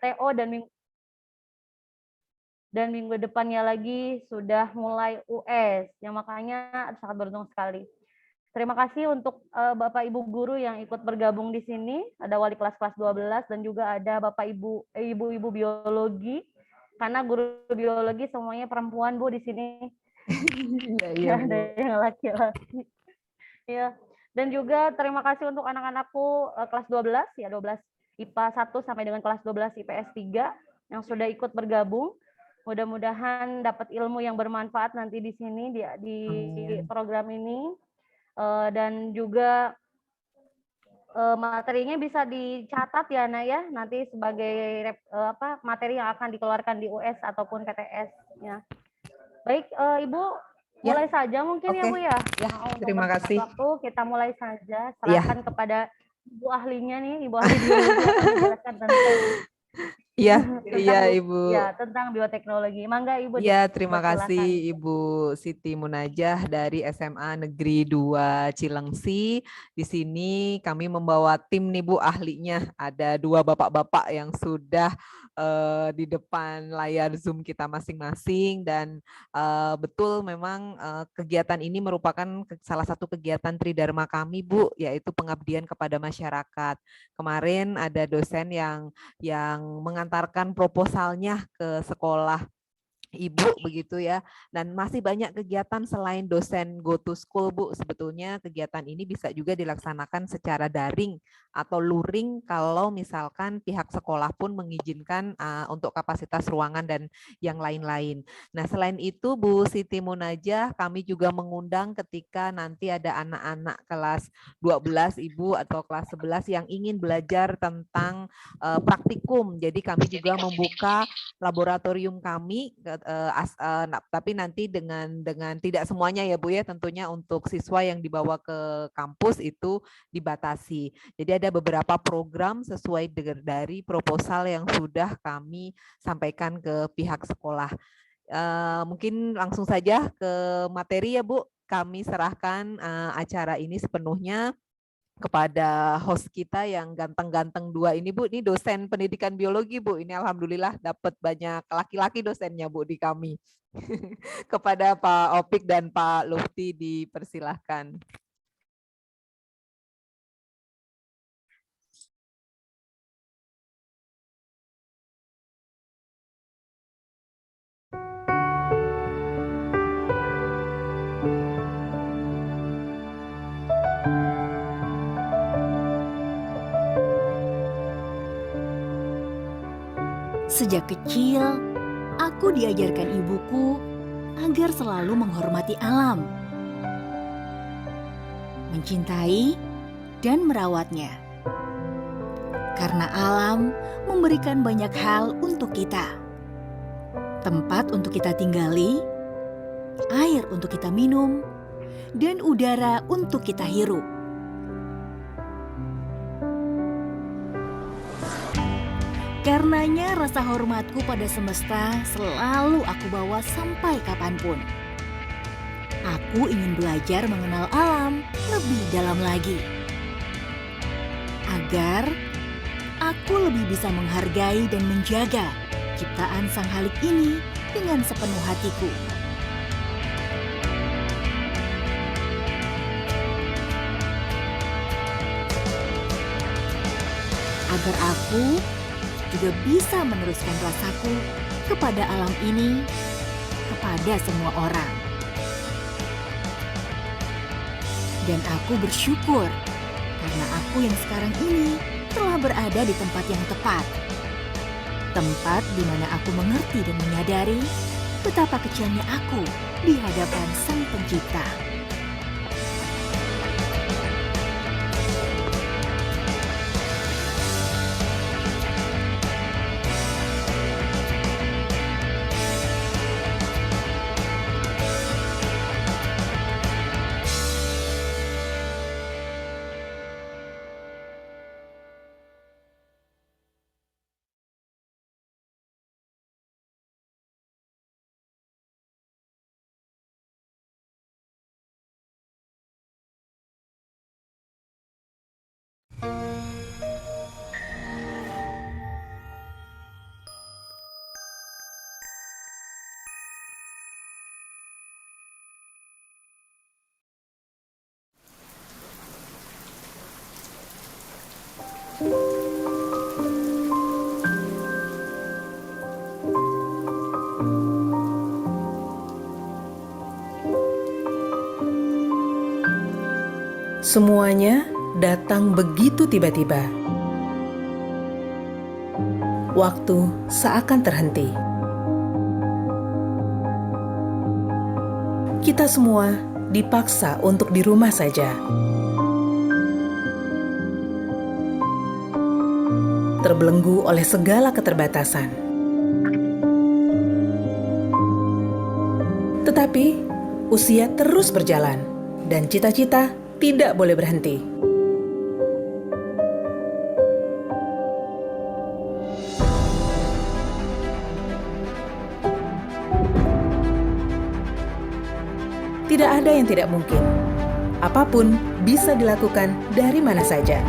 TO dan minggu depannya lagi sudah mulai US, yang makanya sangat beruntung sekali. Terima kasih untuk Bapak Ibu guru yang ikut bergabung di sini. Ada wali kelas 12 dan juga ada Bapak Ibu biologi. Karena guru biologi semuanya perempuan Bu di sini. Iya, Ada yang laki-laki. Ya. Dan juga terima kasih untuk anak-anakku kelas 12 ya 12 IPA 1 sampai dengan kelas 12 IPS 3 yang sudah ikut bergabung. Mudah-mudahan dapat ilmu yang bermanfaat nanti di sini di program ini. Dan juga materinya bisa dicatat ya Nak ya, nanti sebagai materi yang akan dikeluarkan di US ataupun PTS ya. Baik Ibu, mulai saja mungkin ya Bu ya. Terima kasih. Waktu kita mulai saja, serahkan kepada Ibu ahlinya nih, Ibu ahli biologi akan menjelaskan tentang Iya Ibu. Ya, tentang bioteknologi. Mangga Ibu. Ya, terima kasih Ibu Siti Munajah dari SMA Negeri 2 Cilengsi. Di sini kami membawa tim nih Bu ahlinya. Ada 2 bapak-bapak yang sudah di depan layar Zoom kita masing-masing dan betul memang kegiatan ini merupakan salah satu kegiatan Tridharma kami Bu, yaitu pengabdian kepada masyarakat. Kemarin ada dosen yang mengantarkan proposalnya ke sekolah Ibu begitu ya, dan masih banyak kegiatan selain dosen go to school Bu. Sebetulnya kegiatan ini bisa juga dilaksanakan secara daring atau luring kalau misalkan pihak sekolah pun mengizinkan untuk kapasitas ruangan dan yang lain-lain. Nah selain itu Bu Siti Munajah, kami juga mengundang ketika nanti ada anak-anak kelas 12 Ibu atau kelas 11 yang ingin belajar tentang praktikum. Jadi kami juga membuka laboratorium kami, tapi nanti dengan tidak semuanya ya Bu ya, tentunya untuk siswa yang dibawa ke kampus itu dibatasi. Jadi ada beberapa program sesuai dari proposal yang sudah kami sampaikan ke pihak sekolah. Mungkin langsung saja ke materi ya Bu. Kami serahkan acara ini sepenuhnya kepada host kita yang ganteng-ganteng 2 ini Bu. Ini dosen pendidikan biologi Bu. Ini alhamdulillah dapat banyak laki-laki dosennya Bu di kami. Kepada Pak Opik dan Pak Lufti dipersilahkan. Sejak kecil, aku diajarkan ibuku agar selalu menghormati alam, mencintai, dan merawatnya. Karena alam memberikan banyak hal untuk kita. Tempat untuk kita tinggali, air untuk kita minum, dan udara untuk kita hirup. Karenanya rasa hormatku pada semesta selalu aku bawa sampai kapanpun. Aku ingin belajar mengenal alam lebih dalam lagi. Agar aku lebih bisa menghargai dan menjaga ciptaan Sang Halik ini dengan sepenuh hatiku. Agar aku juga bisa meneruskan rasaku kepada alam ini, kepada semua orang. Dan aku bersyukur karena aku yang sekarang ini telah berada di tempat yang tepat. Tempat di mana aku mengerti dan menyadari betapa kecilnya aku di hadapan Sang Pencipta. Semuanya datang begitu tiba-tiba. Waktu seakan terhenti. Kita semua dipaksa untuk di rumah saja. Terbelenggu oleh segala keterbatasan. Tetapi usia terus berjalan dan cita-cita tidak boleh berhenti. Tidak ada yang tidak mungkin. Apapun bisa dilakukan dari mana saja.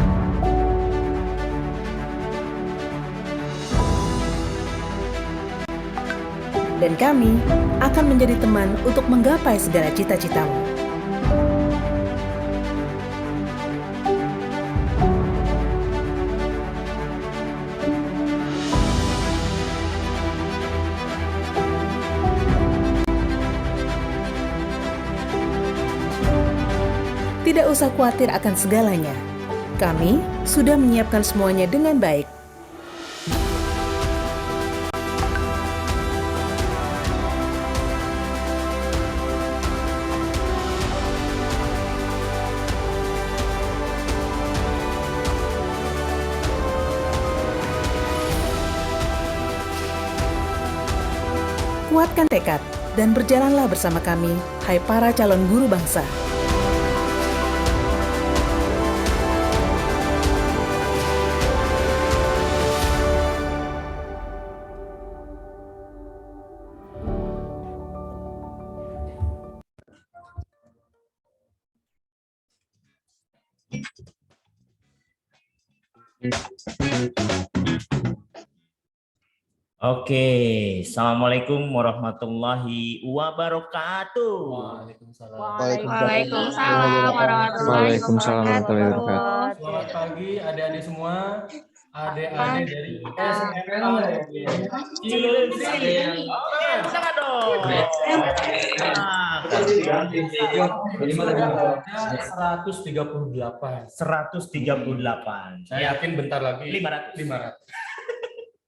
Dan kami akan menjadi teman untuk menggapai segala cita-citamu. Tidak usah khawatir akan segalanya. Kami sudah menyiapkan semuanya dengan baik. Kuatkan tekad dan berjalanlah bersama kami, hai para calon guru bangsa. Oke, Assalamualaikum warahmatullahi wabarakatuh. Waalaikumsalam warahmatullahi wabarakatuh. Selamat pagi adik-adik semua, adik-adik dari SMA Cilengsi. Oke, silakan dong. Nah, 138. 138. Saya yakin bentar lagi 500. 500.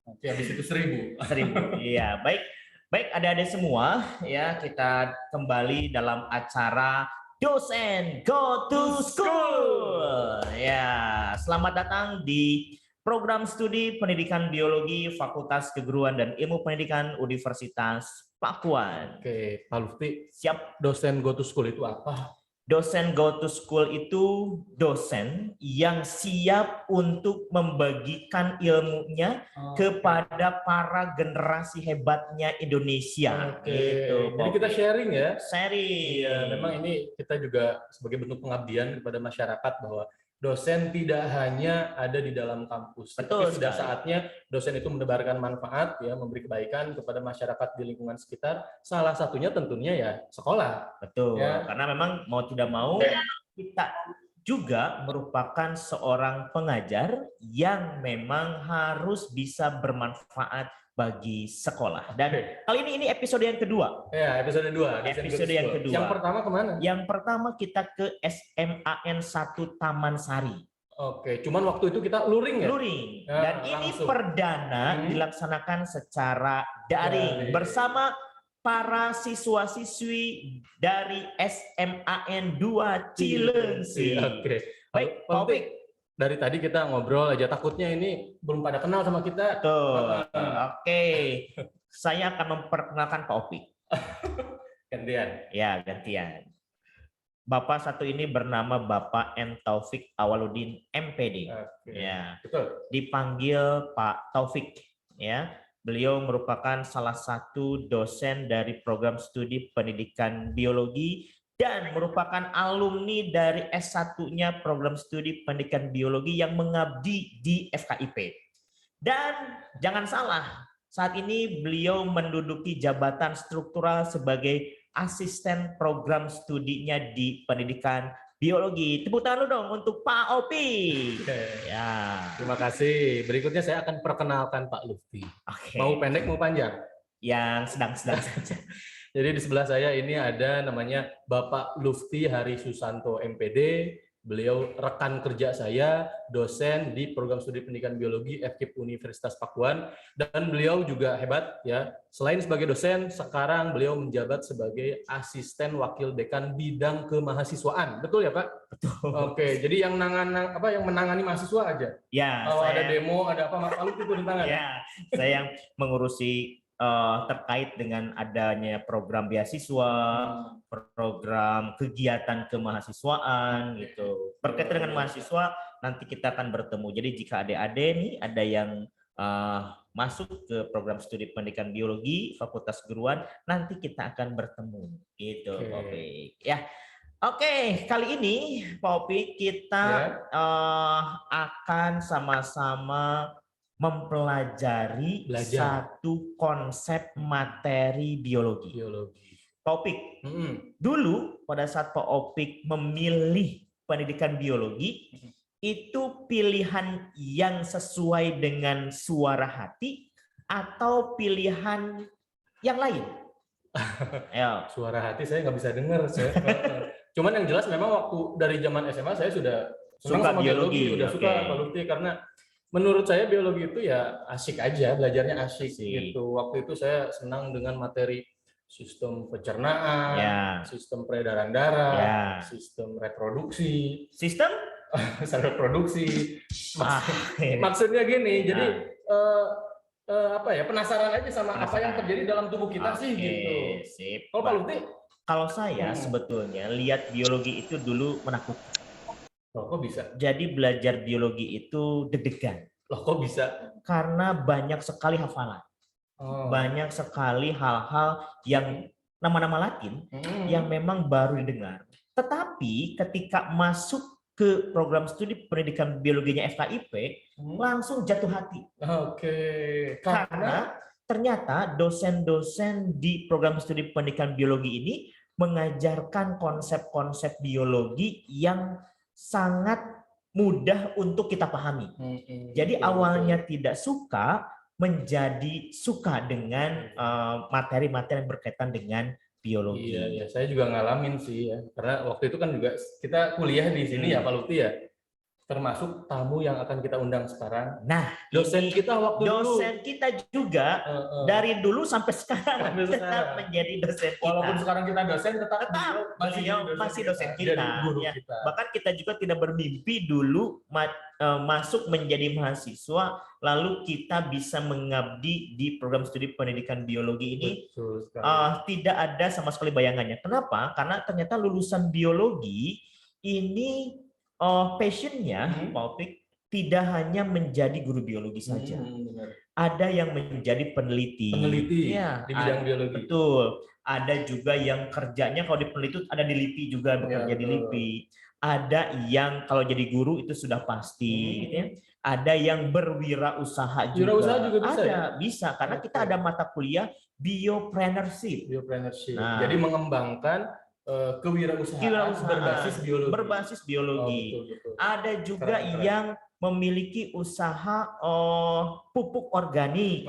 Nanti habis itu 1000. 1000. Iya, baik. Baik, adik-adik semua, ya, kita kembali dalam acara Dosen Go to School. Ya, selamat datang di program studi Pendidikan Biologi Fakultas Keguruan dan Ilmu Pendidikan Universitas Pakuan. Oke, Pak Lufti, Siap. dosen go to school itu apa? Dosen Go to School itu dosen yang siap untuk membagikan ilmunya kepada para generasi hebatnya Indonesia. Oke, Gitu, jadi kita sharing ya. sharing. Iya, memang ini kita juga sebagai bentuk pengabdian kepada masyarakat bahwa dosen tidak hanya ada di dalam kampus. Betul Tapi sudah sekali. saatnya dosen itu menebarkan manfaat, ya, memberi kebaikan kepada masyarakat di lingkungan sekitar. Salah satunya tentunya ya sekolah. Betul, Ya. karena memang mau tidak mau kita juga merupakan seorang pengajar yang memang harus bisa bermanfaat bagi sekolah. Dan kali ini episode yang kedua. Ya, episode 2. Episode yang kedua. Yang pertama kemana? Yang pertama kita ke SMAN 1 Taman Sari. Oke, cuman waktu itu kita luring ya? Luring. Ya, Dan ini langsung. perdana dilaksanakan secara daring bersama para siswa-siswi dari SMAN 2 Cilengsi. Oke. Baik, Pak Pak Opik, Opik. dari tadi kita ngobrol aja, takutnya ini belum pada kenal sama kita. Betul. Oke. Saya akan memperkenalkan Pak Opik. Gantian. Ya, gantian. Bapak satu ini bernama Bapak M. Taufik Awaludin MPD. Oke. Ya, Betul. dipanggil Pak Taufik. Ya, beliau merupakan salah satu dosen dari program studi pendidikan biologi dan merupakan alumni dari S1-nya program studi pendidikan biologi yang mengabdi di FKIP. Dan jangan salah, saat ini beliau menduduki jabatan struktural sebagai asisten program studinya di pendidikan biologi. Tepuk tangan lu dong untuk Pak Opik. Ya. Terima kasih. Berikutnya saya akan perkenalkan Pak Lufti. Oke. Mau pendek, mau panjang? Yang sedang-sedang saja. Jadi di sebelah saya ini ada namanya Bapak Lufti Hari Susanto MPD. Beliau rekan kerja saya, dosen di program studi pendidikan biologi FKIP Universitas Pakuan, dan beliau juga hebat ya. Selain sebagai dosen, sekarang beliau menjabat sebagai asisten wakil dekan bidang kemahasiswaan. Betul ya, Pak? Betul. Oke, jadi yang menangani mahasiswa aja. Ya, Kalau ada demo, ada apa, Pak Lutfi turun tangan. Ya, saya yang mengurusi terkait dengan adanya program beasiswa, program kegiatan kemahasiswaan gitu. Berkaitan dengan mahasiswa nanti kita akan bertemu. Jadi jika adik-adik nih ada yang masuk ke program studi pendidikan biologi Fakultas Keguruan, nanti kita akan bertemu gitu, Pak Opik. Ya. Oke, kali ini Pak Opik kita akan sama-sama mempelajari satu konsep materi biologi. Pak Opik, dulu pada saat Pak Opik memilih pendidikan biologi, itu pilihan yang sesuai dengan suara hati atau pilihan yang lain? Ayo. Suara hati saya nggak bisa dengar. Cuman yang jelas memang waktu dari zaman SMA saya sudah suka sama biologi, udah suka Pak Lutfi, karena menurut saya biologi itu ya asik aja, belajarnya asik gitu. Waktu itu saya senang dengan materi sistem pencernaan, sistem peredaran darah, sistem reproduksi, sistem reproduksi. Maksudnya gini, jadi penasaran aja sama apa yang terjadi dalam tubuh kita sih gitu. Kalau Pak Lutfi? Kalau saya sebetulnya lihat biologi itu dulu menakutkan. Loh, kok bisa? Jadi belajar biologi itu deg-degan. Loh, kok bisa? Karena banyak sekali hafalan. Banyak sekali hal-hal yang nama-nama Latin yang memang baru didengar. Tetapi ketika masuk ke program studi pendidikan biologinya FKIP, langsung jatuh hati. Karena ternyata dosen-dosen di program studi pendidikan biologi ini mengajarkan konsep-konsep biologi yang sangat mudah untuk kita pahami. Jadi awalnya tidak suka, menjadi suka dengan materi-materi yang berkaitan dengan biologi. Iya, saya juga ngalamin sih ya. Karena waktu itu kan juga kita kuliah di sini ya Pak Lutfi ya. Termasuk tamu yang akan kita undang sekarang. Nah, dosen kita waktu dulu. Dosen kita juga dari dulu sampai sekarang tetap menjadi dosen kita. Walaupun sekarang kita dosen, tetap masih dosen kita. Bahkan kita juga tidak bermimpi dulu masuk menjadi mahasiswa, lalu kita bisa mengabdi di program studi pendidikan biologi ini. Tidak ada sama sekali bayangannya. Kenapa? Karena ternyata lulusan biologi ini passionnya, Pak Opik, tidak hanya menjadi guru biologi saja. Ada yang menjadi peneliti ya, di bidang biologi. Betul. Ada juga yang kerjanya kalau di peneliti ada di LIPI juga bekerja di LIPI. Ada yang kalau jadi guru itu sudah pasti, gitu ya. Ada yang berwirausaha juga. Wirausaha juga bisa, bisa karena kita ada mata kuliah biopreneurship. Nah, jadi mengembangkan kewirausahaan berbasis biologi. Betul. Ada juga yang memiliki usaha pupuk organik.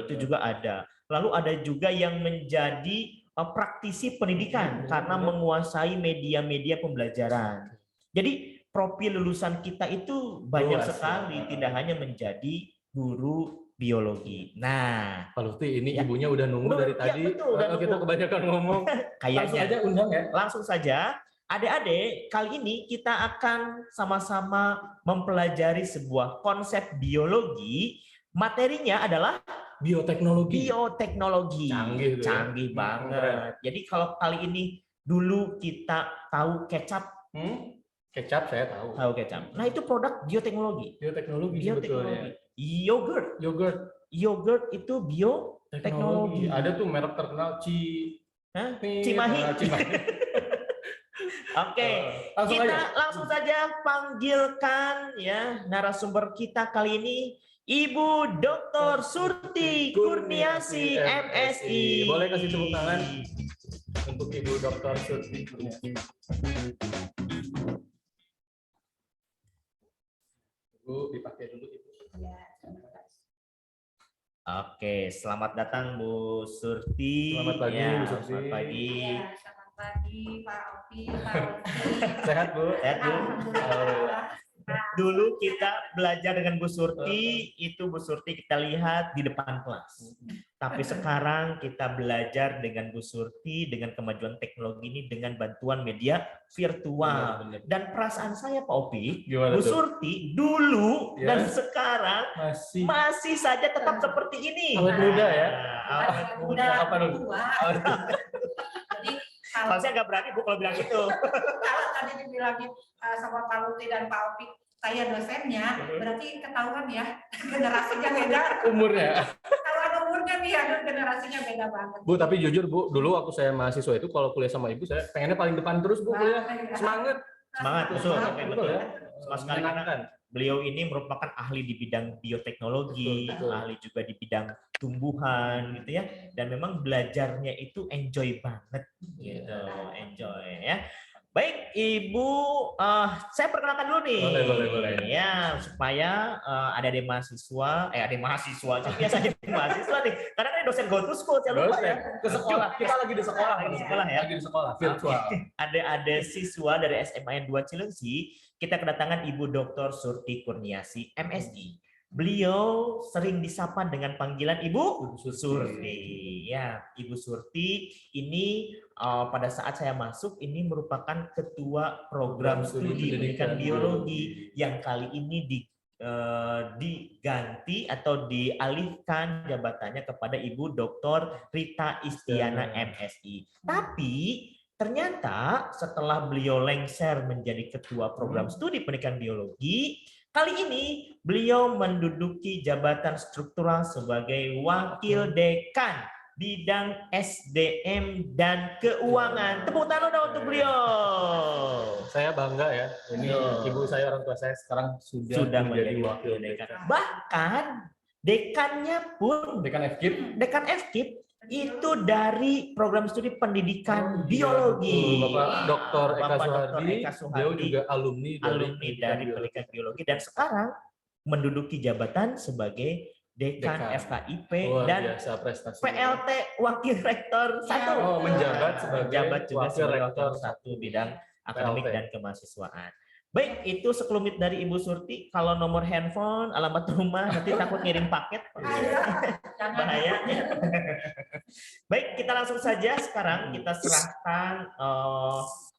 Itu juga ada. Lalu ada juga yang menjadi praktisi pendidikan karena menguasai media-media pembelajaran. Jadi profil lulusan kita itu banyak sekali, tidak hanya menjadi guru biologi. Nah, Pak Lutfi, ini ibunya udah nunggu dari tadi. Betul, kita kebanyakan ngomong. Kayaknya. Langsung aja undang ya. Langsung saja. Adik-adik, kali ini kita akan sama-sama mempelajari sebuah konsep biologi. Materinya adalah bioteknologi. Canggih banget. Jadi kalau kali ini dulu kita tahu kecap. Kecap saya tahu. Tahu kecap. Nah, itu produk bioteknologi. Sebetulnya. Yogurt itu bioteknologi. Ada tuh merek terkenal Cimahi. Oke, kita langsung saja panggilkan ya narasumber kita kali ini, Ibu Dr. Surti Kurniasi, MSI. Boleh kasih tepuk tangan untuk Ibu Dr. Surti Kurniasi. Bu, dipakai dulu Ibu. Oke, selamat datang Bu Surti. Selamat pagi, Bu Surti. Selamat pagi. pagi Pak Opi, Pak Lutfi. Sehat Bu. Sehat, Bu. Alhamdulillah. Dulu kita belajar dengan Bu Surti, itu Bu Surti kita lihat di depan kelas. Tapi sekarang kita belajar dengan Bu Surti, dengan kemajuan teknologi ini, dengan bantuan media virtual. Benar. Dan perasaan saya Pak Opi, Gimana Bu tuh? Surti dulu Ya. dan sekarang masih saja tetap seperti ini. Awet muda ya. Awet muda. Apa dulu? Tua. Jadi Kalau saya nggak berani Bu kalau bilang gitu. kalau tadi dibilangin sama Pak Lutfi dan Pak Opi, saya dosennya, berarti ketahuan ya generasinya beda. Umurnya. Kalau ada umurnya nih, ada generasinya beda banget. Bu, tapi jujur Bu, dulu waktu saya mahasiswa itu kalau kuliah sama Ibu, saya pengennya paling depan terus Bu kuliah. Semangat. Semangat, betul. Betul ya. Sama sekali karena beliau ini merupakan ahli di bidang bioteknologi, Betul. ahli juga di bidang tumbuhan gitu ya. Dan memang belajarnya itu enjoy banget gitu, enjoy ya. Baik, Ibu, saya perkenalkan dulu nih. Boleh. Ya, supaya adik-adik mahasiswa, adik mahasiswa, biasanya mahasiswa nih. Karena kan dosen go to school, saya lupa ya. Ke sekolah. Kita lagi di sekolah. Lagi di sekolah ya. Lagi di sekolah, virtual. Adik-adik siswa dari SMA 2 Cilengsi, kita kedatangan Ibu Dr. Surti Kurniasi, MSI. Beliau sering disapa dengan panggilan Ibu Surti. Ya, Ibu Surti ini pada saat saya masuk ini merupakan ketua program studi pendidikan biologi yang kali ini diganti atau dialihkan jabatannya kepada Ibu Dr. Rita Istiana MSI. Tapi ternyata setelah beliau lengser menjadi ketua program studi pendidikan biologi, kali ini beliau menduduki jabatan struktural sebagai wakil dekan bidang SDM dan keuangan. Tepuk tangan dong untuk beliau. Saya bangga ya. Ini ibu saya, orang tua saya sekarang sudah menjadi wakil dekan. Bahkan dekannya pun dekan FKIP itu dari program studi pendidikan biologi. Bapak Dr. Eka Eka Suhardi, beliau juga alumni dari pendidikan biologi dan sekarang menduduki jabatan sebagai dekan FKIP dan PLT wakil rektor 1. Oh, menjabat sebagai wakil rektor rektor 1 bidang akademik dan kemahasiswaan. Baik, itu sekelumit dari Ibu Surti. Kalau nomor handphone, alamat rumah, nanti takut ngirim paket. Bahaya. Baik, kita langsung saja sekarang kita serahkan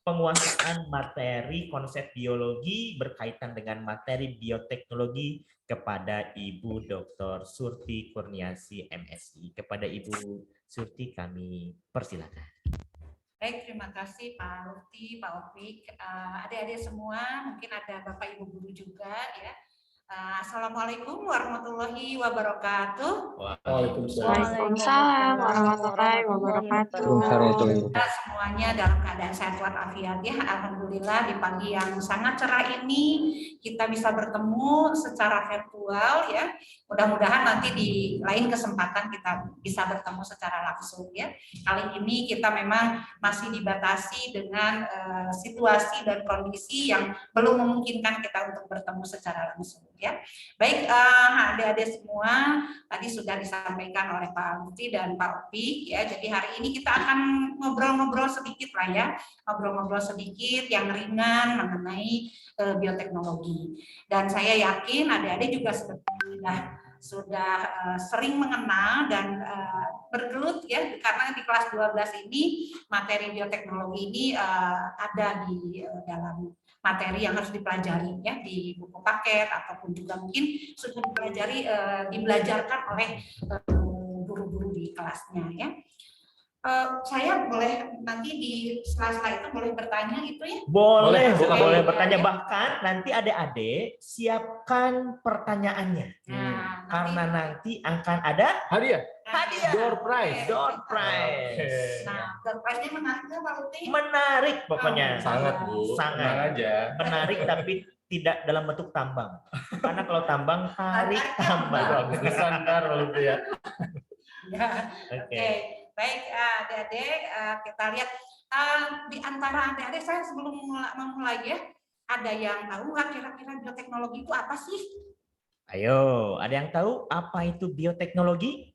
penguasaan materi konsep biologi berkaitan dengan materi bioteknologi kepada Ibu Dr. Surti Kurniasi MSI. Kepada Ibu Surti kami persilakan. Baik, terima kasih Pak Lutfi, Pak Opik, adik-adik semua, mungkin ada Bapak Ibu guru juga ya. Assalamualaikum warahmatullahi wabarakatuh. Waalaikumsalam warahmatullahi wabarakatuh. Semuanya dalam keadaan sehat walafiat ya. Alhamdulillah di pagi yang sangat cerah ini kita bisa bertemu secara virtual ya. Mudah-mudahan nanti di lain kesempatan kita bisa bertemu secara langsung ya. Kali ini kita memang masih dibatasi dengan situasi dan kondisi yang belum memungkinkan kita untuk bertemu secara langsung ya. Baik, adik-adik semua tadi sudah disampaikan oleh Pak Lutfi dan Pak Opi ya. Jadi hari ini kita akan ngobrol-ngobrol sedikit lah ya, ngobrol-ngobrol sedikit yang ringan mengenai bioteknologi. Dan saya yakin adik-adik juga sudah sering mengenal dan bergelut ya, karena di kelas 12 ini materi bioteknologi ini ada di dalam materi yang harus dipelajari ya di buku paket ataupun juga mungkin sudah dibelajarkan oleh guru-guru di kelasnya ya. Saya boleh nanti di sela-sela itu boleh bertanya itu ya? Boleh bertanya, bahkan nanti adik-adik siapkan pertanyaannya. Karena nanti akan ada hadiah. Door prize. Nah, door prize-nya menarik nggak Pak Lutfi? Menarik pokoknya. Sangat Bu. Sangat aja. Menarik tapi tidak dalam bentuk tambang. Karena kalau tambang tarik tambang. Sandar Lutfi ya. Oke. Baik adik-adik, kita lihat di antara adik-adik saya sebelum memulai ya, ada yang tahu nggak kira-kira bioteknologi itu apa sih? Ayo, ada yang tahu apa itu bioteknologi?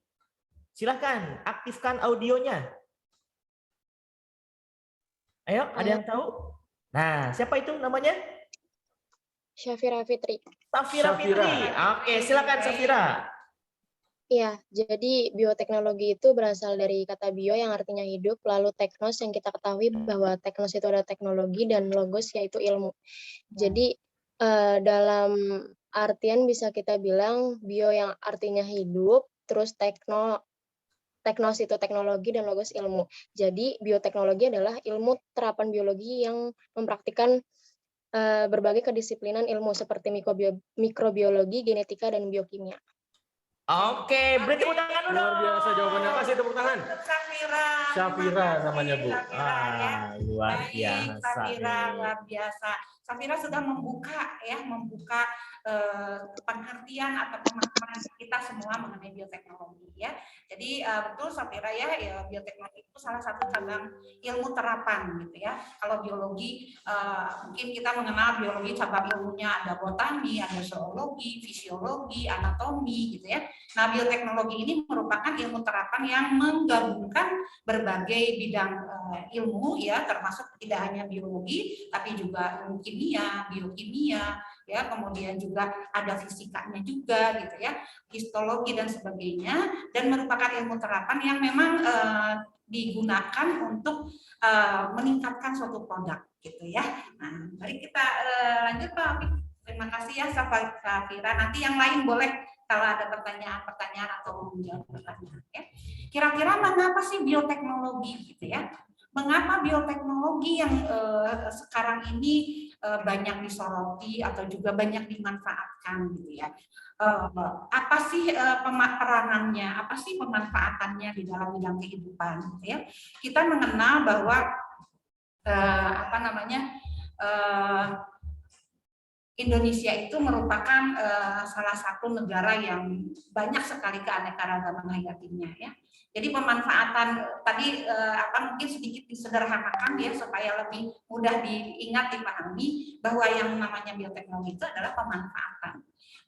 Silakan aktifkan audionya. Ayo, ada yang tahu? Nah, siapa itu namanya? Syafira Fitri. Safira Fitri. Oke, silakan Safira. Iya, jadi bioteknologi itu berasal dari kata bio yang artinya hidup, lalu teknos yang kita ketahui bahwa teknos itu adalah teknologi dan logos yaitu ilmu. Jadi dalam artian bisa kita bilang bio yang artinya hidup, terus teknos itu teknologi dan logos ilmu. Jadi bioteknologi adalah ilmu terapan biologi yang mempraktikkan berbagai kedisiplinan ilmu seperti mikrobiologi, genetika, dan biokimia. Oke, beri tepuk tangan dulu. Luar biasa jawabannya. Kasih tepuk tangan. Syafira namanya, Bu. Luar Baik, biasa. Safira, luar biasa. Safira sudah membuka pengertian atau pemahaman kita semua mengenai bioteknologi ya. Jadi betul Safira ya, bioteknologi itu salah satu cabang ilmu terapan gitu ya. Kalau biologi mungkin kita mengenal biologi cabang ilmunya ada botani, ada zoologi, fisiologi, anatomi gitu ya. Nah, bioteknologi ini merupakan ilmu terapan yang menggabungkan berbagai bidang ilmu ya, termasuk tidak hanya biologi tapi juga ilmu kimia, biokimia ya, kemudian juga ada fisikanya juga gitu ya, histologi dan sebagainya, dan merupakan ilmu terapan yang memang digunakan untuk meningkatkan suatu produk gitu ya. Nah, mari kita lanjut Pak Afif. Terima kasih ya Safira. Nanti yang lain boleh kalau ada pertanyaan atau menjawab pertanyaan ya. Kira-kira mengapa sih bioteknologi gitu ya? Mengapa bioteknologi yang sekarang ini banyak disoroti atau juga banyak dimanfaatkan gitu ya? Apa sih peranannya? Apa sih pemanfaatannya di dalam bidang kehidupan gitu ya? Kita mengenal bahwa Indonesia itu merupakan salah satu negara yang banyak sekali keanekaragaman hayatinya ya. Jadi pemanfaatan tadi mungkin sedikit disederhanakan ya supaya lebih mudah diingat, dipahami bahwa yang namanya bioteknologi itu adalah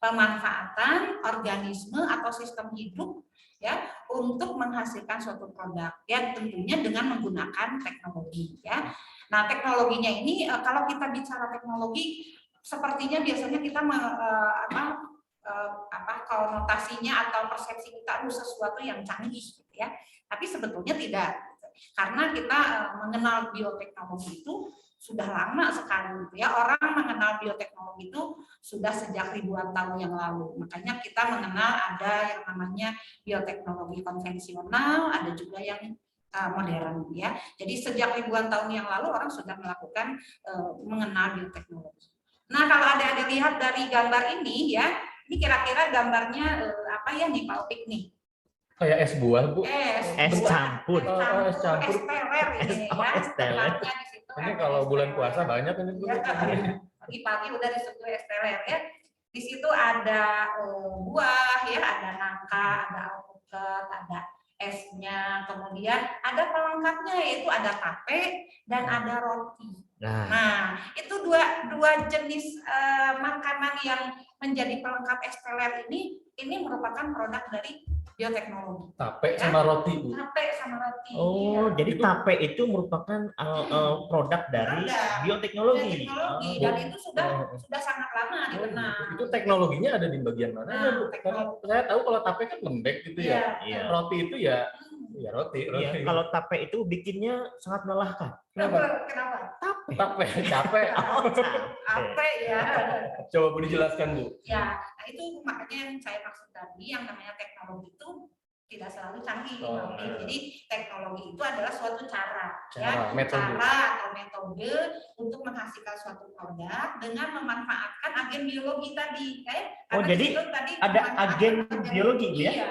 pemanfaatan organisme atau sistem hidup ya untuk menghasilkan suatu produk ya, tentunya dengan menggunakan teknologi ya. Nah, teknologinya ini kalau kita bicara teknologi sepertinya biasanya kita konotasinya atau persepsi kita sesuatu yang canggih gitu ya, tapi sebetulnya tidak, karena kita mengenal bioteknologi itu sudah lama sekali gitu ya. Orang mengenal bioteknologi itu sudah sejak ribuan tahun yang lalu. Makanya kita mengenal ada yang namanya bioteknologi konvensional, ada juga yang modern ya. Jadi sejak ribuan tahun yang lalu orang sudah melakukan mengenal bioteknologi. Nah, kalau ada lihat dari gambar ini ya, ini kira-kira gambarnya apa ya nih Pak Opik nih? Kayak es buah, Bu. Es campur. Es campur. Es teler ini ya. Es teler. Ini kalau bulan puasa banyak ini, Bu. Pagi-pagi udah disebut es teler ya. Di situ ada buah ya, ada nangka, ada alpukat, ada esnya, kemudian ada pelengkapnya yaitu ada tape dan ada roti. Nah, itu dua jenis makanan yang menjadi pelengkap es teler ini merupakan produk dari bioteknologi. Tape sama roti, Bu. Tape sama roti. Oh, ya. Jadi tape itu merupakan produk dari bioteknologi. Dan itu sudah sangat lama dikenal. Itu teknologinya ada di bagian mana ya, Bu? Karena saya tahu kalau tape kan lembek gitu ya. Roti itu ya roti. Iya, kalau tape itu bikinnya sangat melelahkan. Kenapa? Tape, capek. Tape ya. Coba Bu dijelaskan, Bu. Ya, nah itu makanya yang saya maksud tadi, yang namanya teknologi itu tidak selalu canggih. Jadi teknologi itu adalah suatu cara atau metode untuk menghasilkan suatu produk dengan memanfaatkan agen biologi tadi. Jadi tadi ada agen biologi ya? Iya.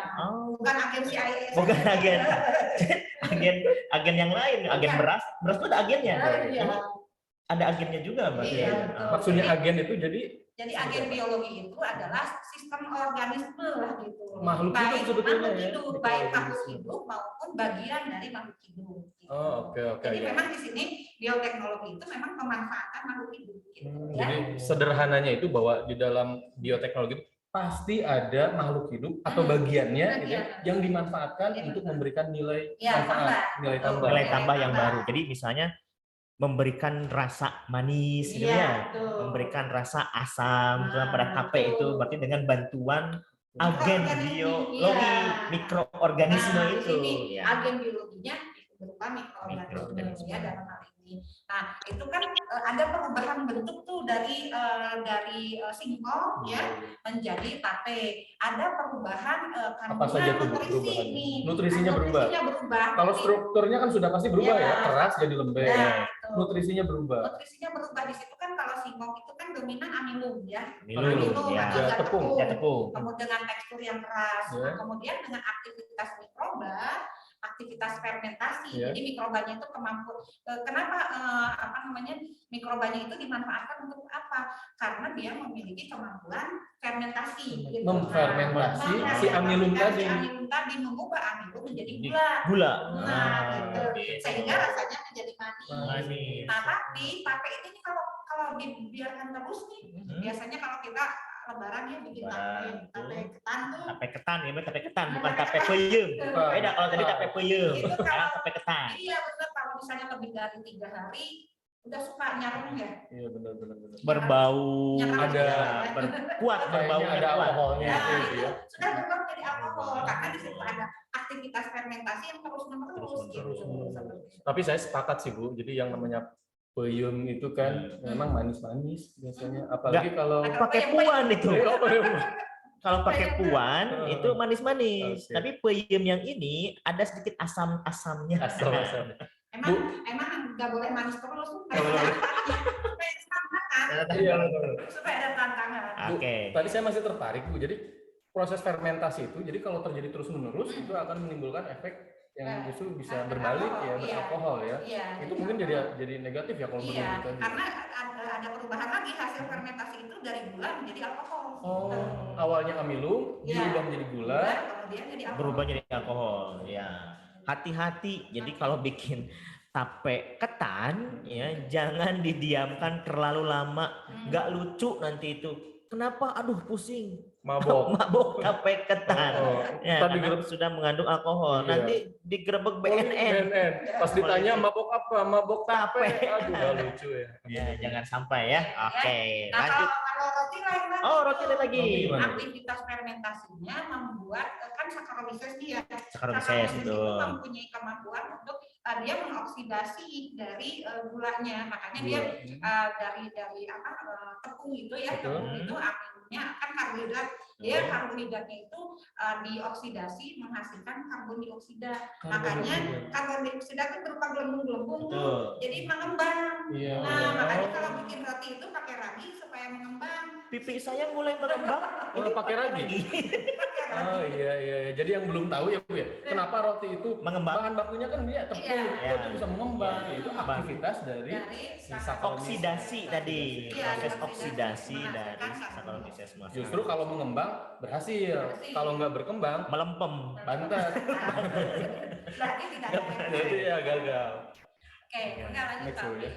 Bukan agen CIA. Bukan agen yang lain, agen beras itu ada agennya. Ada agennya juga, Mbak. Maksudnya agen itu jadi agen biologi itu adalah sistem organisme lah gitu. Makhluk hidup sebetulnya ya. Baik makhluk hidup maupun bagian dari makhluk hidup. Gitu. Oke. Jadi memang di sini bioteknologi itu memang pemanfaatan makhluk hidup. Gitu, Jadi sederhananya itu bahwa di dalam bioteknologi itu pasti ada makhluk hidup atau bagiannya gitu, yang dimanfaatkan untuk memberikan nilai manfaat, nilai tambah yang baru. Jadi misalnya memberikan rasa manis gitu ya, memberikan rasa asam pada tape itu berarti dengan bantuan agen biologi mikroorganisme Nah, itu. di sini agen biologinya berupa mikroorganisme ya dalam hal ini. Nah, itu kan ada perubahan bentuk tuh dari singkong ya menjadi tape. Ada perubahan Apa saja tuh nutrisi nih. Nutrisinya berubah. Kalau strukturnya kan sudah pasti berubah ya, keras jadi lembek. Nutrisinya berubah. Nutrisinya berubah di situ kan kalau singkong itu kan dominan amilum ya. Amilum ya, tepung. tepung. Kemudian dengan tekstur yang keras. Nah, kemudian dengan aktivitas mikroba, aktivitas fermentasi. Jadi mikrobanya itu kenapa mikrobanya itu dimanfaatkan untuk apa? Karena dia memiliki kemampuan fermentasi. Gitu. Memfermentasi si amilum tadi. Amilum tadi mengubah amilum menjadi gula. Nah, gitu. Sehingga rasanya menjadi manis. Nah, tapi tape ini kalau dibiarkan terus nih, biasanya kalau kita Lebaran ya bikin tape ketan tuh. Tape ketan ya, tape ketan bukan tape peyem. Beda kalau tadi tape peyem. Sekarang tape ketan. Iya benar, kalau misalnya lebih dari 3 hari udah suka nyarum ya. Iya benar. Berbau, ada kuat berbau ada alkoholnya itu. Sudah berubah jadi alkohol karena di situ ada aktivitas fermentasi yang terus-menerus gitu. Tapi saya sepakat sih Bu, jadi yang namanya peyem itu kan memang manis-manis biasanya, apalagi kalau pakai puan itu. Kalau pakai puan itu manis-manis, tapi peyem yang ini ada sedikit asam-asamnya. Emang nggak boleh manis terus supaya ada tantangan. Oke. Tadi saya masih tertarik Bu, jadi proses fermentasi itu, jadi kalau terjadi terus-menerus itu akan menimbulkan efek yang justru bisa berbalik ya, beralkohol ya. Itu mungkin jadi negatif ya kalau berbalik tadi. Karena ada perubahan lagi, hasil fermentasi itu dari gula menjadi alkohol. Awalnya amilum berubah menjadi gula, kemudian jadi alkohol. Berubah jadi alkohol. Ya, hati-hati. Jadi kalau bikin tape ketan ya jangan didiamkan terlalu lama, nggak lucu nanti itu. Kenapa? Aduh pusing. Mabok tape ketan. Ya, karena sudah mengandung alkohol. Nanti digerebek BNN. Pas ditanya mabok apa? Mabok tape. Aduh, gak lucu ya. Ya, jangan sampai ya. Oke, nah, lanjut. Kalau roti lain lagi. Oh, roti lain lagi. Aktivitas fermentasinya membuat kan Saccharomyces dia. Saccharomyces itu mempunyai kemampuan untuk dia mengoksidasi dari gulanya. Makanya dia dari tepung itu ya, tepung itu amilumnya kan karbohidrat. Dia karbohidratnya itu dioksidasi menghasilkan karbon dioksida. Makanya karbon dioksida itu berupa gelembung-gelembung jadi mengembang. Nah, makanya kalau bikin roti itu pakai ragi supaya mengembang. Pipi saya mulai mengembang. Ini pakai ragi. Oh iya. Jadi yang belum tahu ya Bu ya, kenapa roti itu mengembang? Bahan bakunya kan dia tepung, itu bisa mengembang. Itu aktivitas dari oksidasi tadi, proses oksidasi dari Saccharomyces. Justru kalau mengembang berhasil, kalau nggak berkembang melempem, banter. Berarti ya gagal. Oke, udah lanjut topik.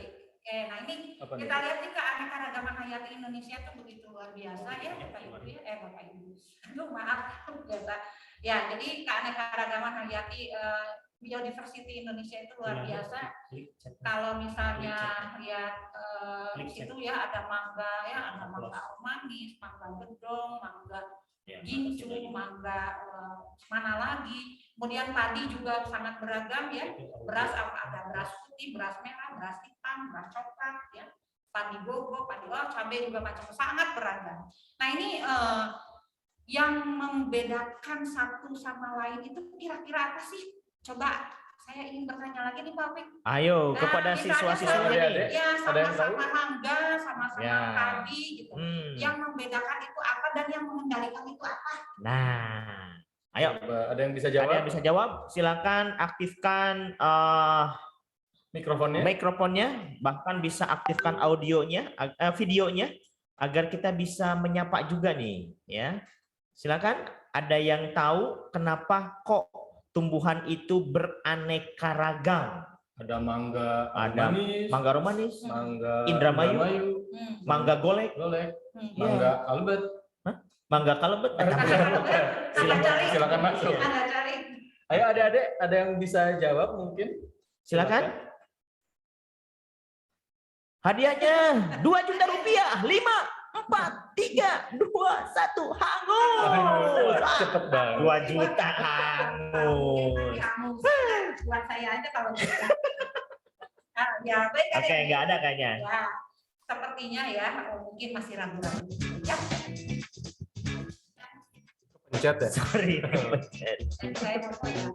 Oke, nah ini kita lihat nih keanekaragaman hayati Indonesia itu begitu luar biasa ya Bapak Ibu ya, Bapak Ibu. Aduh maaf biasa. Ya, jadi keanekaragaman hayati biodiversity Indonesia itu luar biasa. Kalau misalnya lihat itu ya ada mangga ya, ada mangga manis, mangga gedong, mangga gincu, mangga mana lagi. Kemudian padi juga sangat beragam ya. Beras ada beras putih, beras merah, beras hitam, beras coklat ya. Padi gogo, padi cabai juga macam sangat beragam. Nah, ini yang membedakan satu sama lain itu kira-kira apa sih? Coba saya ingin bertanya lagi nih Pak Fik. Ayo kepada siswa-siswa ini. Ya, sama-sama mangga, sama-sama padi gitu. Yang membedakan itu apa dan yang mengendalikan itu apa? Nah, ayo. Ada yang bisa jawab? Ada yang bisa jawab? Silakan aktifkan mikrofonnya, bahkan bisa aktifkan audionya, videonya, agar kita bisa menyapa juga nih, ya. Silakan. Ada yang tahu kenapa kok tumbuhan itu beraneka ragam? Ada mangga, mangga romanis, mangga Indramayu, mangga golek, mangga kalbet. Mangga kalebet. Silakan masuk. Ayo adik-adik, ada yang bisa jawab mungkin? Silakan. Hadiahnya 2 juta rupiah. 5, 4, 3, 2, 1, hangus. Cepet banget. 2 juta hangus. Buat saya aja kalau gitu. Ya, baik. Oke, nggak ada kayaknya. Ya, sepertinya ya mungkin masih ragu-ragu ya. Pencet ya. Sorry, pencet. Saya mau tanya.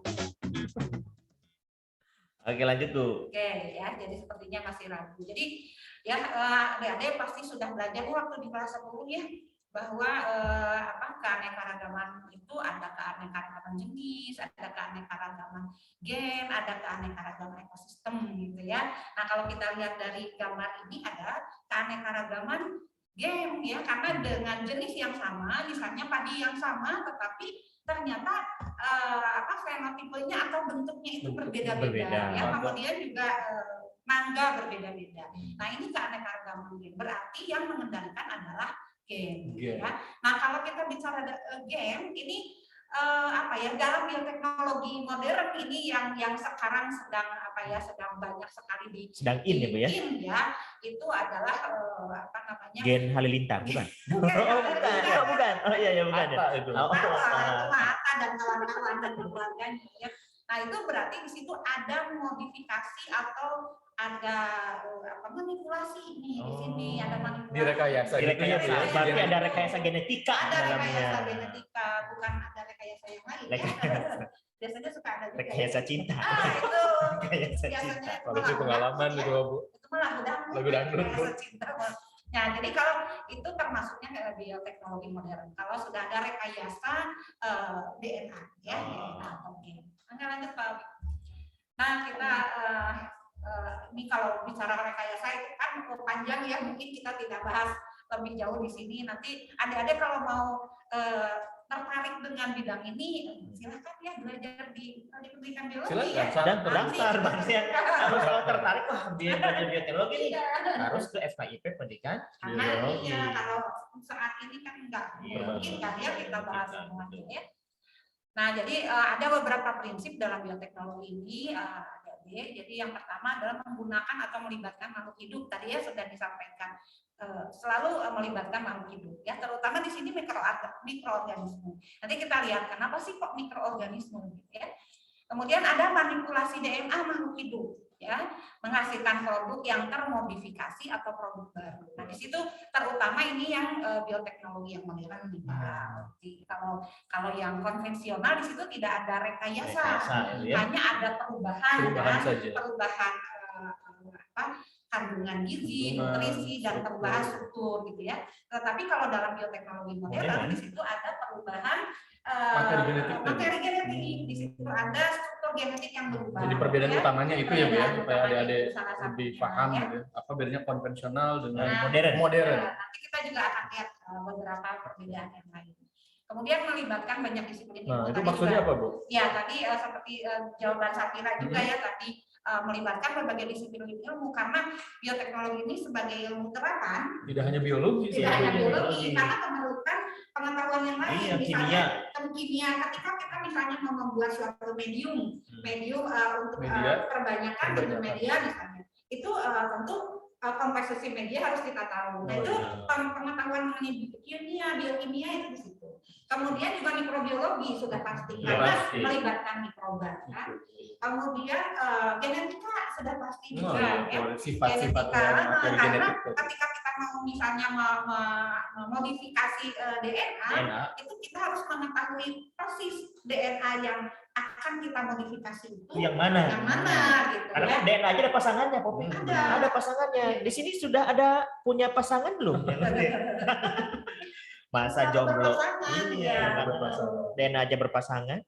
Oke, lanjut Bu. Oke ya, jadi sepertinya masih ragu. Jadi ya adik-adik pasti sudah belajar waktu di kelas 10 ya bahwa keanekaragaman itu ada keanekaragaman jenis, ada keanekaragaman gen, ada keanekaragaman ekosistem gitu ya. Nah kalau kita lihat dari gambar ini ada keanekaragaman gen ya, karena dengan jenis yang sama, misalnya padi yang sama, tetapi ternyata fenotipenya atau bentuknya itu berbeda-beda ya. Kemudian juga mangga berbeda-beda. Nah ini keanekaragaman gen, berarti yang mengendalikan adalah gen. Ya. Nah kalau kita bicara gen ini dalam bioteknologi modern ini yang sekarang sedang banyak sekali sedang in ya Bu ya. Ya itu adalah gen halilintar bukan? Bukan. Oh iya bukan ya. Itu Mata dan kawan-kawan dan keluarganya ya. Nah itu berarti di situ ada modifikasi atau ada manipulasi nih di sini, ada manipulasi. Direkayasa. Berarti ada rekayasa genetika ada dalamnya. Rekayasa genetika, bukan ada rekayasa yang lain. Biasanya suka ada juga. Rekayasa cinta. Itu Rekayasa biasanya cinta. Kalau itu pengalaman itu Bu. Itu malah Lagu dangdut. Rekayasa cinta. Nah, jadi kalau itu termasuknya bioteknologi modern. Kalau sudah ada rekayasa DNA ya, DNA atau gen. Lanjut Pak. Nah, kita ini kalau bicara rekayasa itu kan panjang ya, mungkin kita tidak bahas lebih jauh di sini. Nanti adik-adik kalau mau tertarik dengan bidang ini, silakan ya belajar di pendidikan biologi ya. Dan terdaftar maksudnya kalau tertarik belajar bioteknologi nih harus ke FKIP pendidikan biologi. Iya, kalau saat ini kan enggak mungkin kan ya kita bahas semuanya ya. Nah, jadi ada beberapa prinsip dalam bioteknologi ini. Jadi yang pertama adalah menggunakan atau melibatkan makhluk hidup. Tadi ya sudah disampaikan, selalu melibatkan makhluk hidup. Ya, terutama di sini mikroorganisme. Nanti kita lihat kenapa sih kok mikroorganisme, gitu ya. Kemudian ada manipulasi DNA makhluk hidup, ya, menghasilkan produk yang termodifikasi atau produk baru. Nah, di situ terutama ini yang bioteknologi yang modern. Kalau yang konvensional di situ tidak ada rekayasa, hanya ada perubahan kandungan gizi, nutrisi, dan perubahan struktur gitu ya. Tetapi kalau dalam bioteknologi modern di situ ada perubahan materi genetik, di situ ada struktur genetik yang berubah. Jadi perbedaan utamanya itu ya Bu ya, supaya adik-adik lebih paham gitu ya. Apa bedanya konvensional dengan modern. Nanti kita juga akan lihat beberapa perbedaan yang lain. Kemudian melibatkan banyak disiplin. Nah, itu maksudnya apa Bu? Ya tadi seperti jawaban Safira juga ya tadi, melibatkan berbagai disiplin ilmu, karena bioteknologi ini sebagai ilmu terapan tidak hanya biologi, karena memerlukan pengetahuan yang lain, iya, misalnya kimia. Ketika kita misalnya mau membuat suatu medium untuk perbanyakan media misalnya, itu tentu komposisi media harus kita tahu. Nah, itu pengetahuan mengenai biokimia itu di situ. Kemudian juga mikrobiologi sudah pasti karena melibatkan mikroba. Kan? Kemudian genetika sudah pasti juga ya. Sifat-sifat karena ketika kita mau misalnya memodifikasi DNA, itu kita harus mengetahui persis DNA yang akan kita modifikasi itu yang mana gitu. Karena ya. DNA aja ada pasangannya, Popi. Ada pasangannya. Di sini sudah ada punya pasangan belum? Masa jomblo? Iya, DNA aja berpasangan.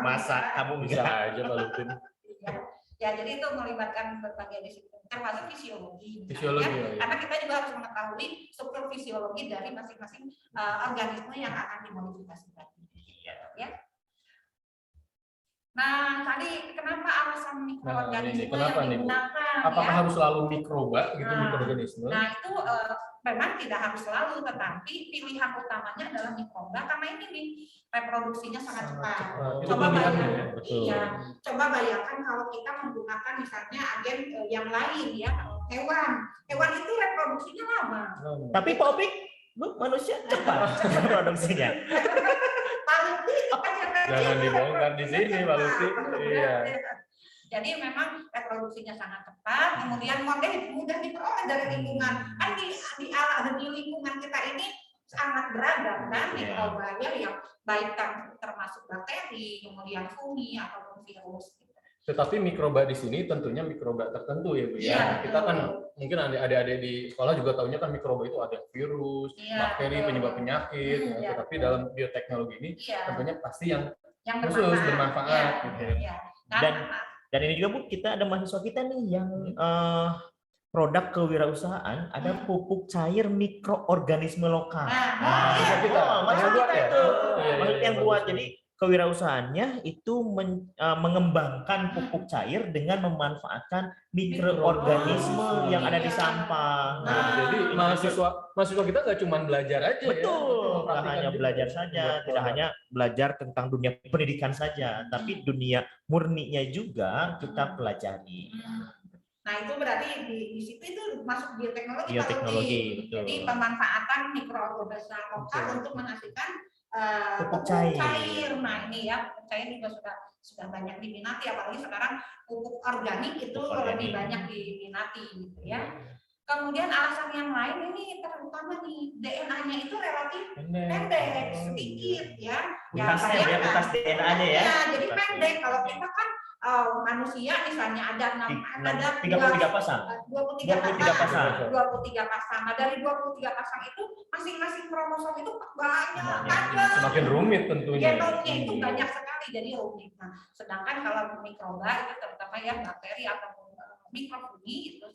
Masa kamu bisa aja Balutin. Ya, jadi itu melibatkan berbagai disiplin, termasuk fisiologi. Ya. Karena kita juga harus mengetahui struktur fisiologi dari masing-masing organisme yang akan dimodifikasi tadi. Ya. Nah, tadi kenapa alasan mikroorganisme kenapa yang nih, Bu? digunakan? Apakah ya? harus selalu mikroba gitu, mikroorganisme? Nah itu memang tidak harus selalu, tetapi pilihan utamanya adalah mikroba karena ini nih reproduksinya sangat cepat. Coba bayangkan, coba bayangkan kalau kita menggunakan misalnya agen yang lain ya, hewan itu reproduksinya lama. Tapi Pak Opik, Bu, manusia cepat reproduksinya. Jangan dibongkar di sini, Pak Lutfi. Iya. Jadi memang reproduksinya sangat cepat, kemudian mudah diperoleh dari lingkungan. Kan di lingkungan kita ini sangat beragam kan mikrobanya yang baik termasuk bakteri, kemudian fungi ataupun virus. Tetapi mikroba di sini tentunya mikroba tertentu ya, Bu ya. Iya, Kita kan mungkin adik-adik di sekolah juga tahunya kan mikroba itu ada virus, bakteri, penyebab penyakit. Tetapi dalam bioteknologi ini tentunya pasti yang khusus bermanfaat. Gitu. Dan ini juga Bu, kita ada mahasiswa kita nih yang produk kewirausahaan ada pupuk cair mikroorganisme lokal. Mahasiswa kita itu, maksudnya yang buat jadi kewirausahaannya itu mengembangkan pupuk cair dengan memanfaatkan mikroorganisme yang ada di sampah. Jadi mahasiswa kita nggak cuma belajar aja. Betul, nggak hanya belajar saja, tidak hanya belajar tentang dunia pendidikan saja, tapi dunia murninya juga kita pelajari. Nah itu berarti di situ itu masuk bioteknologi. Betul. Jadi pemanfaatan mikroorganisme lokal untuk menghasilkan pupuk cair. Nah ini ya pupuk cair juga sudah banyak diminati, apalagi sekarang pupuk organik itu lebih banyak diminati gitu ya. Kemudian alasan yang lain ini terutama nih DNA-nya itu relatif pendek sedikit ya. Bekas DNA-nya ya. Jadi pendek. Kalau kita kan manusia misalnya ada 33 pasang. 23 pasang. Nah, dari 23 pasang itu masing-masing kromosom itu banyak. Semakin rumit tentunya. Genomnya itu banyak sekali, jadi rumit. Nah, sedangkan kalau mikroba itu terutama ya bakteri ataupun mikrofungi itu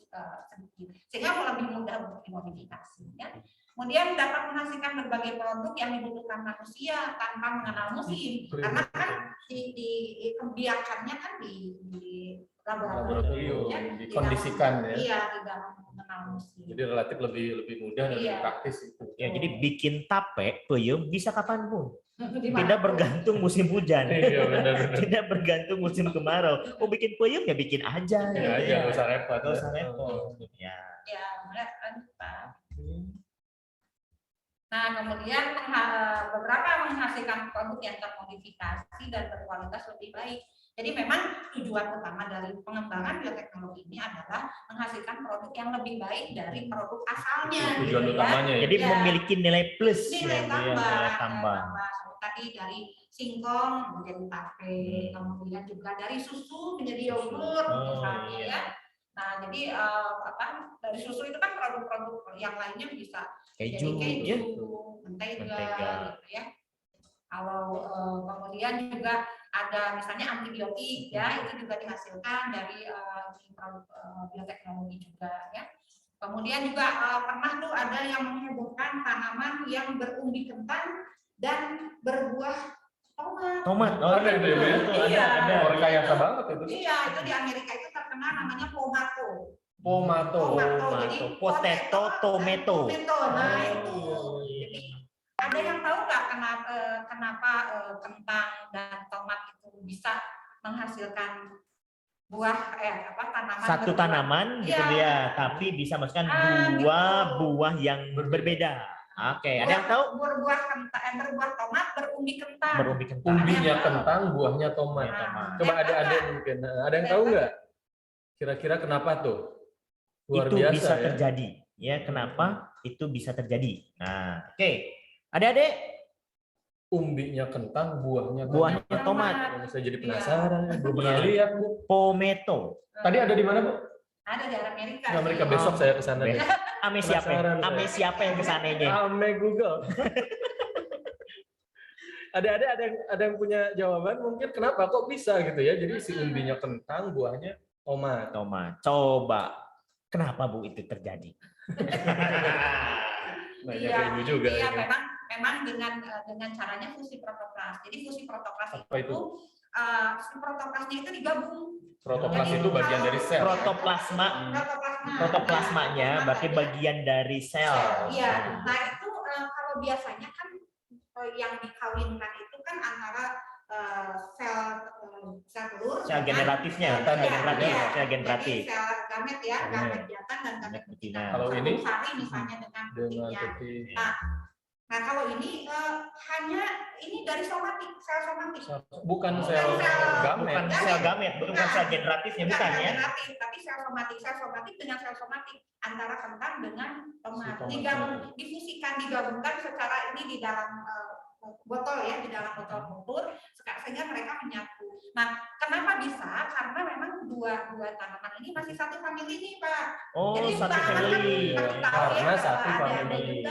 sedikit, sehingga lebih mudah untuk dimodifikasi. Ya. Kemudian dapat menghasilkan berbagai produk yang dibutuhkan manusia tanpa mengenal musim, karena kan dibiarkannya kan di laboratorium, ya, dikondisikan ya. Iya, tidak mengenal musim. Jadi relatif lebih mudah dan lebih praktis itu. Ya, jadi bikin tape, peyem bisa kapanpun. Tidak bergantung musim hujan. Tidak bergantung musim kemarau. Oh bikin peyem ya bikin aja. Ya, nggak usah repot. Ya, benar kan Pak. Nah, kemudian beberapa menghasilkan produk yang termodifikasi dan berkualitas lebih baik. Jadi memang tujuan utama dari pengembangan bioteknologi ini adalah menghasilkan produk yang lebih baik dari produk asalnya. Tujuan utamanya ya. Jadi memiliki nilai plus. Nilai tambah. Tadi dari singkong menjadi tape, kemudian juga dari susu menjadi yogurt misalnya ya. Nah, jadi dari susu itu kan produk-produk yang lainnya bisa keju, mentega gitu ya. Kalau kemudian juga ada misalnya antibiotik ya, itu juga dihasilkan dari produk bioteknologi juga ya. Kemudian juga pernah tuh ada yang menghebohkan tanaman yang berumbi kentang dan berbuah tomat. Ada. Rekayasa banget itu. Iya, itu di Amerika itu terkenal namanya pomato. Jadi potato, tomato. Nah itu. Jadi ada yang tahu nggak kenapa kentang dan tomat itu bisa menghasilkan buah tanaman? Satu tanaman gitu ya, tapi bisa menghasilkan dua buah yang berbeda. Oke, ada yang tahu? Berbuah tomat, berumbi kentang. Umbinya kentang, buahnya tomat. Coba ada mungkin. Ada yang tahu nggak? Kira-kira kenapa tuh? Luar itu biasa, bisa ya? terjadi. Ya, kenapa itu bisa terjadi? Nah, oke. Adik-adik, umbinya kentang, buahnya tomat. Saya jadi penasaran. Belum pernah lihat, Bu. Pomato. Tadi ada di mana, Bu? Ada di Amerika. Di Amerika, besok saya ke sana. Ame siapa yang kesananya? Ame Google. Ada yang punya jawaban mungkin kenapa kok bisa gitu ya? Jadi si umbinya kentang, buahnya tomat. Coba. Kenapa Bu itu terjadi? Banyak juga. Iya, memang dengan caranya fusi protoplas. Jadi fusi protoplas itu si protoplasnya itu digabung. Protoplas Jadi itu bagian dari sel. Protoplasmanya berarti bagian dari sel. Iya. Nah itu kalau biasanya kan yang dikawinkan itu kan antara sel telur, Sel generatifnya, sel generatif. sel gamet ya, gamet jantan dan gamet betina. Kalau ini sari misalnya dengan betina. Nah kalau ini hanya ini dari somatik, sel somatik. Bukan sel gamet. Bukan sel gamet, bukan sel generatifnya, bukan ya? Generatif, tapi sel somatik dengan sel somatik antara kentang dengan tomat digabungkan secara ini di dalam botol ya, di dalam botol kultur sehingga mereka menyatu. Nah, kenapa bisa? Karena memang dua tanaman ini masih satu famili nih, Pak. Oh, jadi satu tanaman famili. Karena satu ada famili.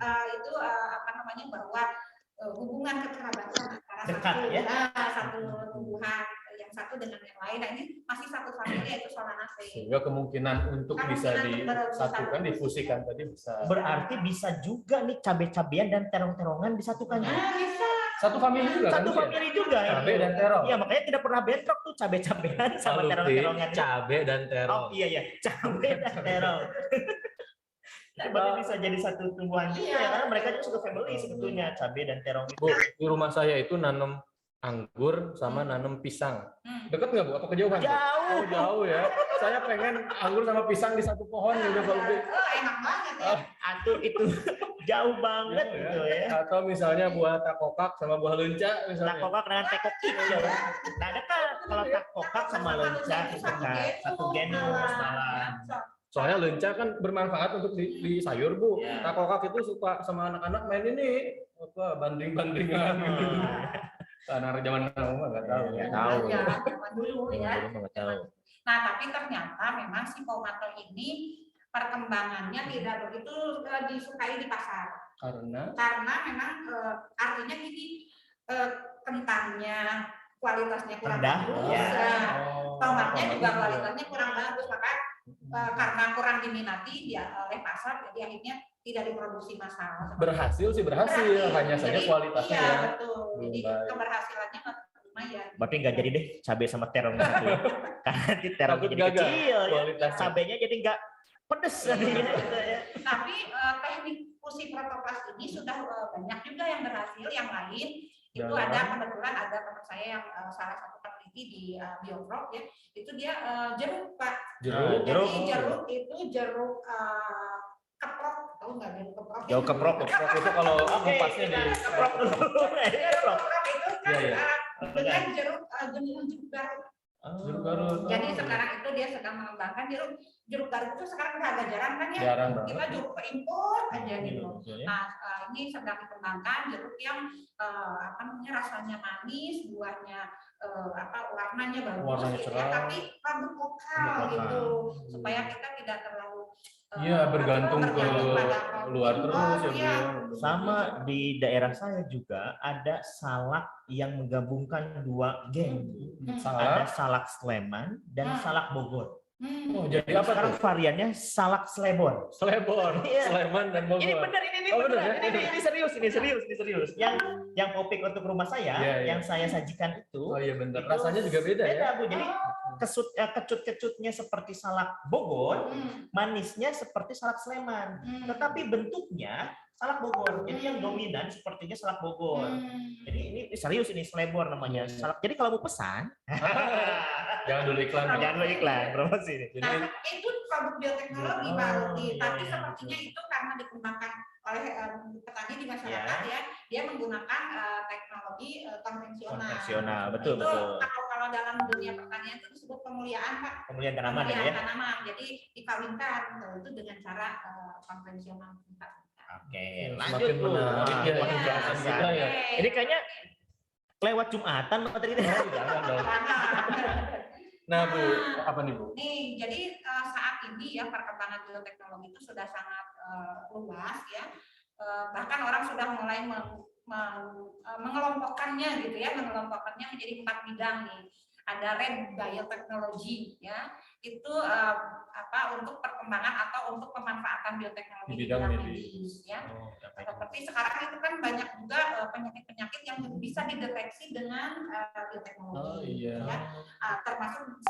juga itu apa namanya bahwa hubungan kekerabatan antara dekat, ya? satu tumbuhan yang satu dengan yang lain. Nah, ini masih satu famili yaitu Solanaceae. Sehingga kemungkinan untuk bisa disatukan, difusikan tadi bisa. Berarti bisa juga nih cabai-cabian dan terong-terongan disatukan. Nah, bisa. Satu famili juga. Satu famili juga. Cabai dan terong. Iya, makanya tidak pernah bentrok tuh cabai-cabian sama terong-terongan. Cabai dan terong. Oh iya, cabai dan terong. Berarti bisa jadi satu tumbuhan juga ya, karena mereka juga suka family sebetulnya, cabai dan terong itu. Bu, di rumah saya itu nanam anggur sama nanam pisang. Dekat nggak Bu? Apa kejauhan? Jauh. Oh, jauh ya. Saya pengen anggur sama pisang di satu pohon gitu kalau di. Enak banget ya. Atau itu jauh banget gitu ya. Atau misalnya buah takokak sama buah lenca misalnya. Takokak dengan tekokik. Nah, ada kan kalau takokak sama lenca itu kan satu genus malah. Soalnya lenca kan bermanfaat untuk di sayur Bu. Takokak itu suka sama anak-anak main ini apa banding-bandingan gitu. Anak zaman now mah nggak tahu. Nggak tahu. Zaman dulu ya. Nah, tapi ternyata memang si tomato ini perkembangannya tidak begitu disukai di pasar. Karena memang artinya gini, kentangnya kualitasnya kurang bagus, tomatnya juga kualitasnya kurang bagus, maka karena kurang diminati oleh pasar, jadi akhirnya tidak diproduksi massal. Berhasil, hanya saja kualitasnya. Iya, betul. Jadi keberhasilannya lumayan. Berarti nggak jadi deh cabai sama terong satu ya. Karena nanti terongnya jadi kecil ya. Cabainya jadi nggak pedes. Tapi teknik fusi protoplas ini sudah banyak juga yang berhasil, yang lain itu ada kebetulan ada teman saya yang salah satu peneliti di Biofrog ya, itu dia jeruk Pak. Jadi jeruk itu jeruk keprok, tahu nggak jeruk keprok? Jauh keprok itu kalau kupasnya di keprok dulu. Jeruk keprok itu kan dengan jeruk garut. Jadi sekarang itu dia sedang mengembangkan jeruk garut itu sekarang udah agak jarang kan ya. Kita jeruk impor aja gitu. Nah, ini sedang dikembangkan jeruk yang apa namanya rasanya manis, buahnya warnanya bagus gitu ya, tapi produk lokal gitu. Supaya kita tidak terlalu bergantung ke luar terus ya. Sama di daerah saya juga ada salak yang menggabungkan dua gen. Ada salak Sleman dan salak Bogor. Oh, jadi apa sekarang variannya salak Slebor. Sleman dan Bogor. Ini benar, ini serius. Yang topik untuk rumah saya, yang saya sajikan itu. Oh iya benar. Rasanya juga beda ya. Bu. Jadi kecut-kecutnya seperti salak Bogor, manisnya seperti salak Sleman. Tetapi bentuknya salak Bogor. Jadi yang dominan sepertinya salak Bogor. Jadi ini serius, ini Slebor namanya. Salak. Jadi kalau mau pesan, jangan dulu iklan, promosi. Nah, itu produk bioteknologi baru, tapi sepertinya itu karena dikembangkan oleh petani di masyarakat ya, dia menggunakan teknologi konvensional. Betul. Kalau dalam dunia pertanian itu disebut pemuliaan Pak. Pemulihan tanaman ya. Tanaman. Jadi dikawinkan itu dengan cara konvensional. Oke, lanjut Bu. Ini kayaknya lewat Jumatan tadi. Jangan dong. Nah Bu, apa nih Bu? Nih, jadi saat ini ya perkembangan bioteknologi itu sudah sangat luas ya. Bahkan orang sudah mulai mengelompokkannya gitu ya, mengelompokkannya menjadi 4 bidang nih. ada red bioteknologi ya. Itu untuk perkembangan atau untuk pemanfaatan bioteknologi di bidang medis ya. Seperti sekarang itu kan banyak juga penyakit-penyakit yang bisa dideteksi dengan bioteknologi ya. Termasuk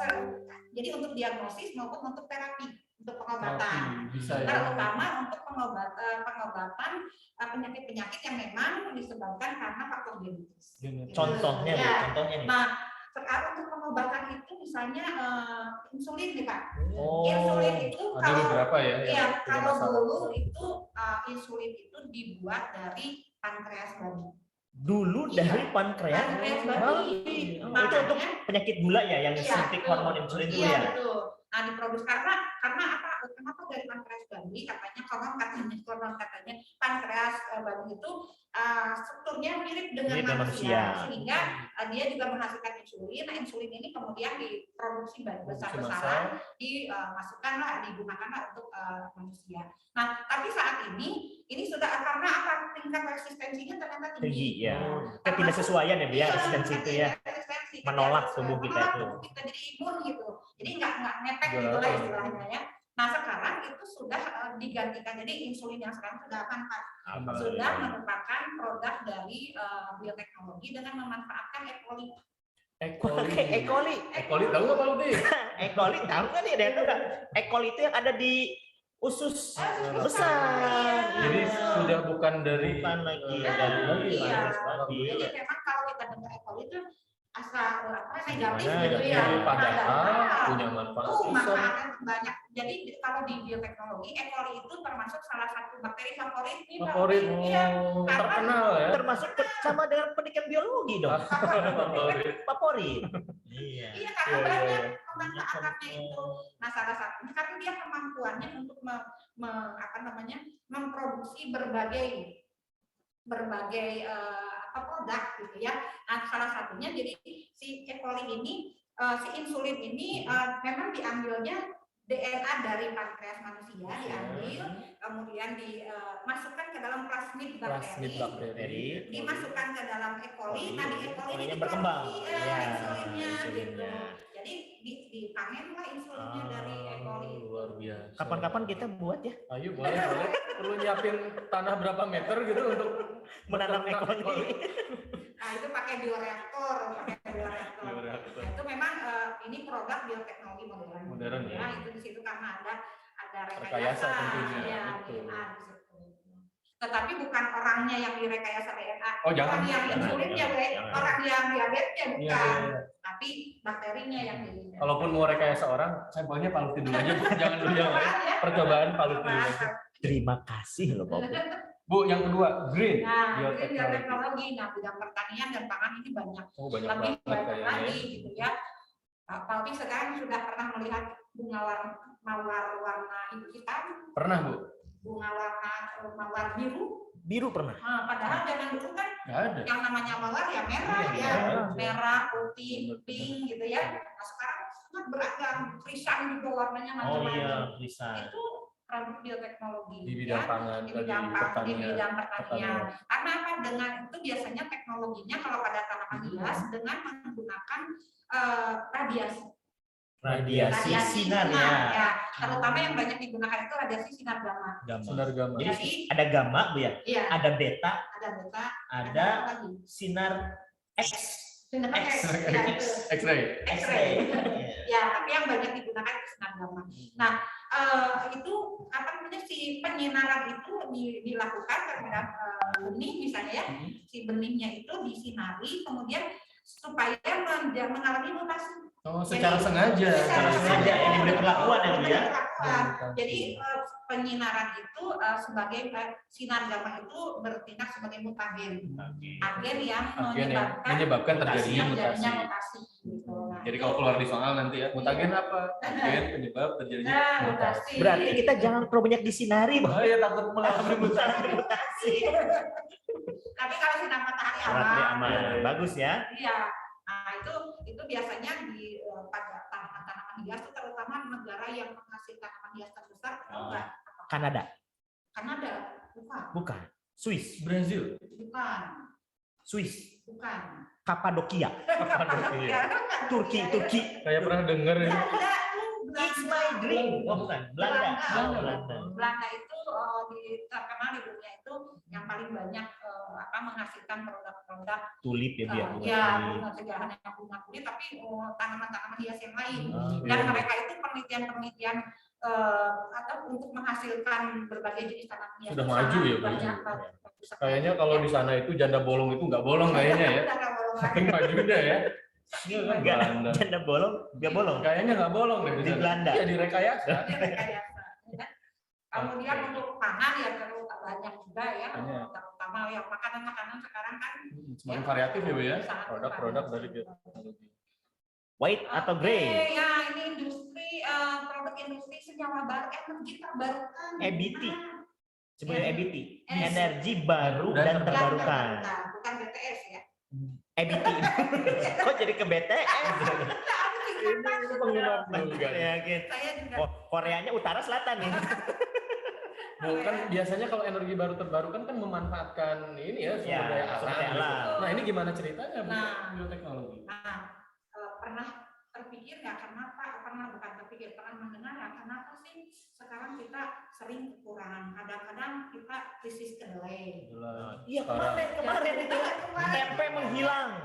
jadi untuk diagnosis maupun untuk terapi, untuk pengobatan, terutama untuk pengobatan penyakit-penyakit yang memang disebabkan karena faktor genetis. Contohnya, ya. Contohnya nih. Nah, sekarang untuk pengobatan itu misalnya insulin nih Pak. Insulin itu kalau beberapa kalau dulu itu insulin itu dibuat dari pankreas babi. Dulu dari pankreas babi. Itu untuk penyakit gula ya, yang suntik hormon insulin itu ya. Betul. Nah, diproduksi karena apa? Kenapa dari pankreas babi? Katanya konon katanya pankreas babi itu strukturnya mirip dengan manusia, sehingga dia juga menghasilkan insulin. Nah, insulin ini kemudian diproduksi besar-besaran, dimasukkanlah, digunakanlah untuk manusia. Nah, tapi saat ini sudah karena apa? Tingkat resistensinya ternyata tinggi. Ya. Ketidaksesuaian ya biar resistensi itu ya. Menolak tubuh kita itu. Kita jadi imun gitu. Jadi nggak ngepek gitu lah istilahnya ya. Nah, sekarang itu sudah digantikan. Jadi insulin yang sekarang sudah aman Pak. Sudah merupakan produk dari bioteknologi dengan memanfaatkan E. coli. E. coli tahu nggak Pak Lutfi? E. coli tahu nggak nih? E. coli itu yang ada di usus besar. Jadi sudah bukan dari lagi Jadi memang kalau kita dengar E. coli itu asal negatif gitu ya. Padahal punya manfaat banyak. Jadi kalau di bioteknologi E. coli itu termasuk salah satu bakteri favorit. Terkenal ya. Termasuk sama dengan pendidikan biologi dong. Favorit. Iya, karena banyak pemanfaatannya itu. Nah, salah satunya karena dia kemampuannya untuk memproduksi berbagai produk gitu ya. Nah, salah satunya jadi si E. coli ini, si insulin ini memang diambilnya DNA dari pankreas manusia, diambil, kemudian dimasukkan ke dalam plasmid bakteri, dimasukkan ke dalam E. coli. Nah, di E. coli ini berkembang insulinnya gitu. Jadi dipanenlah insulinnya dari E. coli. Luar biasa. Kapan-kapan kita buat ya? Ayo boleh. Perlu nyiapin tanah berapa meter gitu untuk menanam E. coli. Nah, itu pakai bioreaktor. Nah, itu memang ini produk bioteknologi modern ya. Itu di situ karena ada rekayasa tentunya. Ya, DNA di situ. Tetapi bukan orangnya yang direkayasa DNA. Jangan. Orang yang insulinnya, orang yang diabetesnya bukan. Tapi bakterinya yang Kalaupun mau rekayasa orang, sampelnya Pak Lutfi dulu aja, jangan dulu yang lain. Percobaan Pak Lutfi. Terima kasih loh Pak. Bu, yang kedua, green bioteknologi. Nah, bidang pertanian dan pangan ini banyak. Lebih banyak lagi gitu ya. Pak Lutfi sekarang sudah pernah melihat bunga mawar warna hitam? Pernah, Bu. Bunga mawar biru? Biru pernah. Nah, padahal zaman dulu kan yang namanya mawar ya merah ya, merah, putih, pink gitu ya. Nah, sekarang sangat beragam, krisan juga warnanya macam-macam. Itu produk bioteknologi di bidang pangan, di bidang pertanian. Karena apa? Dengan itu biasanya teknologinya kalau pada tanaman hias dengan menggunakan radiasi sinar ya. Terutama yang banyak digunakan itu radiasi sinar gamma. Jadi ada gamma Bu ya? Iya. Ada beta, ada sinar X. X-ray. Ya, tapi yang banyak digunakan itu sinar gamma. Nah, itu si penyinaran itu dilakukan terhadap benih misalnya ya. Si benihnya itu disinari kemudian supaya mengalami mutasi. Secara sengaja. Yang diberi perlakuan ya. Jadi penyinaran itu sebagai sinar gamma itu bertindak sebagai mutagen. Agen yang menyebabkan terjadinya mutasi. Gitu. Nah, jadi kalau keluar di soal nanti ya, mutagen apa? Agen penyebab terjadinya mutasi. Berarti kita jangan terlalu banyak disinari, bahaya takut mengalami mutasi. Tapi kalau sinar matahari aman. Bagus ya. Iya. Nah, itu biasanya pada tanaman hias itu terutama negara yang penghasil tanaman hias terbesar Kanada. Bukan. Swiss. Brazil. Bukan. Swiss. Bukan. Kapadokia. Turki. Kayak pernah denger ya. It's my dream. Oh, bukan. Belanda. Belanda itu terkenal di dunia itu yang paling banyak menghasilkan produk-produk tulip ya dia. Ya, tidak hanya bunga tulip tapi tanaman-tanaman hias yang lain. Dan mereka itu penelitian-penelitian atau untuk menghasilkan berbagai jenis tanaman hias. Sudah maju ya, Bu. Kayaknya kalau di sana itu janda bolong itu nggak bolong kayaknya ya. Saking majunya ya. Enggak, janda bolong, dia bolong. Kayaknya nggak bolong deh di Belanda. Ya direkayasa. Kemudian untuk pangan ya terlalu banyak juga ya, terutama yang makanan-makanan sekarang kan semakin variatif ya Bu ya, produk-produk dari teknologi. White atau grey? Ya ini industri, produk industri senyawa baru, energi terbarukan. EBT. Sebenarnya EBT, energi baru dan terbarukan. Bukan BTS ya. EBT. Kok jadi ke BTS? Koreanya utara selatan nih. Bukan biasanya kalau energi baru terbarukan kan memanfaatkan ini ya sumber daya alam. Nah ini gimana ceritanya Bu bioteknologi? Pernah terpikir nggak bukan terpikir, pernah mendengar nggak kenapa sih sekarang kita sering kekurangan, kadang-kadang kita krisis kedelai. Iya kemarin itu tempe menghilang,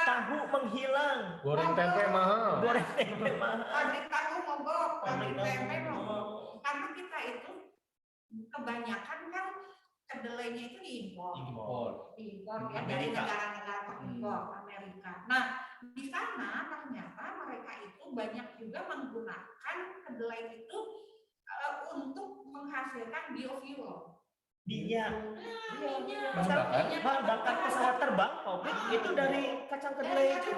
tahu menghilang, goreng tempe mahal, pabrik tahu mogok, pabrik tempe mogok, karena kita itu kebanyakan kan kedelainya itu diimpor ya dari negara-negara pengimpor Amerika. Nah di sana ternyata mereka itu banyak juga menggunakan kedelai itu untuk menghasilkan biofuel. Minyak. Bahan bakar pesawat terbang, itu dari kacang kedelai itu.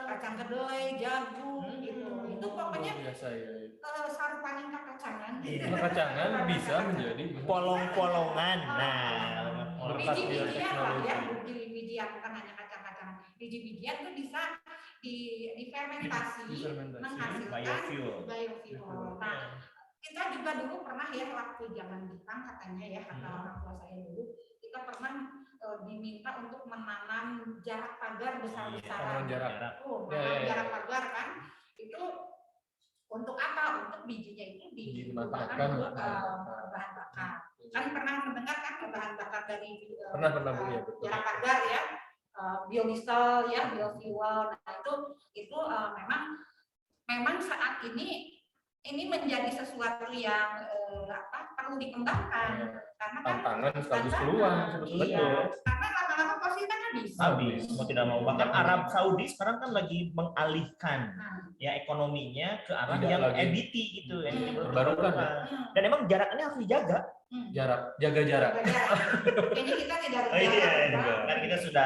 Kacang kedelai, jagung gitu. Itu pokoknya sarupanin kacangan. Kacangan bisa menjadi polong-polongan. Nah, biji-bijian bukan hanya kacang-kacangan. Biji-bijian itu bisa difermentasi menghasilkan biofuel. Nah, kita juga dulu pernah ya waktu zaman Jepang katanya ya kata orang tua saya dulu kita pernah diminta untuk menanam jarak pagar besar-besaran. Jarak pagar kan itu untuk apa? Untuk bijinya itu digunakan untuk bahan bakar. Kan pernah mendengar kan bahan bakar dari jarak pagar ya, biodiesel ya, biofuel. Nah itu memang saat ini menjadi sesuatu yang perlu dikembangkan karena kan tantangan sekaligus peluang sebetulnya. Karena lama-lama pasti kan habis mau tidak mau. Bahkan Arab Saudi sekarang kan lagi mengalihkan ya ekonominya ke arah yang EBT gitu, energi terbarukan. Dan emang jaraknya harus dijaga. Jaga jarak. Kayaknya kita tidak ada. Kan kita sudah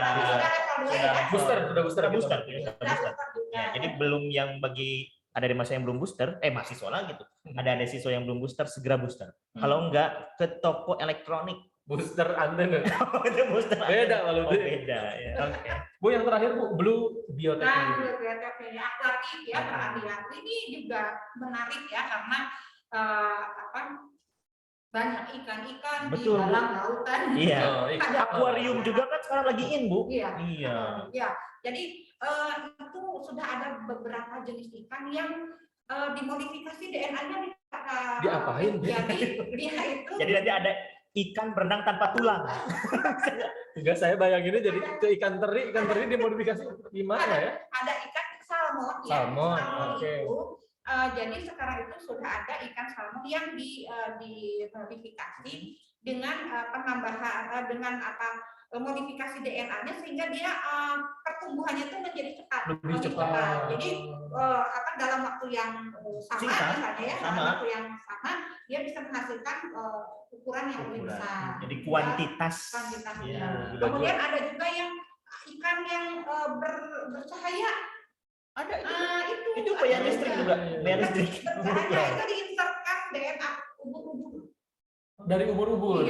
booster. Ya, jadi belum yang bagi ada di masa yang belum booster, mahasiswa lagi tuh. Ada siswa yang belum booster, segera booster. Kalau enggak ke toko elektronik. Booster anten. Itu booster. Beda kalau beda ya. Oke. Bu yang terakhir Bu, Blue Bioteknologi. Bioteknologi akuatik ya, peralihan. Ini juga menarik ya karena banyak ikan-ikan di dalam lautan. Iya. Akuarium juga kan sekarang lagi in, Bu. Iya. Jadi itu sudah ada beberapa jenis ikan yang dimodifikasi DNA-nya diapain? Jadi nanti ada ikan berenang tanpa tulang. Enggak, saya bayanginnya jadi ke ikan teri dimodifikasi gimana ya? Ada ikan salmon. Salmon, oke. Jadi sekarang itu sudah ada ikan salmon yang dimodifikasi dengan penambahan dengan modifikasi DNA-nya sehingga dia pertumbuhannya itu menjadi lebih cepat. Jadi dalam waktu yang sama misalnya ya, dalam waktu yang sama dia bisa menghasilkan ukuran yang lebih besar. Jadi kuantitas. Kemudian ada juga yang ikan yang bercahaya. Ada itu bayar listrik juga, bayar listrik. Bercahaya itu diinsertkan DNA ubur-ubur. Dari ubur-ubur.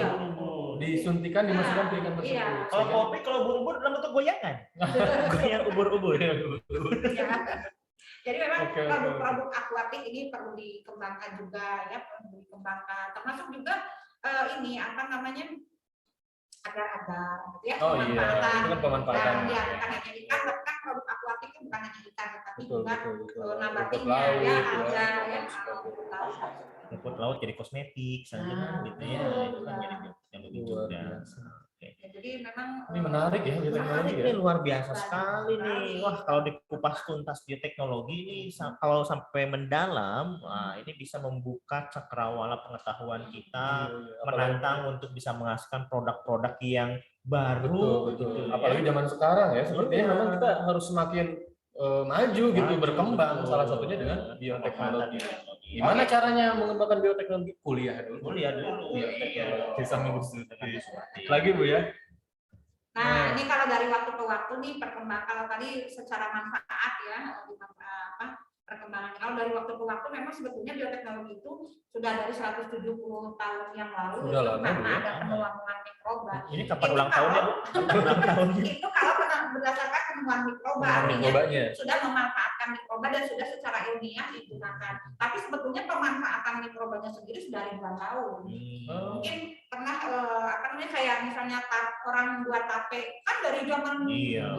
Disuntikan dimasukkan ke ikan tersebut. Kalau kopi, kalau ubur-ubur dalam bentuk goyangan. Goyang ubur-ubur. Jadi memang produk-produk akuatik ini perlu dikembangkan juga ya, termasuk juga agar-agar gitu ya, Oh iya, itu kan pemanfaatan. Ya, bukan hanya ikan, bahkan produk akuatik itu bukan hanya ikan, tapi juga Rumput nabatinya laut, ya, gitu ada ya. rumput laut. Rumput laut jadi kosmetik saja gitu ya, itu kan jadi teknologi Luar juga. biasa. Ya, jadi memang Ini menarik ya bioteknologi Ini ya. luar biasa sekali nih. Wah, kalau dikupas tuntas bioteknologi ini kalau sampai mendalam, wah, ini bisa membuka cakrawala pengetahuan kita, menantang untuk bisa menghasilkan produk-produk yang baru. Betul. Gitu, Apalagi ya. zaman sekarang ya, sepertinya memang kita harus semakin maju gitu, berkembang. betul. Salah satunya dengan bioteknologi. Bioteknologi. Gimana caranya mengembangkan bioteknologi? Kuliah dulu. Bioteknologi. Bisa mengusut. Lagi Bu ya. Nah, ini kalau dari waktu ke waktu nih perkembangan, kalau tadi secara manfaat ya, perkembangannya. Kalau dari waktu ke waktu memang sebetulnya bioteknologi itu sudah dari 170 tahun yang lalu. Sudah lama, karena Bu, ya? ada penemuan mikroba. Ini kapan ulang tahunnya, Bu? Kapan ulang tahunnya? Itu kalau berdasarkan penemuan mikroba, artinya sudah memanfaatkan mikroba dan sudah secara ilmiah digunakan. Tapi sebetulnya pemanfaatan mikrobanya sendiri sudah ribuan tahun. Mungkin pernah kayak misalnya orang buat tape kan dari zaman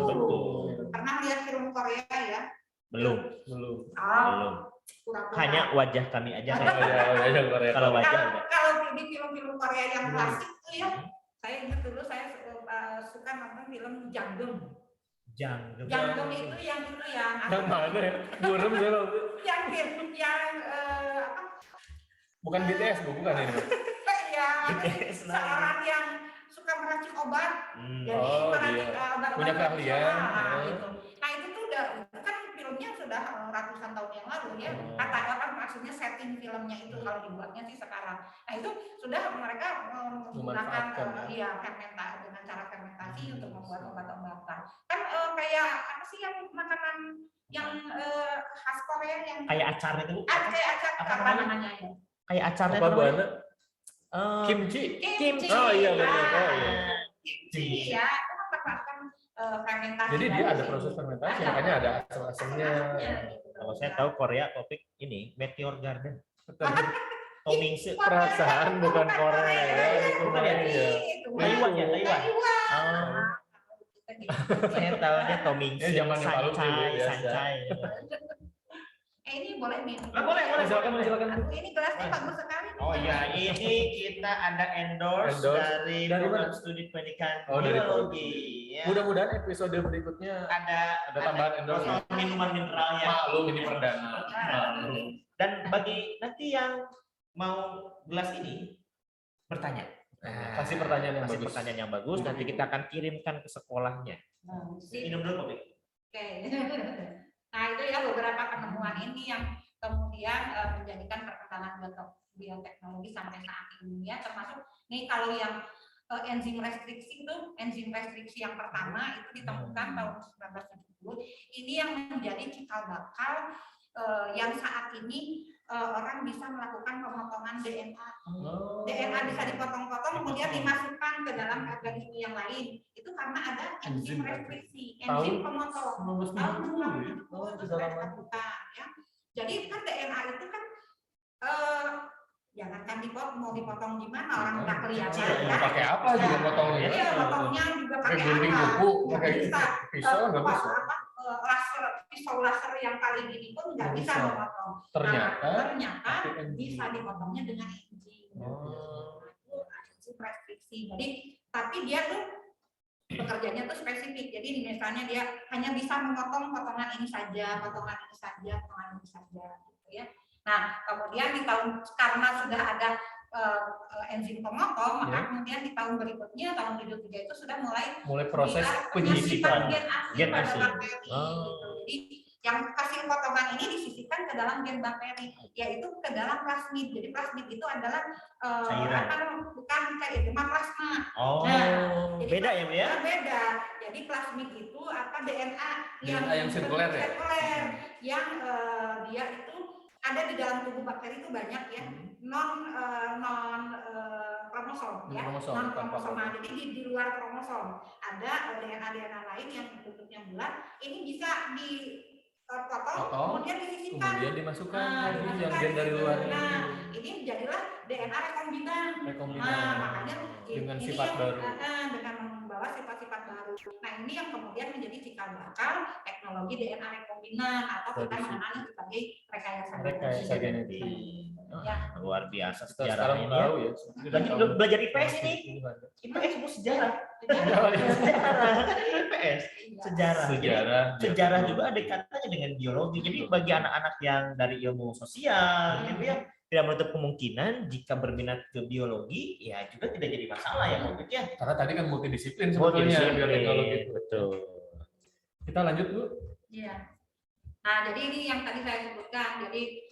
dulu. Pernah lihat film Korea ya? Belum. Pura-pura. Hanya wajah kami aja. Kalau di film-film Korea yang klasik tuh ya, saya ingat dulu saya suka nonton film Janggem. Janggem itu yang mana ya? Burem yang bukan BTS, Bu, bukan ini. Ya, seorang yang suka meracik obat. Jadi meracik obat-obat punya keahlian. Gitu. Nah, itu tuh kan filmnya sudah ratusan tahun yang lalu ya. Kata orang maksudnya setting filmnya itu kalau dibuatnya sih sekarang. Nah, itu sudah mereka menggunakan fermentasi dengan cara fermentasi untuk membuat obat-obatan. Kan kayak apa sih yang makanan yang khas Korea yang kayak acar itu? Kayak acar apa namanya ya? Kayak acar apa Bu? Kimchi. Oh iya betul. Kimchi ya, itu memanfaatkan fermentasi. Jadi dia ada proses fermentasi, makanya ada asam-asamnya. Kalau saya tahu Korea topik ini Meteor Garden. Tomingse. Perasaan bukan Korea. Bukan ya? Taiwan ya, Taiwan. Saya tahunya Tomingse. Sancai. Ini boleh nih. Boleh. Silakan. Ini gelasnya bagus sekali. Oh iya, ini kita ada endorse dari program studi pendidikan biologi. Ya. Mudah-mudahan episode berikutnya ada tambahan endorse minuman mineral ya. Maklum ini perdana. Dan bagi nanti yang mau gelas ini bertanya. Kasih pertanyaan yang bagus. Nanti kita akan kirimkan ke sekolahnya. Minum dulu, Pak. Oke. Nah, itu ya beberapa penemuan ini yang kemudian menjadikan perkembangan bioteknologi sampai saat ini ya, termasuk nih kalau yang enzim restriksi yang pertama itu ditemukan tahun 1970. Ini yang menjadi cikal bakal yang saat ini orang bisa melakukan pemotongan DNA. DNA bisa dipotong-potong kemudian dimasukkan ke dalam organisme yang lain. Itu karena ada enzim restriksi, enzim pemotong. Tahun 1970 itu sudah ditemukan ya. Jadi kan DNA itu kan jangankan mau dipotong gimana orang nggak kelihatan ya. Pakai apa juga potongnya? Iya, potongnya juga pakai gunting kuku, pakai pisau nggak bisa. Pisau laser yang kali ini pun nggak bisa memotong. Ternyata bisa dipotongnya dengan enzim. Enzim restriksi. Jadi tapi dia tuh pekerjaannya tuh spesifik. Jadi misalnya dia hanya bisa memotong potongan ini saja, potongan ini saja, gitu ya. Nah, kemudian di tahun karena sudah ada enzim pemotong, maka kemudian di tahun berikutnya tahun 73 itu sudah mulai proses penyisipan gen asli pada bakteri. Jadi yang hasil potongan ini disisipkan ke dalam gen bakteri, yaitu ke dalam plasmid. Jadi plasmid itu adalah bukan kayak itu, plasma. Beda ya, Bu ya? Beda. Jadi plasmid itu DNA yang sirkuler ya? Yang dia itu ada di dalam tubuh bakteri itu banyak ya, non kromosom ya, non kromosomal. Jadi di luar kromosom ada DNA lain yang bentuknya bulat. Ini bisa kemudian disisipkan. Kemudian dimasukkan Nah, lagi yang dimasukkan gen dari gitu. luar Nah, ini jadilah DNA rekombinan. Nah, makanya dengan ini sifat yang, baru. dengan membawa sifat-sifat baru. Nah, ini yang kemudian menjadi cikal bakal teknologi DNA rekombinan atau kita mengenalnya sebagai rekayasa genetik. Ya, luar biasa Kita sejarah sekarang ini tahu ya. ya. Berarti udah belajar IPS ini. IPS itu sejarah. IPS sejarah juga ada katanya dengan biologi. Jadi bagi anak-anak yang dari ilmu sosial gitu ya, tidak menutup kemungkinan jika berminat ke biologi ya juga tidak jadi masalah ya Pak ya. Karena tadi kan multidisiplin sebetulnya bioteknologi itu. Betul. Kita lanjut Bu. Iya. Nah, jadi ini yang tadi saya sebutkan. Jadi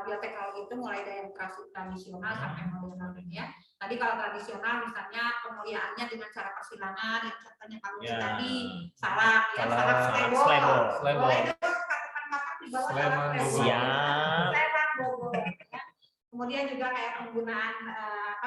bioteknologi itu mulai dari yang tradisional sampai modern ya. Tadi kalau tradisional misalnya pemuliaannya dengan cara persilangan yang contohnya kalau tadi salak ya, salak slebol. Boleh dong kapan-kapan di bawah salak slebol. Salak bobor ya. Kemudian juga kayak penggunaan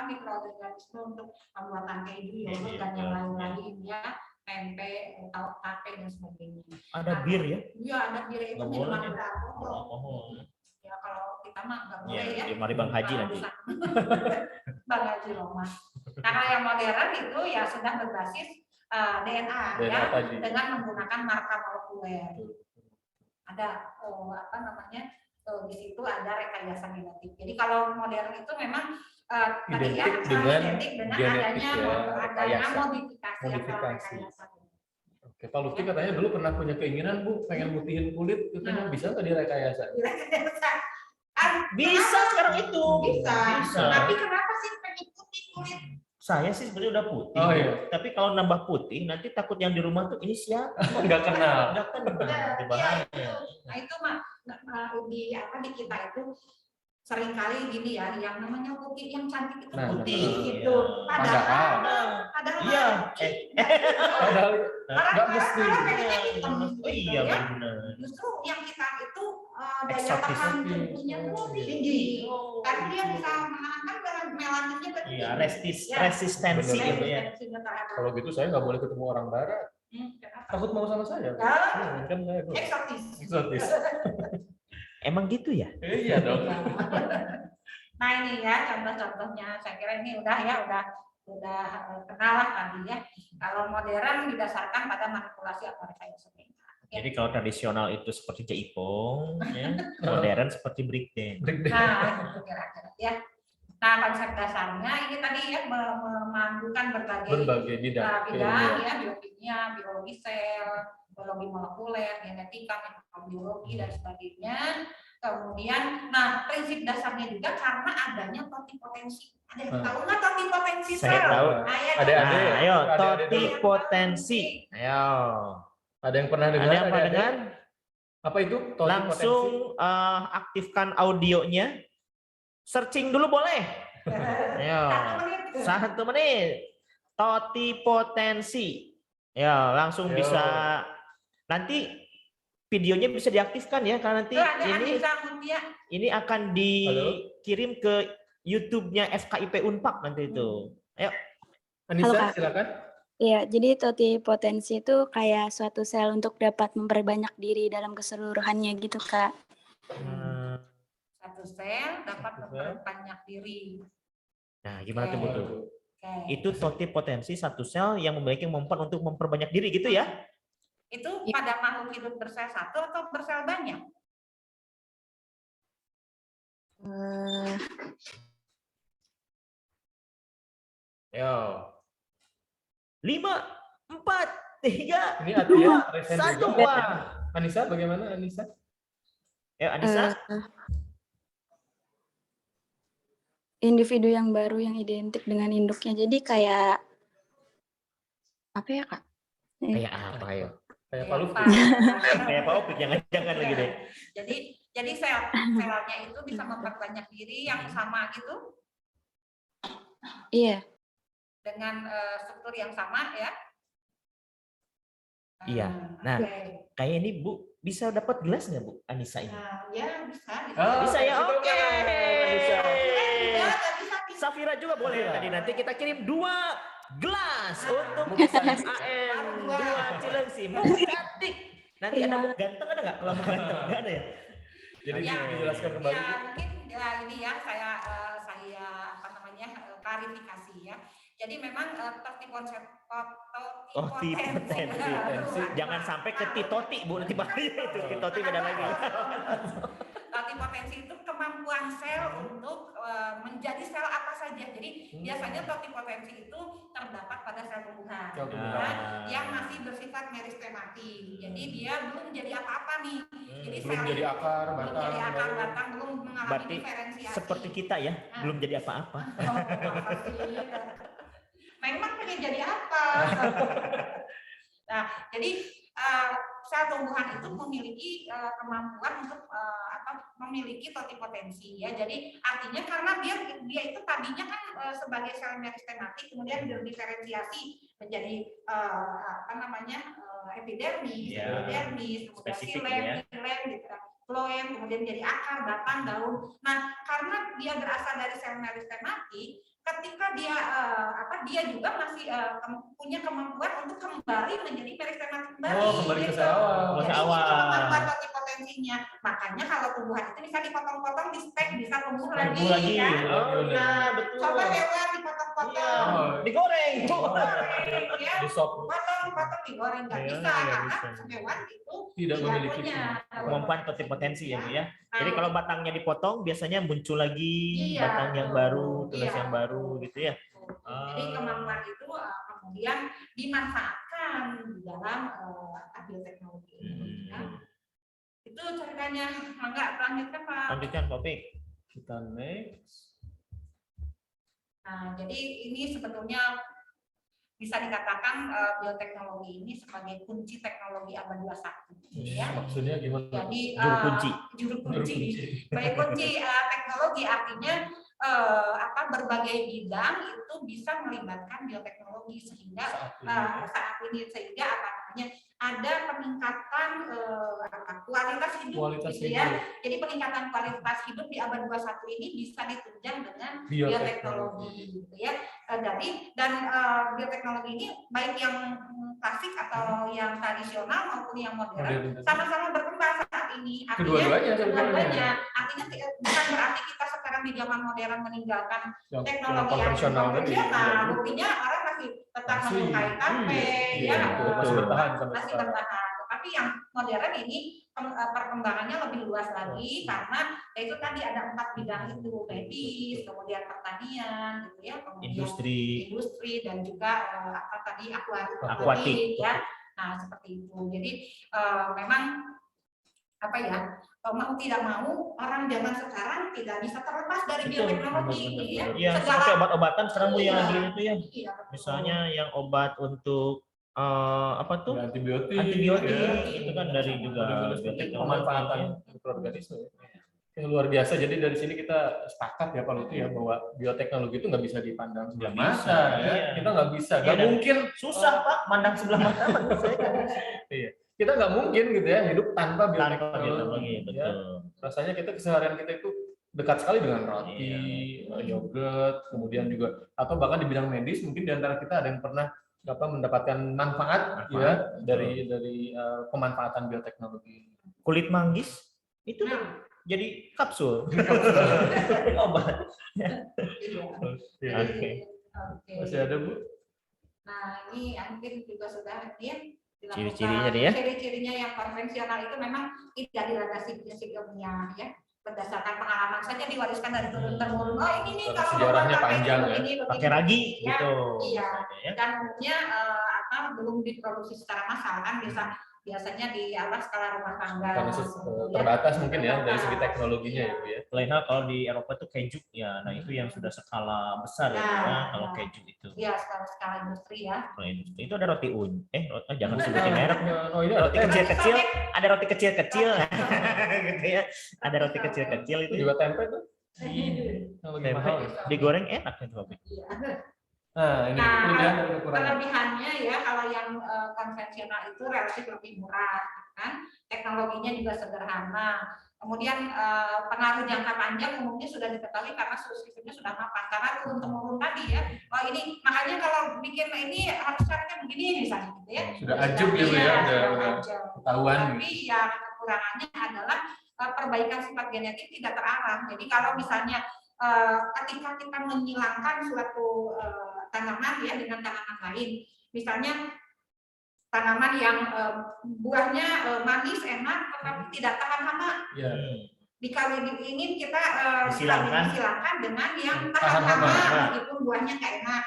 mikroorganisme untuk pembuatan keju, yogurt dan yang lain-lain ya, tempe, tape dan sebagainya. Ada bir ya? Iya, ada bir itu minuman beralkohol. Ya kalau kita mah nggak boleh ya. Mari Bang Haji nanti. Bang Haji Roma. Nah kalau yang modern itu ya sudah berbasis DNA ya tadi, dengan menggunakan marker molekuler. Ada di situ ada rekayasa genetik. Jadi kalau modern itu memang identik dengan adanya modifikasi atau rekayasa. Oke, Pak Lutfi katanya dulu pernah punya keinginan Bu, pengen mutihin kulit, katanya bisa nggak direkayasa? Bisa sekarang itu. Bisa. Tapi kenapa sih pengen putih kulit? Saya sih sebenarnya udah putih. Iya. Tapi kalau nambah putih, nanti takut yang di rumah tuh ini siapa? Nggak kenal. Nggak kenal. Bahaya. Nah itu mah di kita itu seringkali gini ya, yang namanya putih yang cantik itu putih gitu. Padahal iya. Padahal nggak mesti. Iya benar. Justru yang kita itu daya tahan tubuhnya tuh tinggi. Karena dia bisa menahankan melaninnya ke tinggi. Iya, resistensi gitu ya. Kalau gitu saya nggak boleh ketemu orang barat. Takut mau sama saya. Kan saya eksotis. Emang gitu ya? Iya dong. Nah ini ya contoh-contohnya, saya kira ini udah kenal lah tadi ya. Kalau modern didasarkan pada manipulasi atau rekayasa genetik. Jadi kalau tradisional itu seperti jaipong, ya, modern seperti breakdance. Nah itu kira-kira ya. Nah konsep dasarnya ini tadi ya memandukan berbagai bidang ya, biokimia, biologi sel, biologi molekuler, genetika, mikrobiologi dan sebagainya. Kemudian, nah prinsip dasarnya juga karena adanya totipotensi. Ada yang tahu nggak totipotensi sel? Saya tahu. Ayo, totipotensi. Ayo. Ada yang pernah dengar? Ada yang pernah dengar? Apa itu? Langsung aktifkan audionya. Searching dulu boleh. Ayo. 1 menit. Totipotensi. Ya, langsung bisa. Nanti videonya bisa diaktifkan ya, karena nanti ini akan dikirim ke YouTube-nya FKIP Unpad nanti itu. Ayo. Anissa, silakan. Iya, jadi totipotensi itu kayak suatu sel untuk dapat memperbanyak diri dalam keseluruhannya gitu, Kak. Satu sel dapat memperbanyak diri. Nah, gimana tuh betul? Itu totipotensi satu sel yang memiliki kemampuan untuk memperbanyak diri gitu ya? Itu pada makhluk hidup bersel satu atau bersel banyak? Yo. 5, 4, 3, ini Atia, 2, 1. Wah. Anissa bagaimana Anissa? Ya, Anissa. Individu yang baru yang identik dengan induknya. Jadi kayak apa ya, Kak? Kayak apa ya? Kayak Pak Lutfi. Kayak Pak Opik, jangan lagi deh. Jadi selnya itu bisa memperbanyak diri yang sama gitu? Iya. Dengan struktur yang sama ya? Iya. Nah, kayak ini Bu, bisa dapat gelas nggak Bu, Anissa ini? Ya bisa. Bisa ya, oke. Safira juga boleh. Tadi nanti kita kirim 2 gelas untuk AN 2 Cilengsi. Cantik. Nanti ada Mbok ganteng ada nggak? Kalau Mbok ganteng nggak ada ya? Jadi dijelaskan kembali. Ya, mungkin ya ini ya saya apa namanya klarifikasi ya. Jadi memang totipotensi. Jangan sampai ke titoti Bu, nanti bahaya itu. Titoti beda lagi. Totipotensi itu kemampuan sel untuk menjadi sel apa saja. Jadi biasanya totipotensi itu terdapat pada sel tumbuhan yang masih bersifat meristematik. Jadi dia belum jadi apa-apa nih. Jadi belum jadi akar, batang, belum mengalami berarti diferensiasi. Seperti kita ya, belum jadi apa-apa. Memang pengen jadi apa? Nah, jadi sel tumbuhan itu memiliki kemampuan untuk memiliki totipotensi ya. Jadi artinya karena dia itu tadinya kan sebagai sel meristematik, kemudian diferensiasi menjadi epidermis, epidermis, kemudian xilem, gitu kan. Floem, kemudian menjadi akar, batang, daun. Nah, karena dia berasal dari sel meristematik, ketika dia juga masih punya kemampuan untuk kembali menjadi meristematik kembali. Kembali ke sel awal. Jadi itu kemampuan totipotensinya. Makanya kalau tumbuhan itu bisa dipotong-potong, di stek, bisa tumbuh lagi. Kan? Nah, betul. Coba hewan dipotong-potong. Digoreng. Ya. Potong, digoreng. Nggak bisa, karena hewan itu tidak memiliki kemampuan totipotensi ya Bu ya. Jadi kalau batangnya dipotong biasanya muncul lagi batang yang baru, tunas yang baru gitu ya. Jadi kemampuan itu kemudian dimanfaatkan di dalam bioteknologi. Ya. Itu ceritanya. Enggak, lanjutkan Pak. Lanjutkan topik. Kita next. Nah, jadi ini sebetulnya bisa dikatakan bioteknologi ini sebagai kunci teknologi abad 21. Ya. Maksudnya gimana? Jadi juru kunci. Sebagai kunci teknologi artinya berbagai bidang itu bisa melibatkan bioteknologi sehingga saat ini ada peningkatan kualitas hidup gitu ya. Jadi peningkatan kualitas hidup di abad 21 ini bisa ditunjang dengan bioteknologi gitu ya. Bioteknologi ini baik yang klasik atau yang tradisional maupun yang modern sama-sama berkembang saat ini. Artinya bukan berarti kita sekarang di zaman modern meninggalkan teknologi yang konvensional. Buktinya orang masih tetap memakai HP, masih bertahan. Tapi yang modern ini perkembangannya lebih luas lagi karena itu tadi ada 4 bidang itu, medis, kemudian pertanian, gitu ya, kemudian industri dan juga akuatik ya. Nah seperti itu. Jadi memang mau tidak mau orang zaman sekarang tidak bisa terlepas dari bioteknologi ya. Iya, sampai obat-obatan sekarang Bu yang lagi itu ya. Misalnya yang obat untuk antibiotik itu kan dari juga bioteknologi, pemanfaatan mikroorganisme yang luar biasa. Jadi dari sini kita sepakat ya Pak Lutfi ya bahwa bioteknologi itu nggak bisa dipandang sebelah mata ya. Kita nggak bisa, nggak mungkin, susah Pak mandang sebelah mata. Iya, kita nggak mungkin gitu ya hidup tanpa bioteknologi. Betul. Rasanya kita keseharian kita itu dekat sekali dengan roti, yogurt, kemudian juga atau bahkan di bidang medis mungkin di antara kita ada yang pernah mendapatkan manfaat ya dari pemanfaatan bioteknologi. Kulit manggis itu jadi kapsul. Obat. Masih ada Bu? Nah ini mungkin juga sudah ciri-cirinya dia. Ciri-cirinya yang konvensional itu memang tidak dilandasi ilmiah ya. Berdasarkan pengalaman saja diwariskan dari turun-temurun. Oh ini nih kalau sejarahnya panjang ya. Pakai ragi gitu. Iya. Dan umumnya belum diproduksi secara massal kan biasanya di skala rumah tangga. Karena terbatas mungkin ya dari segi teknologinya ya Bu ya. Lain hal kalau di Eropa itu keju ya. Nah itu yang sudah skala besar ya kalau keju itu. Iya skala industri ya. Kalau industri itu ada roti jangan sebutin merek. Oh ini roti kecil-kecil, ada roti kecil-kecil gitu ya. Ada roti kecil-kecil itu juga tempe tuh. Tempe digoreng enak ya Pak. Kelebihannya ya kalau yang konvensional itu relatif lebih murah kan, teknologinya juga sederhana. Kemudian pengaruh jangka panjang umumnya sudah diketahui karena sistemnya sudah mapan. Karena turun-temurun tadi ya. Oh ini makanya kalau bikin ini harus caranya begini misalnya gitu ya. Sudah ajub gitu ya, udah ketahuan. Tapi yang kekurangannya adalah perbaikan sifat genetik tidak terarah. Jadi kalau misalnya ketika kita menghilangkan suatu tanaman ya dengan tanaman lain, misalnya tanaman yang buahnya manis, enak, tetapi tidak tahan hama. Ya. Dikali ingin kita disilangkan dengan yang tahan hama, meskipun buahnya nggak enak.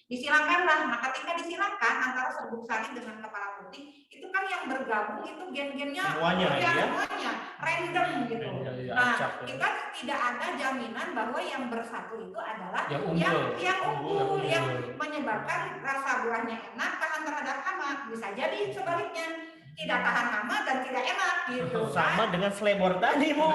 Disilangkanlah. Nah, ketika disilangkan antara serbuk sari dengan kepala putih, itu kan yang bergabung itu gen-gennya semuanya, semuanya random gitu. Nah, acak, kita tidak ada jaminan bahwa yang bersatu itu adalah yang unggul, yang menyebabkan rasa buahnya enak, tahan terhadap hama. Bisa jadi sebaliknya, tidak tahan hama dan tidak enak gitu. Sama dengan selebor tadi, Bu.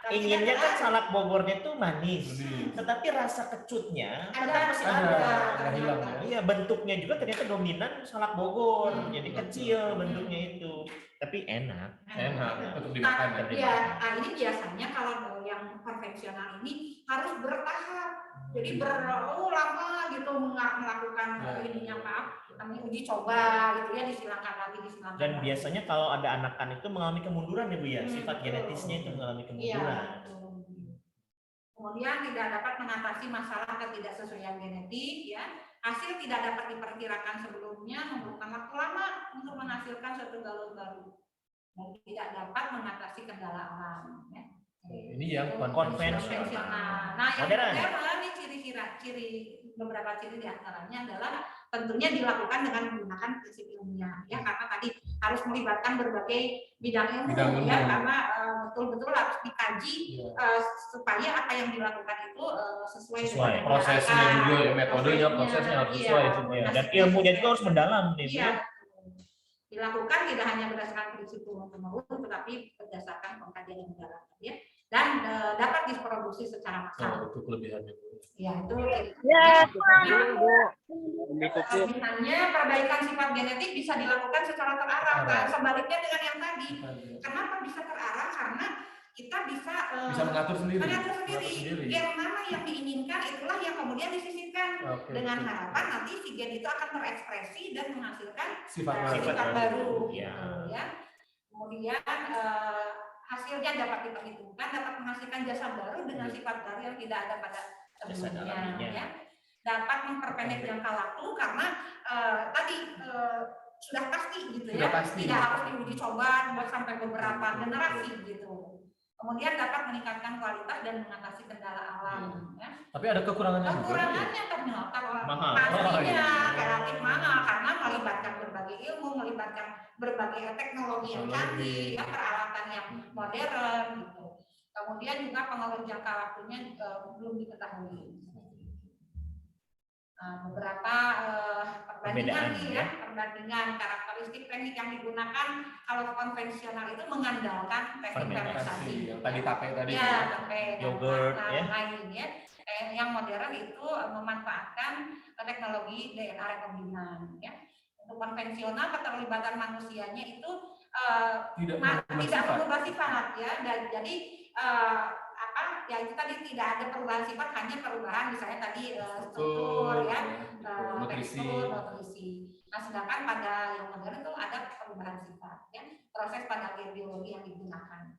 Inginnya kan salak Bogornya itu manis, tetapi rasa kecutnya tetap masih ada. Hilang ya. Iya, bentuknya juga ternyata dominan salak Bogor, jadi kecil bentuknya itu, tapi enak. Enak untuk dimakan. Iya, nah ini biasanya kalau yang konvensional ini harus bertahap. Jadi lama gitu melakukan ininya namanya uji coba gitu ya, disilangkan lagi. Dan biasanya kalau ada anakan itu mengalami kemunduran ya Bu ya, sifat genetisnya itu mengalami kemunduran. Iya. Kemudian tidak dapat mengatasi masalah ketidaksesuaian genetik ya. Hasil tidak dapat diperkirakan sebelumnya, memerlukan waktu lama untuk menghasilkan suatu galur baru. Dan tidak dapat mengatasi kendala alam ya. Ini yang konvensional. Nah, yang modern ini ciri beberapa ciri diantaranya adalah tentunya dilakukan dengan menggunakan prinsip ilmiah ya, karena tadi harus melibatkan berbagai bidang ilmu ya, karena betul-betul harus dikaji supaya apa yang dilakukan itu sesuai dengan prosesnya juga ya, metodenya, prosesnya harus sesuai semuanya. Dan ilmunya juga harus mendalam nih. Iya. Dilakukan tidak hanya berdasarkan prinsip turun-temurun, tetapi berdasarkan pengkajian yang mendalam ya, dan dapat diproduksi secara massal. Itu kelebihannya. Ya, itu. Ya, Misalnya perbaikan sifat genetik bisa dilakukan secara terarah. Nah, sebaliknya dengan yang tadi. Kenapa bisa terarah? Karena kita bisa mengatur sendiri. Gen mana yang diinginkan itulah yang kemudian disisipkan dengan harapan nanti si gen itu akan terekspresi dan menghasilkan sifat baru. Ya. Kemudian hasilnya dapat diperhitungkan, dapat menghasilkan jasa baru dengan sifat baru yang tidak ada pada sebelumnya. Ya. Dapat memperpendek jangka waktu karena tadi sudah pasti gitu ya, tidak harus diuji coba sampai beberapa generasi gitu. Kemudian dapat meningkatkan kualitas dan mengatasi kendala alam. Ya. Tapi ada kekurangannya juga. Kekurangannya ternyata pastinya relatif mahal karena melibatkan berbagai ilmu, melibatkan berbagai teknologi yang canggih, ya, peralatan yang modern gitu. Kemudian juga pengaruh jangka waktunya belum diketahui. Beberapa perbandingan perbandingan karakteristik teknik yang digunakan kalau konvensional itu mengandalkan teknik fermentasi. Tadi tape tadi. Ya, tape, yogurt ya. Lain ya. Yang modern itu memanfaatkan teknologi DNA rekombinan ya. Untuk konvensional keterlibatan manusianya itu tidak berubah sifat ya. Dan jadi ya itu tadi tidak ada perubahan sifat, hanya perubahan misalnya tadi struktur ya, nutrisi. Nah, sedangkan pada yang modern itu ada perubahan sifat ya, proses pada biologi yang digunakan.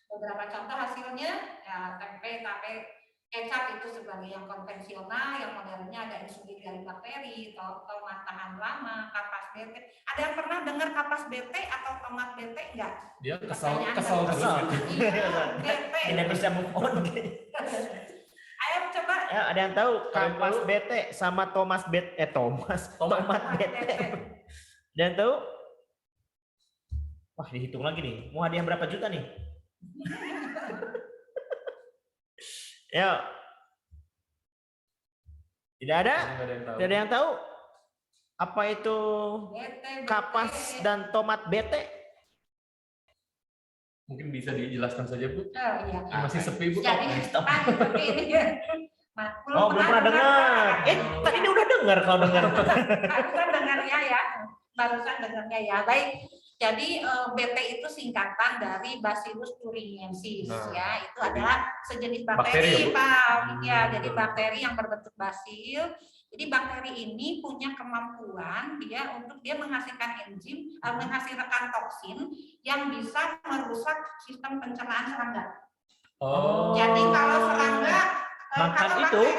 Beberapa contoh hasilnya ya, tempe, tape, kecap itu sebagai yang konvensional, yang modernnya ada insulin dari bakteri, tomat tahan lama, kapas bete. Ada yang pernah dengar kapas bete atau tomat bete enggak? Dia kesal. Bete. Tidak bisa move on. Ayo coba. Ya, ada yang tahu kapas bete sama tomat bete? Ada yang tahu? Wah, dihitung lagi nih. Mau hadiah berapa juta nih? Ya. Tidak ada? Tidak ada yang tahu? Apa itu kapas dan tomat bete? Mungkin bisa dijelaskan saja, Bu. Iya. Masih sepi, Bu. Jadi, belum pernah dengar. Tadi dia udah dengar kalau dengar. Barusan dengarnya ya. Baik. Jadi BT itu singkatan dari Bacillus thuringiensis, ya, itu adalah sejenis bakteri, Pak. Ya, jadi bakteri yang berbentuk basil. Jadi bakteri ini punya kemampuan untuk dia menghasilkan enzim, menghasilkan toksin yang bisa merusak sistem pencernaan serangga. Jadi kalau serangga, kalau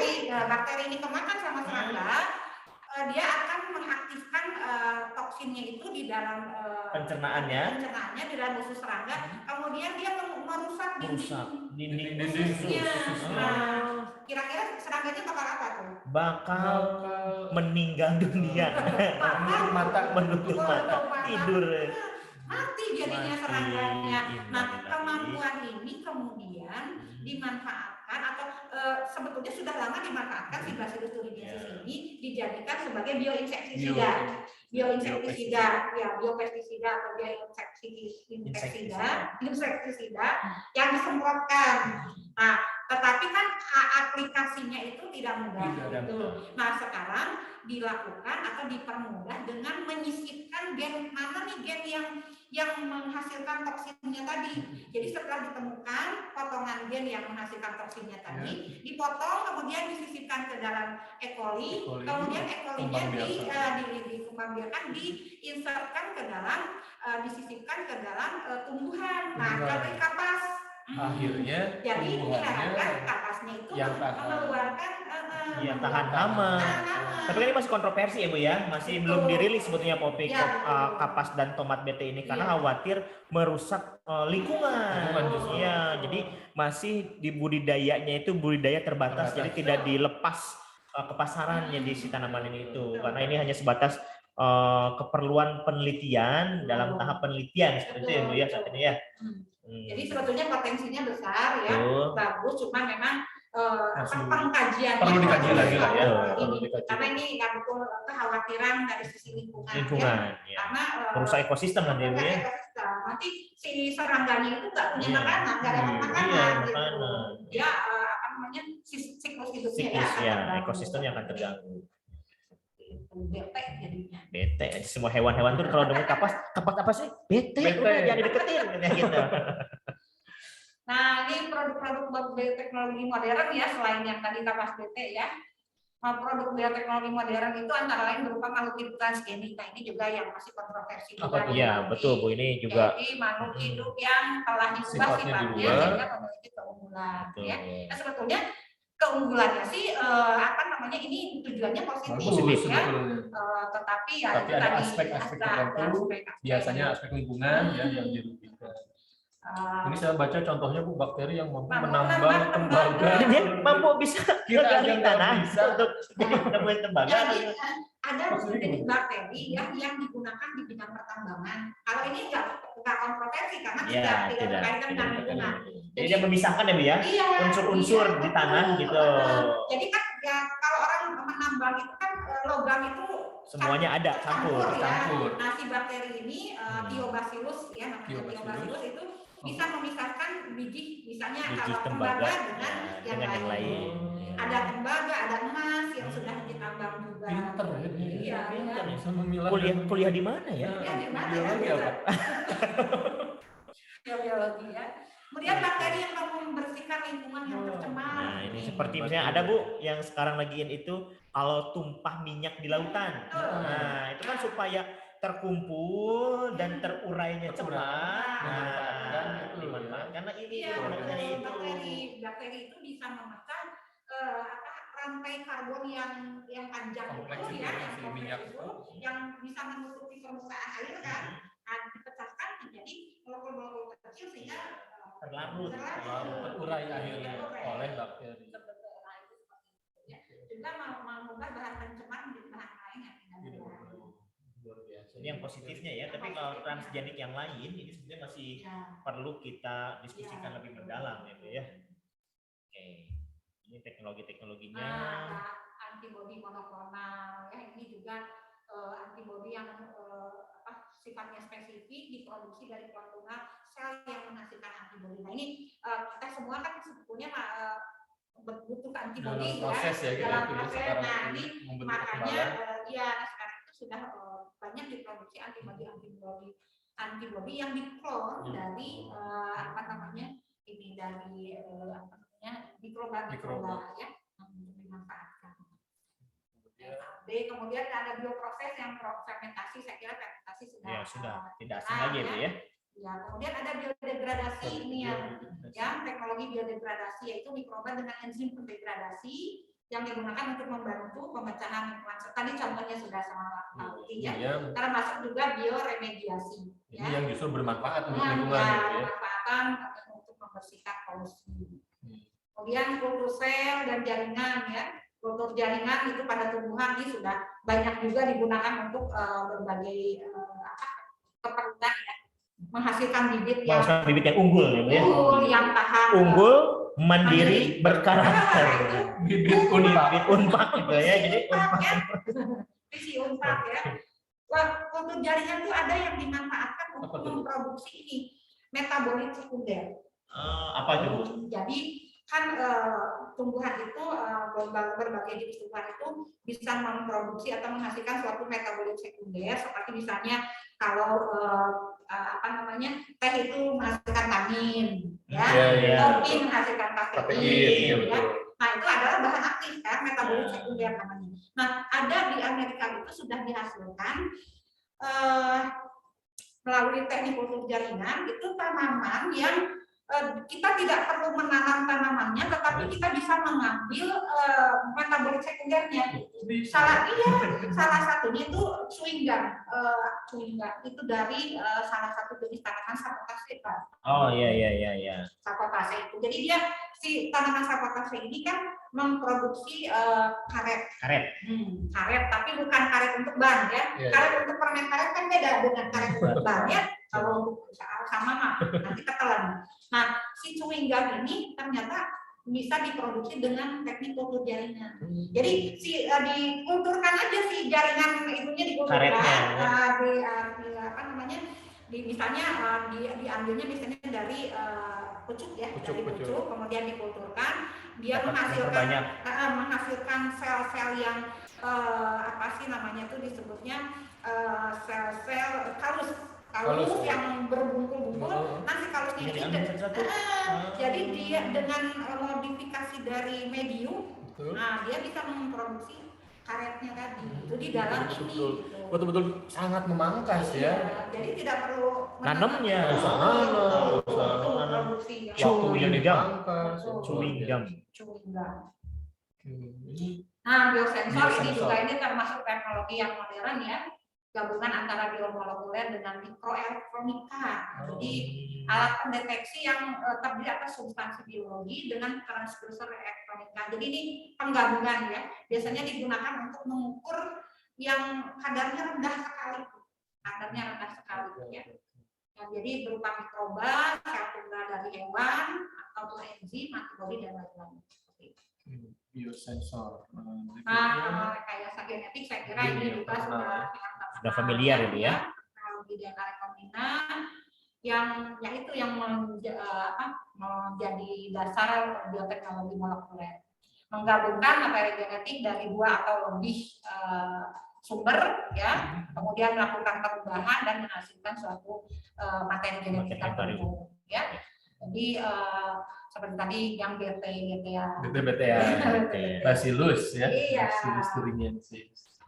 bakteri ini kemakan sama serangga, dia akan mengaktifkan toksinnya itu di dalam pencernaannya di dalam usus serangga, kemudian dia merusak dinding ususnya. Kira-kira serangganya bakal apa tuh? Bakal meninggal dunia. menutup mata, tidur. Mati jadinya serangganya. Nah, kemampuan ini kemudian dimanfaatkan atau sebetulnya sudah lama dimanfaatkan si Bacillus thuringiensis ini dijadikan sebagai bioinsektisida, biopestisida atau insektisida yang disemprotkan. Nah, tetapi kan aplikasinya itu tidak mudah gitu. Nah, sekarang dilakukan atau dipermudah dengan menyisipkan gen mana nih gen yang menghasilkan toksinnya tadi. Jadi setelah ditemukan potongan gen yang menghasilkan toksinnya tadi, dipotong kemudian disisipkan ke dalam E. coli, kemudian E. coli-nya dikembangbiakan, diinsertkan ke dalam, disisipkan ke dalam tumbuhan. Nah, dari kapas. Akhirnya jadi diharapkan kapasnya itu mengeluarkan tahan hama. Tapi ini masih kontroversi ya Bu ya, masih belum dirilis sebetulnya topik kapas dan tomat BT ini karena khawatir merusak lingkungan. Iya, jadi masih di budidayanya itu budidaya terbatas, jadi tidak dilepas ke pasarannya di si tanaman ini itu karena ini hanya sebatas keperluan penelitian dalam tahap penelitian seperti itu ya Bu ya saat ini ya. Jadi sebetulnya potensinya besar ya, bagus, cuma memang pengkajiannya perlu dikaji lagi lah ya. Karena ini kan kekhawatiran dari sisi lingkungan ya. Karena merusak ekosistem nanti ya. Nanti si serangganya itu nggak punya makanan, nggak dapat makanan gitu. Ya siklus hidupnya ya ekosistem yang akan terganggu. Bete semua hewan-hewan tuh kalau dengar kapas apa sih? Bete. Udah jangan deketin gitu. Nah, ini produk-produk bioteknologi modern ya, selain yang tadi kapas bete ya. Produk bioteknologi modern itu antara lain berupa makhluk hidup transgenik. Nah, ini juga yang masih kontroversi juga. Iya, betul Bu, ini juga. Jadi makhluk hidup yang telah diubah sifatnya sehingga memiliki keunggulan ya. Nah, sebetulnya keunggulannya sih ini tujuannya positif ya. Tetapi ya tapi ada aspek-aspek tertentu, biasanya aspek lingkungan ya yang dirugikan. Ini saya baca contohnya Bu, bakteri yang mampu menambang tembaga. Dia mampu bisa kita di tanah untuk menambang tembaga. Ada jenis bakteri yang digunakan di bidang pertambangan. Kalau ini enggak kontroversi karena tidak berkaitan dengan lingkungan. Jadi dia memisahkan ya Bu ya, unsur-unsur di tanah gitu. Jadi kan ya kalau orang menambang itu kan logam itu semuanya ada campur. Nah, si bakteri ini Thiobacillus ya, namanya Thiobacillus itu bisa memisahkan biji, misalnya kalau tembaga dengan yang lain. Ada tembaga, ada emas yang sudah ditambang juga. Pinter ya. Iya. Kuliah di mana ya? Di mana ya? Biologi ya. Kemudian bakteri yang mampu membersihkan lingkungan yang tercemar. Nah, ini seperti misalnya ada Bu yang sekarang lagi itu kalau tumpah minyak di lautan. Nah, itu kan supaya terkumpul dan terurainya cepat. Nah, karena ini bakteri itu bisa memecah rantai karbon yang panjang itu ya, yang bisa menutupi permukaan air kan, dipecahkan menjadi molekul-molekul kecil sehingga terurai akhirnya oleh bakteri. Juga mengubah bahan pencemar menjadi bahan lain yang tidak ini yang positifnya ya, tapi kalau transgenik yang lain ini sebenarnya masih perlu kita diskusikan lebih mendalam ya Bu ya. Oke. Ini teknologi-teknologinya. Antibodi monoklonal ya, ini juga antibodi yang sifatnya spesifik diproduksi dari kelangsungan sel yang menghasilkan antibodi. Nah, ini kita semua kan sebetulnya butuh antibodi dalam proses. Nah, ini makanya sekarang itu sudah banyak diproduksi antibodi. antibodi yang diklon dari apa namanya ini dari apa namanya mikroba ya untuk dimanfaatkan. Kemudian ada bioproses yang fermentasi, saya kira fermentasi sudah tidak asing lagi ya. Ya, kemudian ada biodegradasi ini yang teknologi biodegradasi, yaitu mikroba dengan enzim pendegradasi yang digunakan untuk membantu pemecahan lingkungan. Tadi contohnya sudah sama tahu ya. Karena masuk juga bioremediasi. Ini yang justru bermanfaat untuk lingkungan. Bermanfaatan untuk membersihkan polusi. Kemudian kultur sel dan jaringan ya. Kultur jaringan itu pada tumbuhan ini sudah banyak juga digunakan untuk berbagai keperluan ya. Menghasilkan bibit yang unggul ya. Unggul yang tahan. Unggul, mandiri, berkarakter. Bibit unpak gitu ya. Jadi unpak. Visi unpak ya. Kultur jaringan itu ada yang dimanfaatkan untuk memproduksi ini metabolit sekunder. Apa itu? Jadi kan tumbuhan itu berbagai jenis tumbuhan itu bisa memproduksi atau menghasilkan suatu metabolit sekunder, seperti misalnya kalau apa namanya teh itu menghasilkan tanin, ya, kopi menghasilkan kafein, ya. Nah itu adalah bahan aktif kan, metabolit sekunder namanya. Nah ada di Amerika itu sudah dihasilkan melalui teknik kultur jaringan itu tanaman yang kita tidak perlu menanam tanamannya, tetapi kita bisa mengambil metabolit sekundernya. Salah satunya itu chewing gum itu dari salah satu jenis tanaman sapotase. Oh iya. Sapotase itu. Jadi dia si tanaman sapotase ini kan memproduksi karet. Karet, tapi bukan karet untuk ban ya. Karet untuk permen karet kan beda dengan karet untuk ban ya. Kalau untuk sama mah nanti ketelan. Nah, si chewing gum ini ternyata bisa diproduksi dengan teknik kultur jaringan. Jadi si dikulturkan aja si jaringan itunya dikulturkan, apa namanya? Misalnya diambilnya misalnya dari pucuk ya, dari pucuk, kemudian dikulturkan, dia menghasilkan sel-sel yang apa sih namanya itu disebutnya sel-sel kalus yang berbungkul-bungkul, nanti kalusnya itu jadi dia dengan modifikasi dari medium, nah dia bisa memproduksi karetnya tadi itu di dalam ini. Betul-betul sangat memangkas ya. Jadi tidak perlu nanamnya, produksi chewing gum. Nah, biosensor ini juga ini termasuk teknologi yang modern ya. Gabungan antara biomolekuler dengan mikroelektronika. Jadi alat pendeteksi yang terdiri atas substansi biologi dengan transducer elektronika. Jadi ini penggabungan ya. Biasanya digunakan untuk mengukur yang kadarnya rendah sekali. Ya. Jadi berupa mikroba, sel tunggal dari hewan, atau enzim, antibodi dan lain-lain. Biosensor. Rekayasa genetik saya kira ini juga sudah familiar ini ya. Teknologi DNA rekombinan yang itu yang menjadi dasar bioteknologi molekuler. Menggabungkan materi genetik dari 2 atau lebih sumber ya, kemudian melakukan perubahan dan menghasilkan suatu materi genetik tertentu ya. Jadi seperti tadi yang BT ya. Bacillus ya. Iya. Bacillus thuringiensis.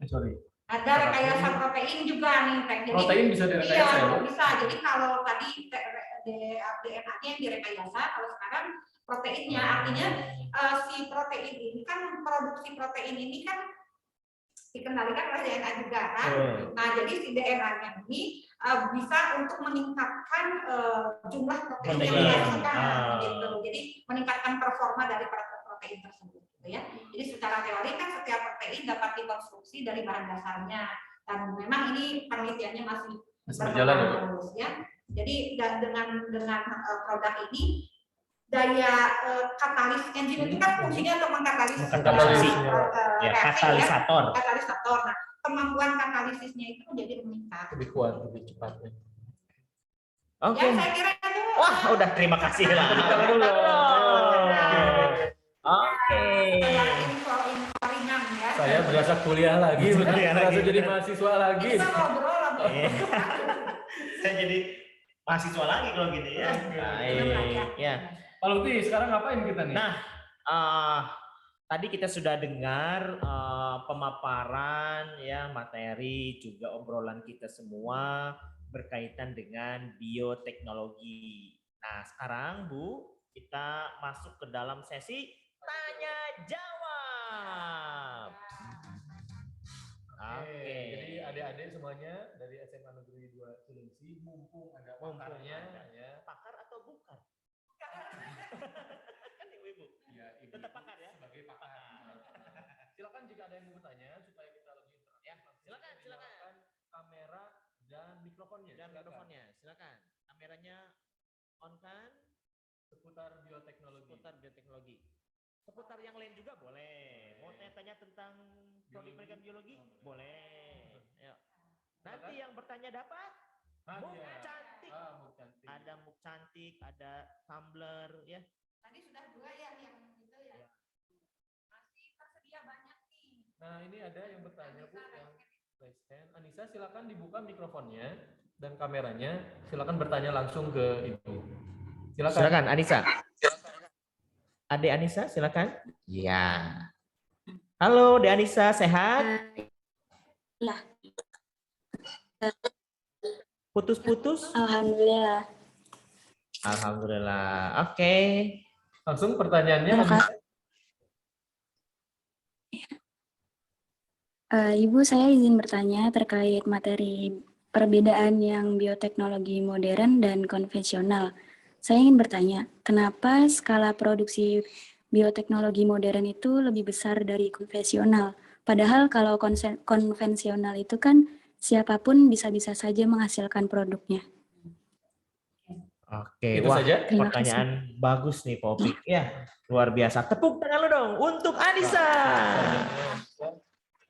Sorry. Ada rekayasa protein juga nih. Jadi, protein bisa direkayasa ya? Bisa. Jadi kalau tadi DNA-nya yang direkayasa, kalau sekarang proteinnya, artinya si protein ini kan, produksi protein ini kan dikendalikan oleh DNA juga kan. Nah jadi si DNA-nya ini bisa untuk meningkatkan jumlah protein yang dihasilkan gitu. Jadi meningkatkan performa dari protein tersebut gitu ya. Jadi secara teori kan setiap protein dapat dikonstruksi dari bahan dasarnya, dan memang ini penelitiannya masih berjalan terus ya. Jadi dengan produk ini daya katalis enzim itu kan fungsinya untuk katalisator. Nah, kemampuan katalisisnya itu menjadi meningkat. Lebih kuat, lebih cepat. Oke. Ya, saya kira itu. Wah, udah terima kasih lah. Oke. Saya berasa kuliah lagi, berasa jadi mahasiswa lagi. Kita ngobrol. Saya jadi mahasiswa lagi kalau gitu ya. Baik, ya. Pak Lutfi, sekarang ngapain kita nih? Nah, tadi kita sudah dengar pemaparan ya materi juga obrolan kita semua berkaitan dengan bioteknologi. Nah, sekarang Bu, kita masuk ke dalam sesi tanya jawab. Oke. Jadi adik-adik semuanya dari SMA Negeri 2 Cilengsi, mumpung ada pakarnya ya. Pakar atau bukan? Kan ibu-ibu. Ya, ibu. Tetap pakar ya? Sebagai pakar. Silakan jika ada yang mau bertanya supaya kita lebih interaktif. Ya, silakan. Kamera dan mikrofonnya. Silakan. Kameranya on kan? Seputar bioteknologi. Seputar yang lain juga boleh. Mau tanya tentang prodi pendidikan biologi? Boleh. Ayo. Nanti yang bertanya dapat muk cantik. Ada muk cantik, ada tumbler ya. Tadi sudah 2 ya yang itu ya. Masih tersedia banyak nih. Nah, ini ada yang bertanya Bu yang raise hand. Anissa, silakan dibuka mikrofonnya dan kameranya. Silakan bertanya langsung ke Ibu. Silakan Anissa. Adek Anissa, silakan. Ya. Halo, Dek Anissa, sehat? Lah. Putus-putus? Alhamdulillah. Alhamdulillah. Oke. Langsung pertanyaannya. Ibu, saya izin bertanya terkait materi perbedaan yang bioteknologi modern dan konvensional. Saya ingin bertanya, kenapa skala produksi bioteknologi modern itu lebih besar dari konvensional? Padahal kalau konvensional itu kan siapapun bisa-bisa saja menghasilkan produknya. Oke, Itu wah, saja. pertanyaan bagus nih, Popik. Ya, luar biasa. Tepuk tangan lu dong untuk Anissa.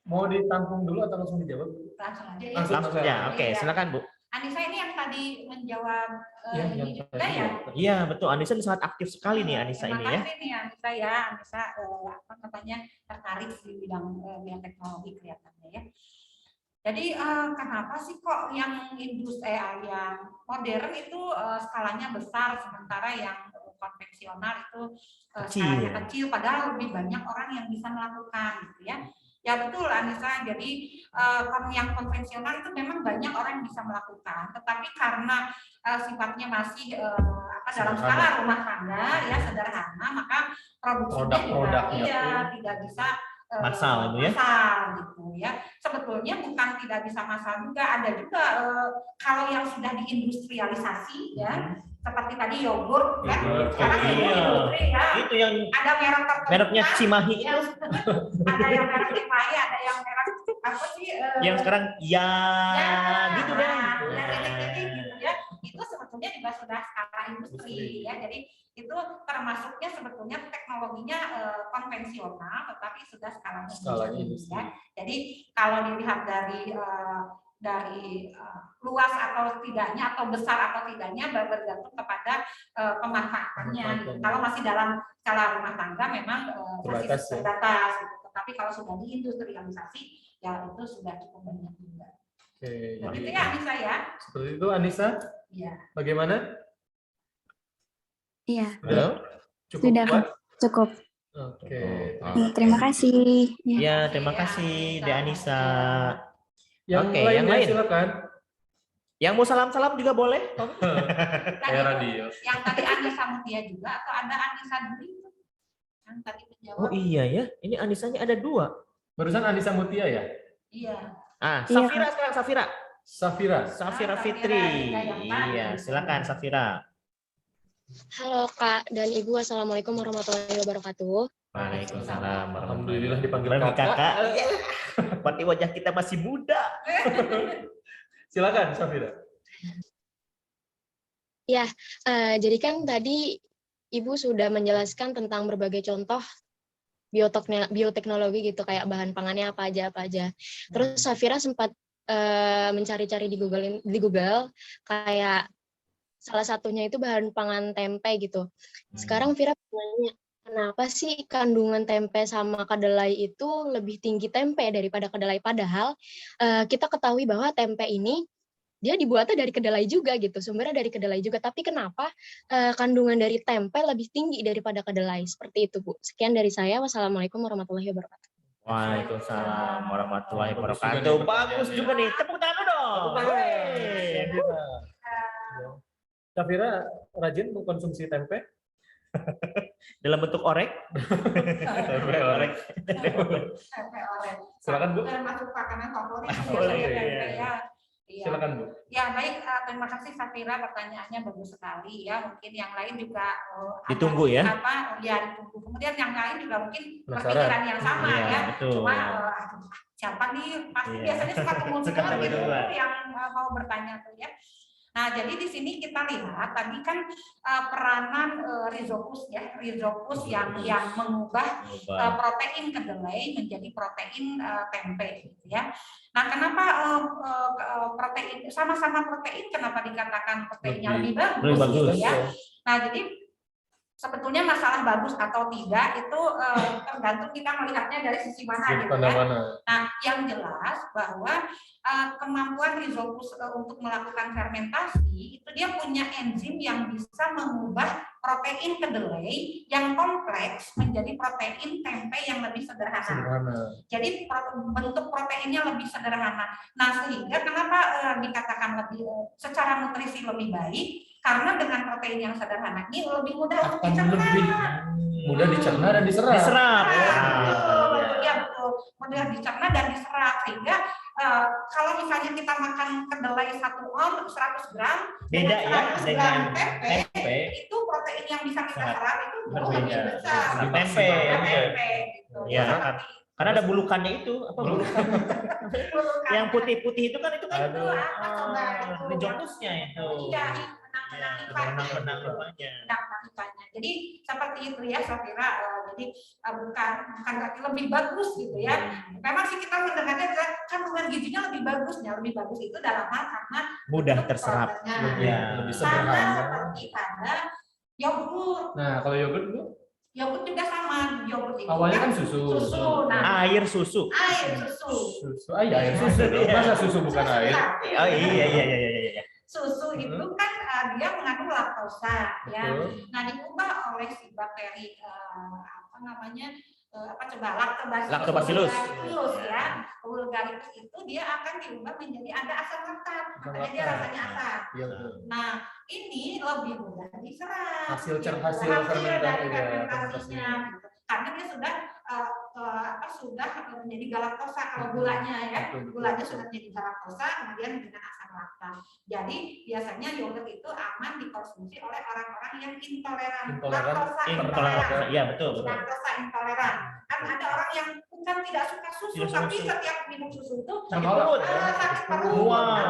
Mau ditampung dulu atau langsung dijawab? Langsung aja ya. Langsung aja. Oke, silakan, Bu. Anissa ini yang tadi menjawab ini juga tadi ya. Iya, betul. Anissa ini sangat aktif sekali nih, Anissa ini ya. Terima kasih nih Anissa ya. Anissa apa katanya tertarik di bidang bioteknologi kelihatannya ya. Jadi kenapa sih kok yang industri yang modern itu skalanya besar sementara yang konvensional itu skalanya kecil padahal lebih banyak orang yang bisa melakukan gitu ya. Ya betul Anissa, jadi yang konvensional itu memang banyak orang yang bisa melakukan, tetapi karena sifatnya masih dalam skala rumah tangga ya sederhana, maka produksinya juga tidak bisa massal itu ya. Massal gitu ya. Sebetulnya bukan tidak bisa massal juga, ada juga kalau yang sudah diindustrialisasi ya. Seperti tadi yogurt kan, sekarang industri ya. Itu yang ada merek tertentu. Mereknya Cimahi itu. Ada yang merek Cimahi, ada yang merek apa sih? Yang sekarang gitu kan. Ya titik-titik gitu ya. Itu sebetulnya juga sudah skala industri ya. Jadi itu termasuknya sebetulnya teknologinya konvensional, tetapi sudah skalanya industri. Ya. Jadi kalau dilihat dari luas atau tidaknya atau besar atau tidaknya bergantung kepada pemanfaatannya. Gitu. Kalau masih dalam skala rumah tangga memang masih terbatas. Gitu. Tetapi kalau sudah diindustrialisasi ya itu sudah cukup banyak juga. Oke. Begitu ya Anissa ya. Seperti itu Anissa. Iya. Bagaimana? Iya. Sudah cukup. Oke. Terima kasih. Ya, terima kasih Dek Anissa. Oke, yang lain silakan. Yang mau salam-salam juga boleh. Radio. Yang tadi Anissa Mutia juga atau ada Anissa Dwi yang tadi menjawab. Oh iya ya, ini Anissanya ada 2. Barusan Anissa Mutia ya? Iya. Safira sekarang Safira Fitri. Iya, silakan Safira. Halo Kak dan Ibu, Assalamualaikum warahmatullahi wabarakatuh. Waalaikumsalam. Alhamdulillah dipanggil kakak. Seperti wajah kita masih muda. Silakan Safira. Ya, jadi kan tadi Ibu sudah menjelaskan tentang berbagai contoh bioteknologi gitu, kayak bahan pangannya apa aja. Terus Safira sempat mencari-cari di Google kayak salah satunya itu bahan pangan tempe gitu. Sekarang Fira bertanya, kenapa sih kandungan tempe sama kedelai itu lebih tinggi tempe daripada kedelai? Padahal kita ketahui bahwa tempe ini dia dibuatnya dari kedelai juga gitu, sumbernya dari kedelai juga. Tapi kenapa kandungan dari tempe lebih tinggi daripada kedelai? Seperti itu, Bu. Sekian dari saya. Wassalamualaikum warahmatullahi wabarakatuh. Waalaikumsalam warahmatullahi wabarakatuh. Bagus juga nih. Tepuk tangan dong. Safira rajin mengkonsumsi tempe? Dalam bentuk orek. Tempe orek. Silakan, Bu. Termasuk makanan favorit Boleh, tempe iya. ya. Iya. Silakan, Bu. Ya baik, terima kasih Safira, pertanyaannya bagus sekali ya. Mungkin yang lain juga Ditunggu ya. Ditunggu. Kemudian yang lain juga mungkin Penasaran. berpikiran yang sama Iya, ya. betul. Cuma siapa nih pasti Iya. biasanya suka Suka kemungkinan gitu berdua. yang mau bertanya tuh ya. Nah, jadi di sini kita lihat tadi kan peranan rhizopus ya, rhizopus yang mengubah protein kedelai menjadi protein tempe gitu ya. Nah, kenapa protein sama-sama protein kenapa dikatakan proteinnya lebih bagus gitu ya? Nah, jadi sebetulnya masalah bagus atau tidak itu tergantung kita melihatnya dari sisi mana gitu ya. Nah, yang jelas bahwa kemampuan rhizopus untuk melakukan fermentasi itu dia punya enzim yang bisa mengubah protein kedelai yang kompleks menjadi protein tempe yang lebih sederhana. Jadi bentuk proteinnya lebih sederhana. Nah, sehingga kenapa dikatakan lebih secara nutrisi lebih baik? Karena dengan protein yang sederhana ini lebih mudah untuk dicerna. Mudah dicerna dan diserap. Ya betul, mudah dicerna dan diserap sehingga kalau misalnya kita makan kedelai 1 on 100 gram beda ya dengan tempe, itu protein yang bisa kita serap itu lebih besar. Tempe gitu. Ya, karena ada bulukannya itu, apa bulukan? Yang putih-putih itu kan rhizopusnya itu. Iya, benang-benang ipanya. Jadi seperti itu ya, saya kira. Jadi bukan berarti lebih bagus gitu ya. Memang sih kita mendengarnya kandungan gizinya lebih bagusnya, lebih bagus itu dalam hal karena mudah terserap. Lebih sama sederhana. seperti pada yogurt. Nah, kalau yogurt, Bu? Yogurt juga sama, yogurt itu awalnya kan susu. Nah, Air susu. air susu. Air susu. Masa susu bukan air? Oh iya. Susu itu kan dia mengandung laktosa ya. Nah, diubah oleh si bakteri Lactobacillus ya. Vulgaris itu dia akan diubah menjadi ada asam laktat. Makanya dia rasanya asam. Nah, ini lebih mudah diserap. Hasil dari fermentasinya. fermentasinya gitu. Karena dia sudah menjadi galaktosa kalau gulanya ya. Gulanya sudah menjadi galaktosa kemudian dengan asam laktat. Jadi biasanya yogurt itu aman dikonsumsi oleh orang-orang yang intoleran. Laktosa intoleran. Iya, betul. Laktosa intoleran. Kan ada orang yang bukan tidak suka susu tapi setiap minum susu itu sakit perut,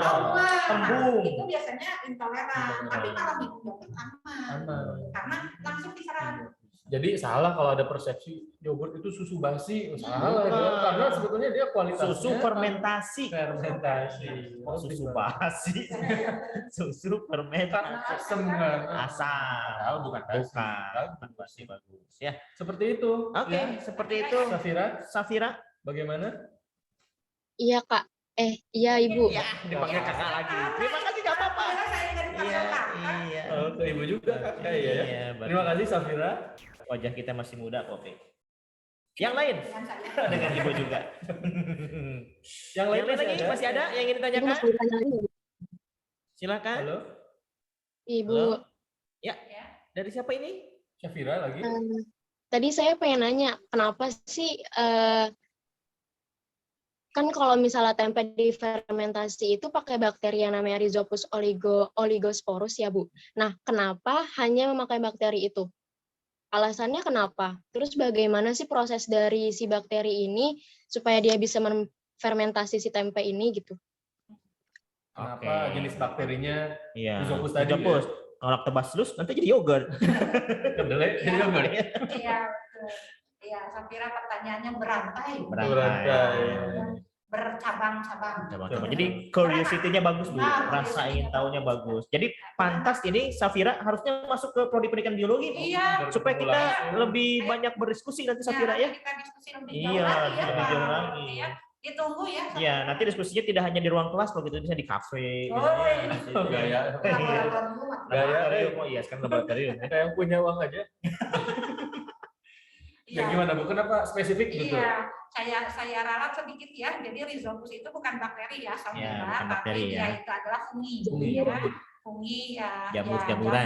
kembung. Itu biasanya intoleran. Tapi kalau minum yogurt aman. Karena langsung diserap. Jadi salah kalau ada persepsi yogurt itu susu basi. Salah ya, karena sebetulnya dia kualitasnya susu fermentasi. Susu basi. Susu fermentasi. Asam. Bukan basi bagus ya. Seperti itu. Oke, seperti itu. Safira, bagaimana? Iya, Kak. Iya, Ibu. Iya, dipanggil kakak lagi. Terima kasih, enggak apa-apa. Iya. Oh, ke Ibu juga, Kakak ya. Terima kasih, Safira. Wajah kita masih muda kok, Yang lain dengan Ibu juga. Yang lain lagi masih ada yang ingin ditanyakan? Silakan. Halo. Ibu. Halo. Ya. Dari siapa ini? Safira lagi. Tadi saya pengen nanya, kenapa sih kan kalau misalnya tempe difermentasi itu pakai bakteri yang namanya Rhizopus oligosporus ya, Bu. Nah, kenapa hanya memakai bakteri itu? Alasannya kenapa? Terus bagaimana sih proses dari si bakteri ini supaya dia bisa fermentasi si tempe ini gitu? Kenapa jenis bakterinya Rhizopus tadi? Rhizopus. Kalau Lactobacillus nanti jadi yogurt. Kedelai jadi yogurt. Iya, betul. Iya, Safira pertanyaannya berantai. Bercabang-cabang. Jadi curiosity-nya bagus, Bu. Rasa ingin tahunya bagus. Jadi pantas ini Safira harusnya masuk ke prodi pendidikan biologi, Bu. Iya. Supaya kita lebih banyak berdiskusi nanti Safira ya. Kita diskusi lebih jauh lagi. ya. Ditunggu ya. Iya, nanti diskusinya tidak hanya di ruang kelas, kalau gitu bisa di kafe. Gaya. Laboratorium. Oh iya, sekarang laboratorium. Kayak yang punya uang aja. Ya gimana Bu? Kenapa spesifik gitu? Iya, saya ralat sedikit ya. Jadi Rhizopus itu bukan bakteri ya, Salmonella, tapi dia itu adalah fungi. Fungi ya, jamur-jamuran.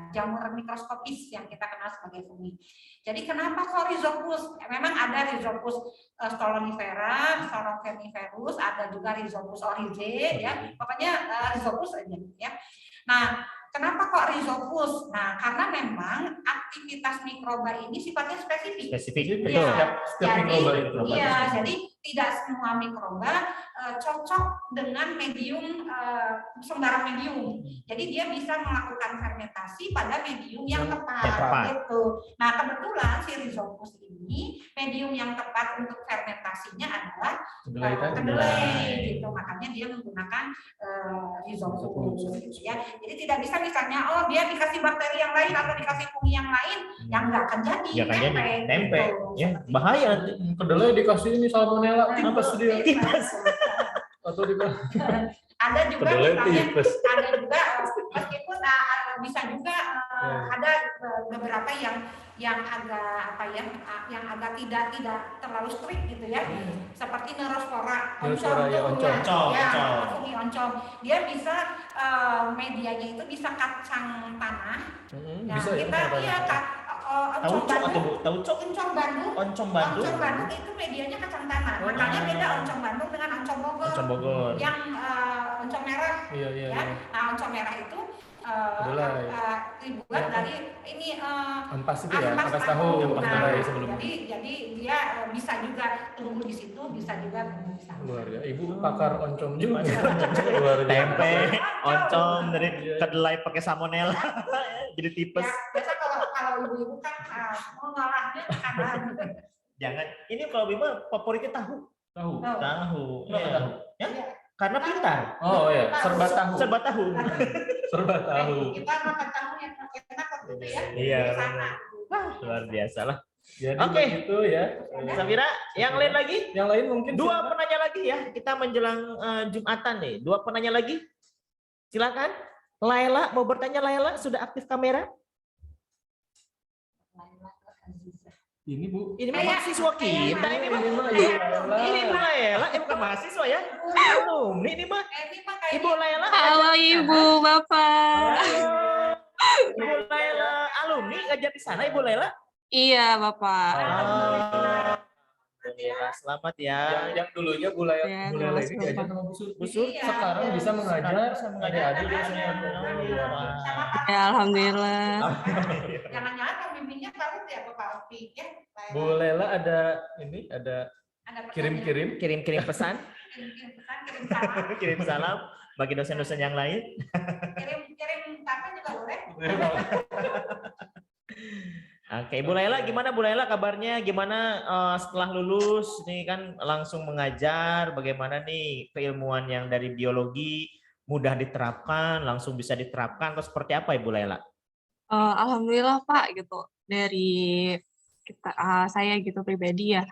Jamur mikroskopis yang kita kenal sebagai fungi. Jadi kenapa kok Rhizopus? Memang ada Rhizopus stolonifera, Stoloniferus, ada juga Rhizopus oryzae ya. Pokoknya Rhizopus aja ya. Nah, kenapa kok Rhizopus? Nah, karena memang aktivitas mikroba ini sifatnya spesifik. Spesifik, betul. Ya, jadi tidak semua mikroba cocok dengan medium sembarang medium. Jadi dia bisa melakukan fermentasi pada medium yang tepat. Gitu. Nah, kebetulan si Rhizopus ini medium yang tepat untuk fermentasinya adalah kedelai. Gitu. Makanya dia menggunakan Rhizopus. Gitu ya. Jadi tidak bisa misalnya, oh dia dikasih bakteri yang lain atau dikasih fungi yang lain, yang nggak akan jadi. Tempe. Ya, bahaya. Kedelai dikasih ini salmonella, tipes dia. Atau ada juga misalnya, ada juga meskipun bisa juga ada beberapa yang agak apa ya, yang agak tidak terlalu strict gitu ya, seperti Neurospora oncom. Dia bisa medianya itu bisa kacang tanah. Nah, bisa kita Oncom Bandung itu medianya kacang tanah. Makanya beda oncom Bandung dengan oncom Bogor. Yang oncom merah. Ya. Nah, oncom merah itu dibuat dari ini ampas itu ya, ampas tahu. Jadi dia bisa juga tumbuh di situ, bisa juga tumbuh di sana. Luar biasa. Ibu pakar oncom juga. Tempe, oncom dari kedelai pakai salmonella. Jadi tipes. Ya, biasa kalau ibu-ibu kan mengolahnya karena jangan. Ini kalau ibu favoritnya tahu. Tahu. Ya. Karena pintar. Oh ya, serba tahu. Kita makan tahu yang enak waktu itu ya. Iya. Luar biasa lah. Oke, itu ya. Safira, yang lain lagi? Yang lain mungkin dua penanya lagi ya. Kita menjelang Jumatan nih. Dua penanya lagi. Silakan. Laila mau bertanya. Laila sudah aktif kamera? Ini Bu. Ini mahasiswa kita. Ini Bu Laila. Bukan mahasiswa ya. Alumni ini mah. Ibu Laila. Halo Ibu, Bapak. Ibu Laila alumni ngajar di sana, Ibu Laila? Iya, Bapak. Alhamdulillah, selamat ya. Yang dulunya Bu Laila ini diajar sama Bu Sur. Sekarang bisa mengajar adik-adik di SMA. Ya, alhamdulillah. Jangan-jangan pembimbingnya baru ya Bapak Opi ya. Bu Laila ada kirim-kirim pesan. Kirim salam bagi dosen-dosen yang lain. Kirim kapan juga boleh. Oke, Bu Laila, gimana Bu Laila kabarnya? Gimana setelah lulus nih kan langsung mengajar? Bagaimana nih keilmuan yang dari biologi mudah diterapkan, langsung bisa diterapkan atau seperti apa Ibu Laila? Alhamdulillah Pak gitu. Dari saya gitu pribadi ya,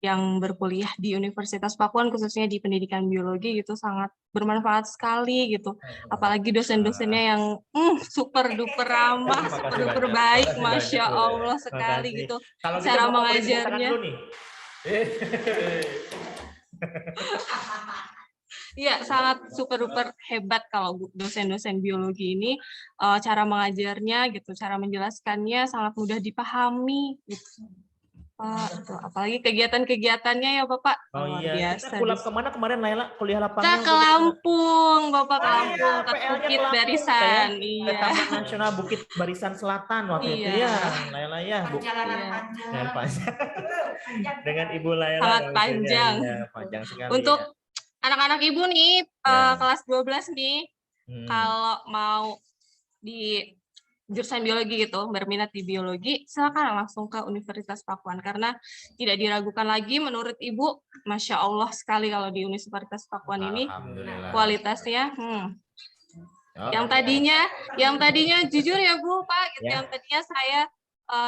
yang berkuliah di Universitas Pakuan khususnya di pendidikan biologi gitu sangat bermanfaat sekali gitu. Apalagi dosen-dosennya yang super duper ramah, super duper baik, Masya Allah sekali gitu. Cara mengajarnya. Iya, sangat super duper hebat kalau dosen-dosen biologi ini cara mengajarnya gitu, cara menjelaskannya sangat mudah dipahami gitu. Apalagi kegiatan-kegiatannya ya Bapak. Oh iya, kita pulang kemana kemarin Laila kuliah lapangan? Kita ke Lampung, Bapak, ke Lampung, ke Bukit Barisan. Ke Taman Nasional Bukit Barisan Selatan waktu itu ya, Laila ya. Perjalanan panjang. Dengan Ibu Laila. Sangat panjang. Panjang sekali. Untuk anak-anak Ibu nih, kelas 12 nih, kalau mau di jurusan biologi gitu, berminat di biologi, silakan langsung ke Universitas Pakuan karena tidak diragukan lagi menurut Ibu, Masya Allah sekali kalau di Universitas Pakuan ini kualitasnya. Yang tadinya jujur ya Bu, Pak, gitu. Yang tadinya saya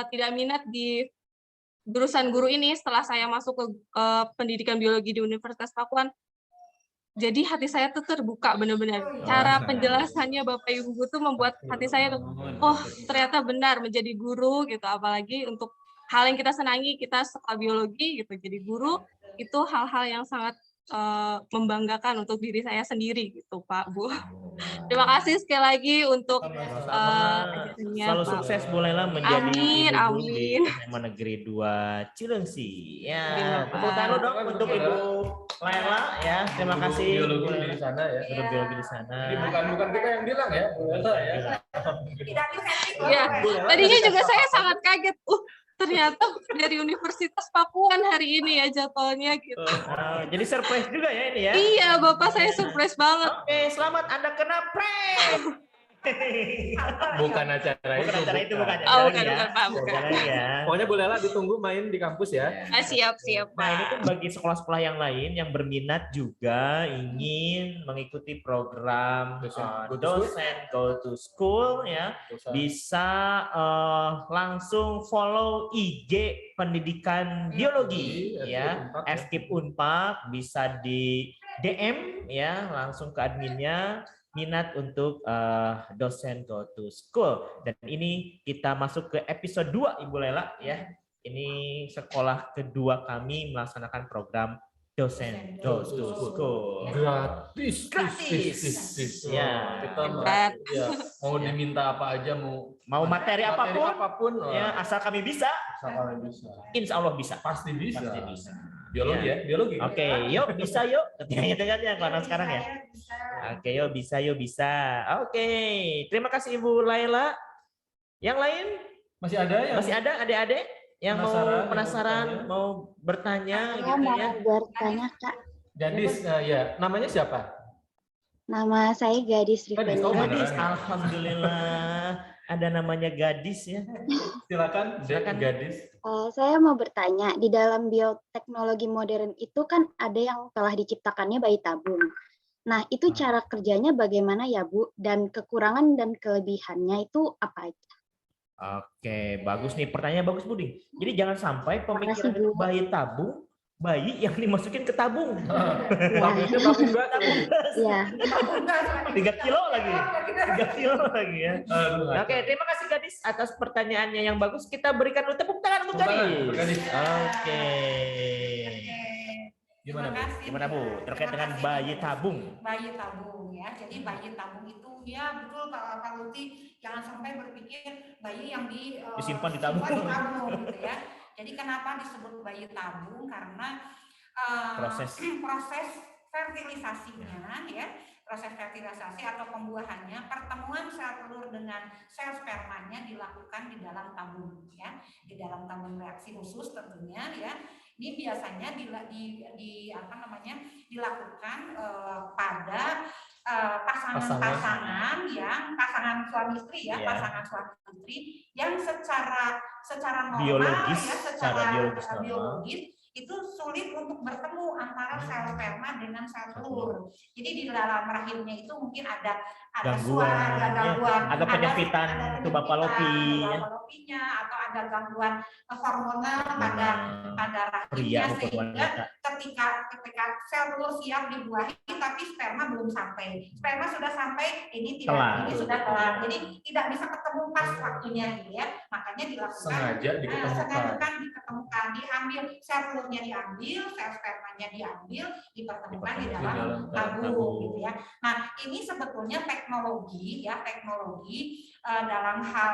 tidak minat di jurusan guru ini setelah saya masuk ke pendidikan biologi di Universitas Pakuan. Jadi hati saya tuh terbuka benar-benar. Cara penjelasannya Bapak Ibu tuh membuat hati saya tuh, oh ternyata benar menjadi guru gitu. Apalagi untuk hal yang kita senangi, kita suka biologi gitu. Jadi guru itu hal-hal yang sangat membanggakan untuk diri saya sendiri gitu Pak Bu. Terima kasih sekali lagi untuk ajarannya. Selalu Pak. sukses Bu Laila menjadi Amin, ibu guru amin. di SMA Negeri 2 Cilengsi. Ya, Terima tepuk tangan dong untuk Ibu Laila ya. Terima kasih biologi Bu Laila. di sana ya. Guru biologi di sana. Jadi bukan kita yang bilang ya, Bu Laila ya. Ya, tadinya juga saya sangat kaget. Ternyata dari Universitas Pakuan hari ini ya jadwalnya gitu. Jadi surprise juga ya ini ya. Iya, Bapak saya surprise banget. Oke, selamat Anda kena prank. Bukan acara itu. Bukan acara itu, bukan acara Oh, lagi bukan, ya. bukan, Pak, bukan. Bukan lagi ya. Pokoknya Bu Laila ditunggu main di kampus ya. Siap, Nah, ini Pak. tuh bagi sekolah-sekolah yang lain yang berminat juga ingin mengikuti program dosen go to school ya, bisa langsung follow IG Pendidikan Biologi ya, FKIP Unpad, bisa di DM ya langsung ke adminnya minat untuk dosen go to school. Dan ini kita masuk ke episode 2 Ibu Laila ya. Ini sekolah kedua kami melaksanakan program dosen go to school. Gratis. Ya. Kita ya, mau diminta apa aja, mau materi apapun ya, asal kami bisa. Insya Allah bisa. Pasti bisa. Pasti bisa. Biologi ya, biologi. Oke, yuk bisa yuk. Itu kan ya karena sekarang ya. Oke, yuk bisa. Oke, terima kasih Ibu Laila. Yang lain masih ada ya? Masih ada adik-adik yang mau penasaran, mau bertanya Saya gitu mau ya. bertanya, Kak. Gadis, ya namanya siapa? Nama saya Gadis Rifani. Gadis, alhamdulillah ada namanya Gadis ya. Silakan Gadis. Saya mau bertanya, di dalam bioteknologi modern itu kan ada yang telah diciptakannya bayi tabung. Nah, itu cara kerjanya bagaimana ya, Bu? Dan kekurangan dan kelebihannya itu apa aja? Oke, bagus nih. Pertanyaan bagus, Budi. Jadi jangan sampai pemikiran itu bayi tabung, bayi yang dimasukin ke tabung. Tabungnya tabung gas. Iya. 3 kilo lagi. 3 kilo lagi ya. Oke, terima kasih Gadis atas pertanyaannya yang bagus. Kita berikan dulu tepuk tangan untuk Gadis. Oke. Gimana Bu? Terkait dengan bayi tabung. Bayi tabung ya. Jadi bayi tabung itu ya betul Pak Lutfi, jangan sampai berpikir bayi yang disimpan di tabung gitu ya. Jadi kenapa disebut bayi tabung? Karena proses fertilisasinya ya, proses fertilisasi atau pembuahannya, pertemuan sel telur dengan sel spermanya dilakukan di dalam tabung ya, di dalam tabung reaksi khusus tentunya ya. Ini biasanya dilakukan pada pasangan suami istri ya, pasangan suami istri yang secara normal biologis, ya, secara biologis itu sulit untuk bertemu antara sel sperma dengan sel telur. Jadi di dalam rahimnya itu mungkin ada gangguan, ada penyempitan tuba fallopinya atau ada gangguan hormonal pada rahimnya, sehingga ketika sel telur siap dibuahi tapi sperma belum sampai. Sperma sudah sampai, ini sudah kelar. Jadi tidak bisa ketemu pas waktunya gitu ya. Makanya dilakukan sengaja diketemukan, diambil sel telurnya, diambil sel spermanya, diambil, dipertemukan di dalam tabung gitu ya. Nah, ini sebetulnya teknologi dalam hal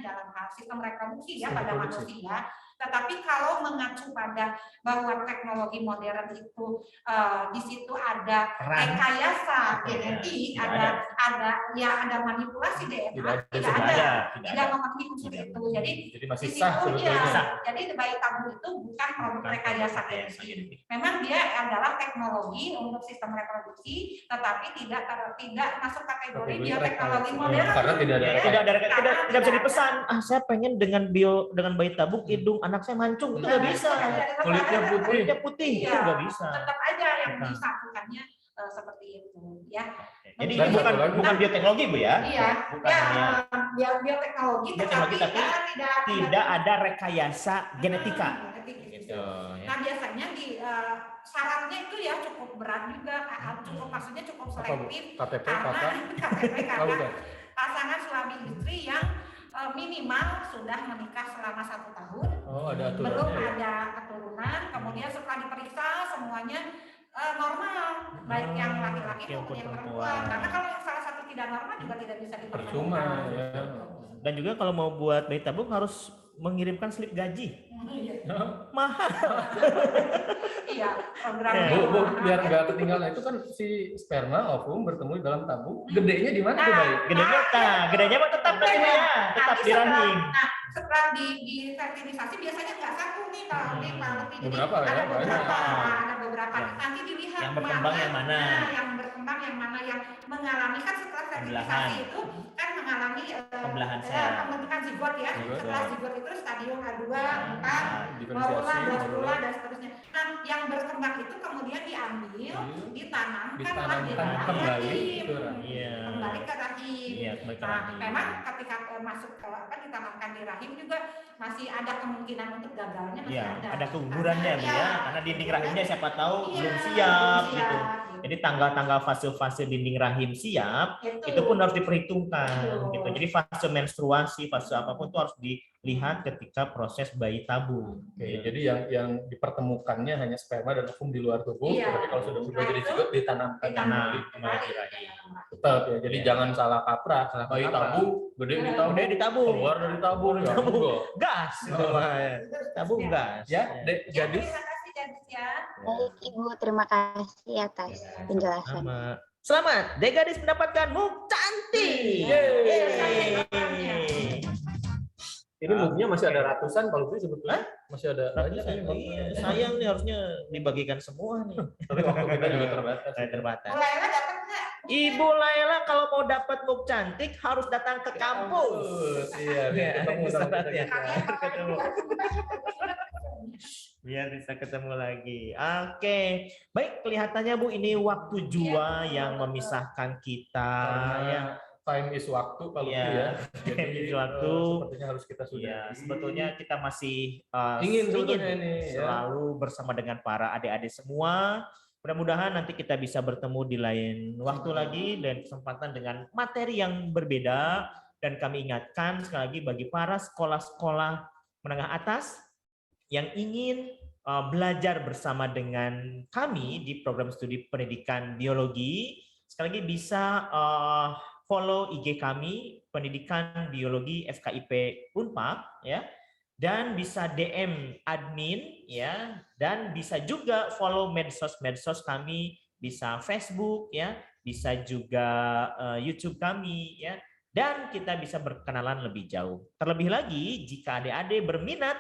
dalam hal sistem reproduksi ya pada manusia. Tetapi kalau mengacu pada bahwa teknologi modern itu di situ ada rekayasa genetik, ada manipulasi DNA, tidak memenuhi unsur itu. Jadi masih sah sebetulnya. Jadi bayi tabung itu bukan produk rekayasa genetik. Memang dia adalah teknologi untuk sistem reproduksi, tetapi tidak masuk kategori bioteknologi modern. Karena tidak bisa dipesan. Saya pengen dengan bayi tabung hidung anak saya mancung, itu nggak bisa. Kulitnya putih, itu nggak bisa. Tetap aja yang disatukannya seperti itu ya. Jadi bukan bioteknologi Bu ya? Iya. bioteknologi, Bioteknologi, tapi tidak ada rekayasa genetika. Gitu. Nah biasanya di syaratnya itu ya cukup berat juga, cukup maksudnya cukup selektif KTP, karena pasangan suami istri yang minimal sudah menikah selama 1 tahun, belum ada keturunan, kemudian setelah diperiksa semuanya normal, baik yang laki-laki maupun yang perempuan. Karena kalau yang salah satu tidak normal juga tidak bisa dipertemukan. Dan juga kalau mau buat bayi tabung harus mengirimkan slip gaji. Mahal. Iya, program Bu, biar nggak ketinggalan itu kan si sperma ovum bertemu di dalam tabung. Gedenya di mana tuh bayi? Gedenya mah tetap nanti ya, tetap di rahim. Setelah di fertilisasi biasanya nggak satu nih kalau di beberapa ada ya, beberapa, ada beberapa. Nanti dilihat yang berkembang yang mana, yang berkembang yang mana, yang mengalami kan setelah fertilisasi itu kan mengalami pembentukan zigot ya. Setelah zigot itu stadium A2, 4, morula, dan seterusnya. Nah, yang berkembang itu kemudian diambil, ditanamkan lagi kembali ke rahim. Nah, memang ketika masuk ke ditanamkan di rahim juga masih ada kemungkinan untuk gagalnya, masih ada kegugurannya ya, karena dinding rahimnya siapa tahu belum siap gitu. Jadi tanggal-tanggal fase-fase dinding rahim siap itu pun harus diperhitungkan gitu. Jadi fase menstruasi, fase apapun itu harus dilihat ketika proses bayi tabung. Jadi yang dipertemukannya hanya sperma dan ovum di luar tubuh, tapi kalau sudah berubah jadi zigot ditanamkan di rahim. Tetap ya. Jadi jangan salah kaprah. Bayi tabung gede di tabung, keluar dari tabung, gas. Tabung gas. Ya, Dek Gadis. Baik Ibu, terima kasih atas penjelasan. Selamat, Dek Gadis mendapatkan mug cantik. Ini mugnya masih ada ratusan, Pak Lutfi sebetulnya masih ada banyak. Sayang nih, harusnya dibagikan semua nih. Tapi waktu kita juga terbatas. Ibu Laila kalau mau dapat mug cantik harus datang ke kampus. Biar bisa ketemu lagi. Oke, baik, kelihatannya Bu ini waktu jua yang memisahkan kita. Ya, time is waktu kalau ya. Jadi waktu sepertinya harus kita sudah. Sebetulnya kita masih ingin selalu bersama dengan para adik-adik semua. Mudah-mudahan nanti kita bisa bertemu di lain waktu lagi dan kesempatan dengan materi yang berbeda. Dan kami ingatkan sekali lagi bagi para sekolah-sekolah menengah atas yang ingin belajar bersama dengan kami di program studi pendidikan biologi, sekali lagi bisa follow IG kami Pendidikan Biologi FKIP Unpad ya, dan bisa DM admin ya, dan bisa juga follow medsos kami, bisa Facebook ya, bisa juga YouTube kami ya, dan kita bisa berkenalan lebih jauh. Terlebih lagi jika adik-adik berminat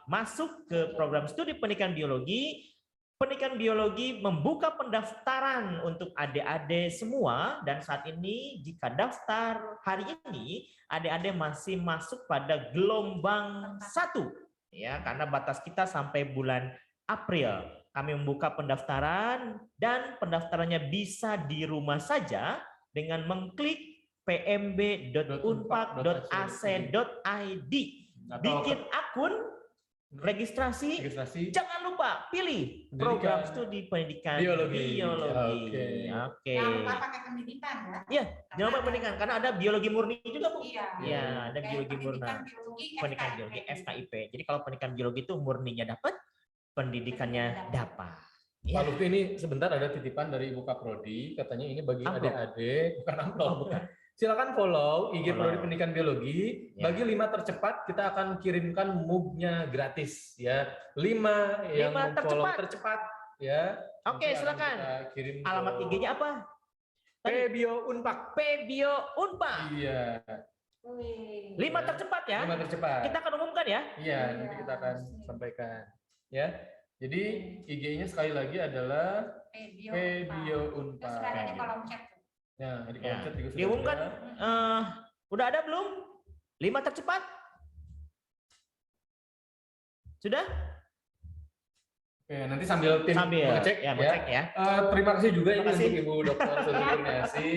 masuk ke program studi pendidikan biologi, Pendidikan Biologi membuka pendaftaran untuk adik-adik semua, dan saat ini jika daftar hari ini adik-adik masih masuk pada gelombang 1 ya, karena batas kita sampai bulan April. Kami membuka pendaftaran dan pendaftarannya bisa di rumah saja dengan mengklik pmb.unpad.ac.id. Bikin akun, registrasi. Jangan lupa pilih program studi pendidikan biologi. Oke. Jangan lupa pakai pendidikan ya. Iya, jangan lupa pendidikan karena ada biologi murni juga, Bu. Iya, ada biologi murni. Pendidikan biologi FKIP. Jadi kalau pendidikan biologi itu murninya dapat, pendidikannya dapat. Pak Lutfi, ini sebentar ada titipan dari Ibu Kaprodi, katanya ini bagi adik-adik, bukan amplop. Silakan follow IG Prodi Pendidikan Biologi. Bagi 5 tercepat kita akan kirimkan mugnya gratis ya. 5 yang follow tercepat ya. Oke, silakan. Alamat IG-nya apa? Pbio Unpad. Pbio Unpad. Iya. 5 tercepat ya. 5 tercepat. Kita akan umumkan ya. Iya, nanti kita akan sampaikan ya. Jadi IG-nya sekali lagi adalah Pbio Unpad. Sudah ada di kolom chat. Ya, di kolom chat juga sudah diumumkan. Udah ada belum? 5 tercepat? Sudah? Oke, nanti sambil tim mengecek ya. Terima kasih juga ini untuk Ibu Dr. Suti Kurniasi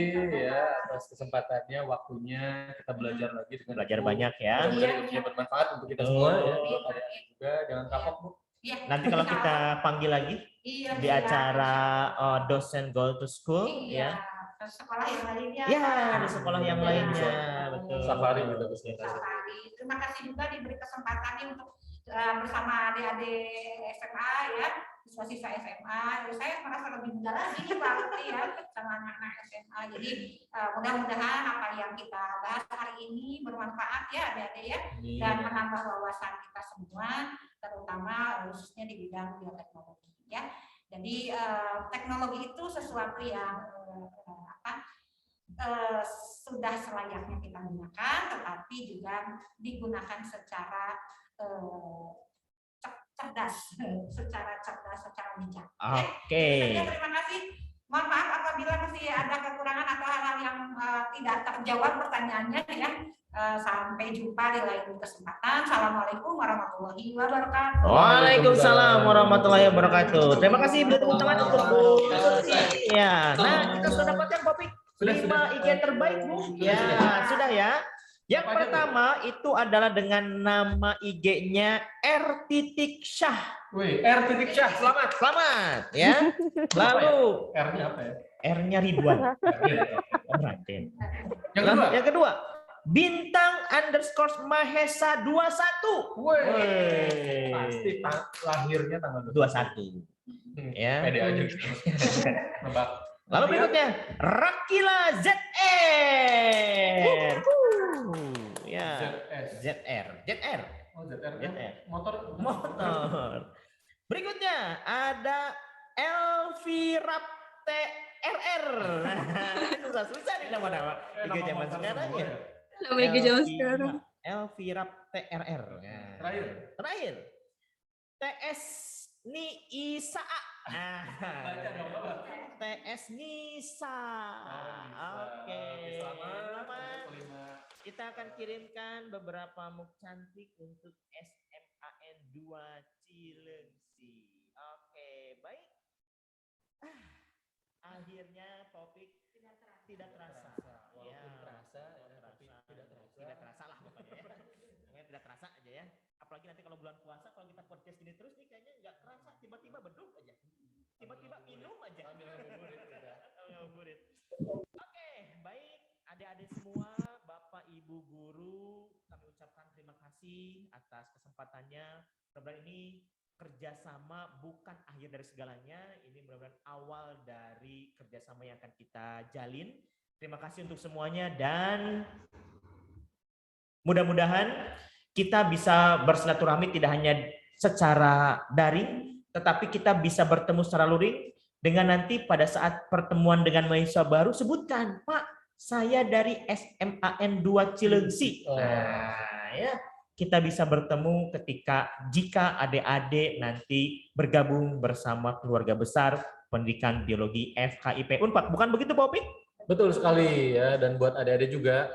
ya atas kesempatannya, waktunya kita belajar lagi dengan belajar banyak ya. Mudah-mudahan bermanfaat untuk kita semua ya. Juga jangan kapok Bu. Nanti kalau kita panggil lagi di acara dosen Go to School ya. Sekolah yang lainnya. Ya, di sekolah yang lainnya, betul. Safari juga Safari. Terima kasih juga diberi kesempatan untuk bersama adik-adik SMA ya, siswa-siswa SMA. Saya merasa lebih muda lagi berarti ya sama anak-anak SMA. Jadi mudah-mudahan apa yang kita bahas hari ini bermanfaat ya adik-adik ya, dan menambah wawasan kita semua, terutama khususnya di bidang bioteknologi ya. Jadi teknologi itu sesuatu yang sudah selayaknya kita gunakan, tetapi juga digunakan secara cerdas, secara bijak. Oke. Terima kasih. Mohon maaf apabila masih ada kekurangan atau hal-hal yang tidak terjawab pertanyaannya ya. Sampai jumpa di lain kesempatan. Assalamualaikum warahmatullahi wabarakatuh. Waalaikumsalam warahmatullahi wabarakatuh. Terima kasih beri tepuk tangan untuk Bu Suti. Ya, nah kita sudah dapatkan topik 5 IG terbaik Bu. Ya, sudah ya. Yang pertama itu adalah dengan nama IG-nya R.Syah. Wih, R.Syah, selamat. Selamat ya. Lalu R-nya apa ya? R-nya Ridwan. Yang kedua, Bintang _Mahesa 21. Wih, pasti lahirnya tanggal 21. Ya. Pede aja. Lalu berikutnya Rakila ZR. Ya. ZR. Oh, ZR. Motor. Berikutnya ada Elvirap TRR. Susah nih nama-nama. IG zaman sekarang ya. Nama IG zaman sekarang. Elvirap TRR. Terakhir. TS Nisa. TS Nisa. Oke. Selamat. Kita akan kirimkan beberapa muk cantik untuk SMAN 2 Cilengsi. Oke, baik. Akhirnya topik tidak terasa. Walaupun terasa, tidak terasa lah pokoknya. Tidak terasa aja ya. Apalagi nanti kalau bulan puasa, kalau kita podcast gini terus nih kayaknya nggak terasa, tiba-tiba beduk aja. Tiba-tiba minum aja. Oke, baik adik-adik semua, Bapak Ibu guru, kami ucapkan terima kasih atas kesempatannya. Mudah-mudahan ini kerjasama bukan akhir dari segalanya, ini mudah-mudahan awal dari kerjasama yang akan kita jalin. Terima kasih untuk semuanya dan mudah-mudahan kita bisa bersilaturahmi tidak hanya secara daring, tetapi kita bisa bertemu secara luring dengan nanti pada saat pertemuan dengan mahasiswa baru sebutkan, Pak, saya dari SMAN 2 Cilengsi. Nah, ya. Kita bisa bertemu jika adik-adik nanti bergabung bersama keluarga besar pendidikan biologi FKIP Unpad. Bukan begitu, Pak Opik? Betul sekali ya, dan buat adik-adik juga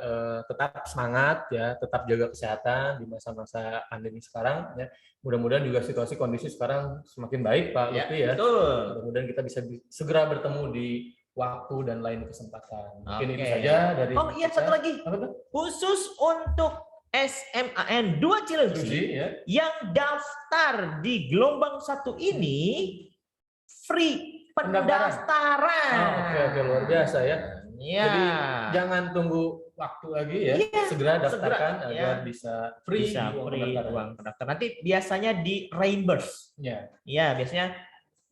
tetap semangat ya, tetap jaga kesehatan di masa-masa pandemi sekarang ya. Mudah-mudahan juga situasi kondisi sekarang semakin baik, Pak Lutfi ya. Betul. Mudah-mudahan kita bisa segera bertemu di waktu dan lain kesempatan. Mungkin itu Oke. saja dari satu lagi. Khusus untuk SMAN 2 Cilengsi yang daftar di gelombang 1 ini free pendaftaran. Oke, luar biasa ya. Jadi jangan tunggu waktu lagi ya, segera daftarkan agar bisa free uang pendaftaran. Nanti biasanya di reimburse. Ya, biasanya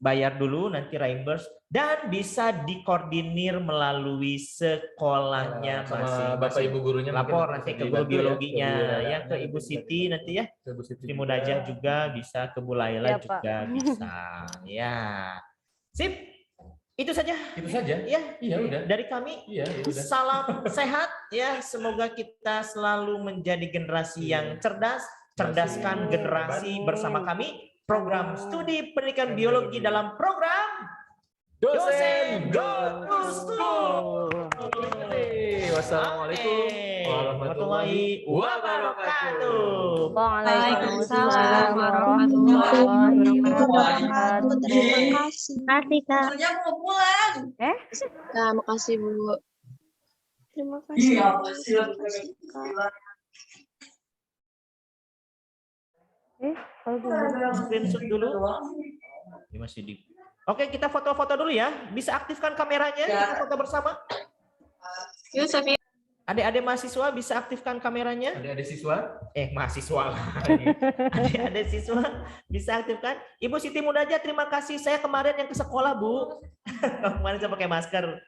bayar dulu nanti reimburse dan bisa dikoordinir melalui sekolahnya sama Bapak Ibu gurunya, lapor nanti ke guru biologinya ya, ke Ibu Siti nanti ya, Siti Munajah juga bisa, ke Bu Laila juga bisa ya. Sip, itu saja ya. Iya, udah dari kami. Salam sehat ya, semoga kita selalu menjadi generasi yang cerdas, cerdaskan generasi bersama kami. Program studi pendidikan biologi dalam program Dosen Go Wassalamualaikum warahmatullahi wabarakatuh. Waalaikumsalam warahmatullahi wabarakatuh. Terima kasih. Makasih, Kak. Mau pulang. Kak, makasih Bu. Terima kasih. Kak. Screenshot dulu. Ini masih di. Oke, kita foto-foto dulu ya. Bisa aktifkan kameranya, kita foto bersama. Yuk, Sofia. Adik-adik mahasiswa bisa aktifkan kameranya. Adik-adik siswa? Mahasiswa lagi. Adik-adik siswa bisa aktifkan. Ibu Siti Munajah, terima kasih. Saya kemarin yang ke sekolah, Bu. Kemarin saya pakai masker.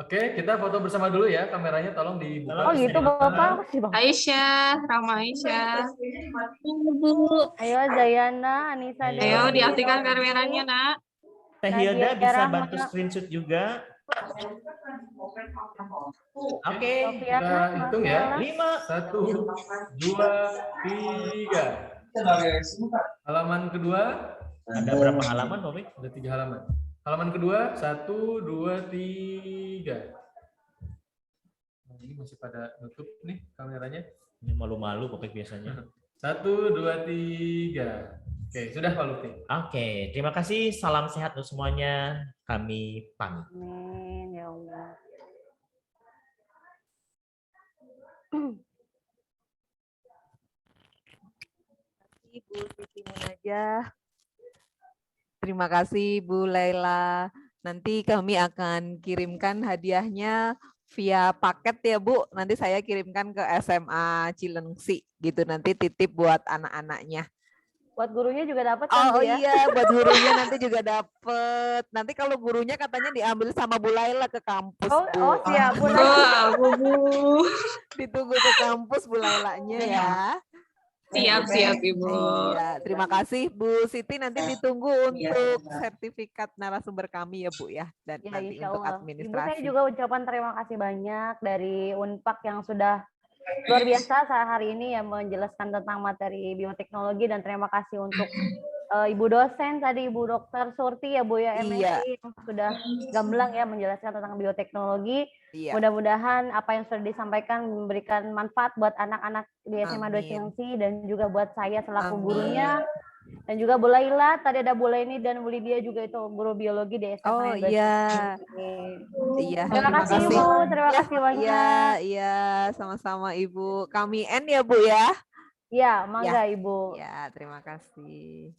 Oke, kita foto bersama dulu ya. Kameranya tolong dibuka. Oh gitu, Bapak. Aisyah, Rama Aisyah. Ayo Zayana, Anissa. Ayo diaktifkan kameranya, Nak. Teh Hilda bisa bantu screenshot juga. Oke, kita hitung ya. 5, 1, 2, 3. Halaman kedua. Ada berapa halaman, Topik? Ada 3 halaman. Halaman kedua, 1, 2, 3. Nah, ini masih pada nutup nih kameranya. Ini malu-malu Topik biasanya. 1, 2, 3. Oke, sudah Pak Lutfi. Oke, terima kasih. Salam sehat untuk semuanya. Kami pamit. Amin, ya Allah. Ibu Siti Munajah. Terima kasih Bu Laila. Nanti kami akan kirimkan hadiahnya via paket ya Bu. Nanti saya kirimkan ke SMA Cilengsi gitu. Nanti titip buat anak-anaknya. Buat gurunya juga dapat kan, Oh Bu, ya? iya, buat gurunya nanti juga dapat. Nanti kalau gurunya katanya diambil sama Bu Laila ke kampus. Oh siap, Bu. Ditunggu ke kampus Bu Lailanya ya. Siap, Ibu. Iya, terima kasih Bu Siti. Nanti ditunggu untuk sertifikat narasumber kami ya Bu ya. Dan Ya, nanti insya untuk Allah. Ibu, administrasi. saya juga ucapan terima kasih banyak dari Unpak yang sudah luar biasa saat hari ini yang menjelaskan tentang materi bioteknologi, dan terima kasih untuk Ibu dosen tadi, Ibu Dr. Surti ya Bu ya, MSI, yang sudah gamblang ya menjelaskan tentang bioteknologi. Iya. Mudah-mudahan apa yang sudah disampaikan memberikan manfaat buat anak-anak di SMA 2 Cilengsi dan juga buat saya selaku gurunya. Dan juga Bu Laila, tadi ada Bu Leni dan Bu Lydia juga itu guru biologi di SMA. Oh iya. Iya. Terima kasih Ibu, terima kasih banyak. Iya, sama-sama Ibu. Kami end ya Bu ya. Iya, mangga Ibu. Ya, terima kasih.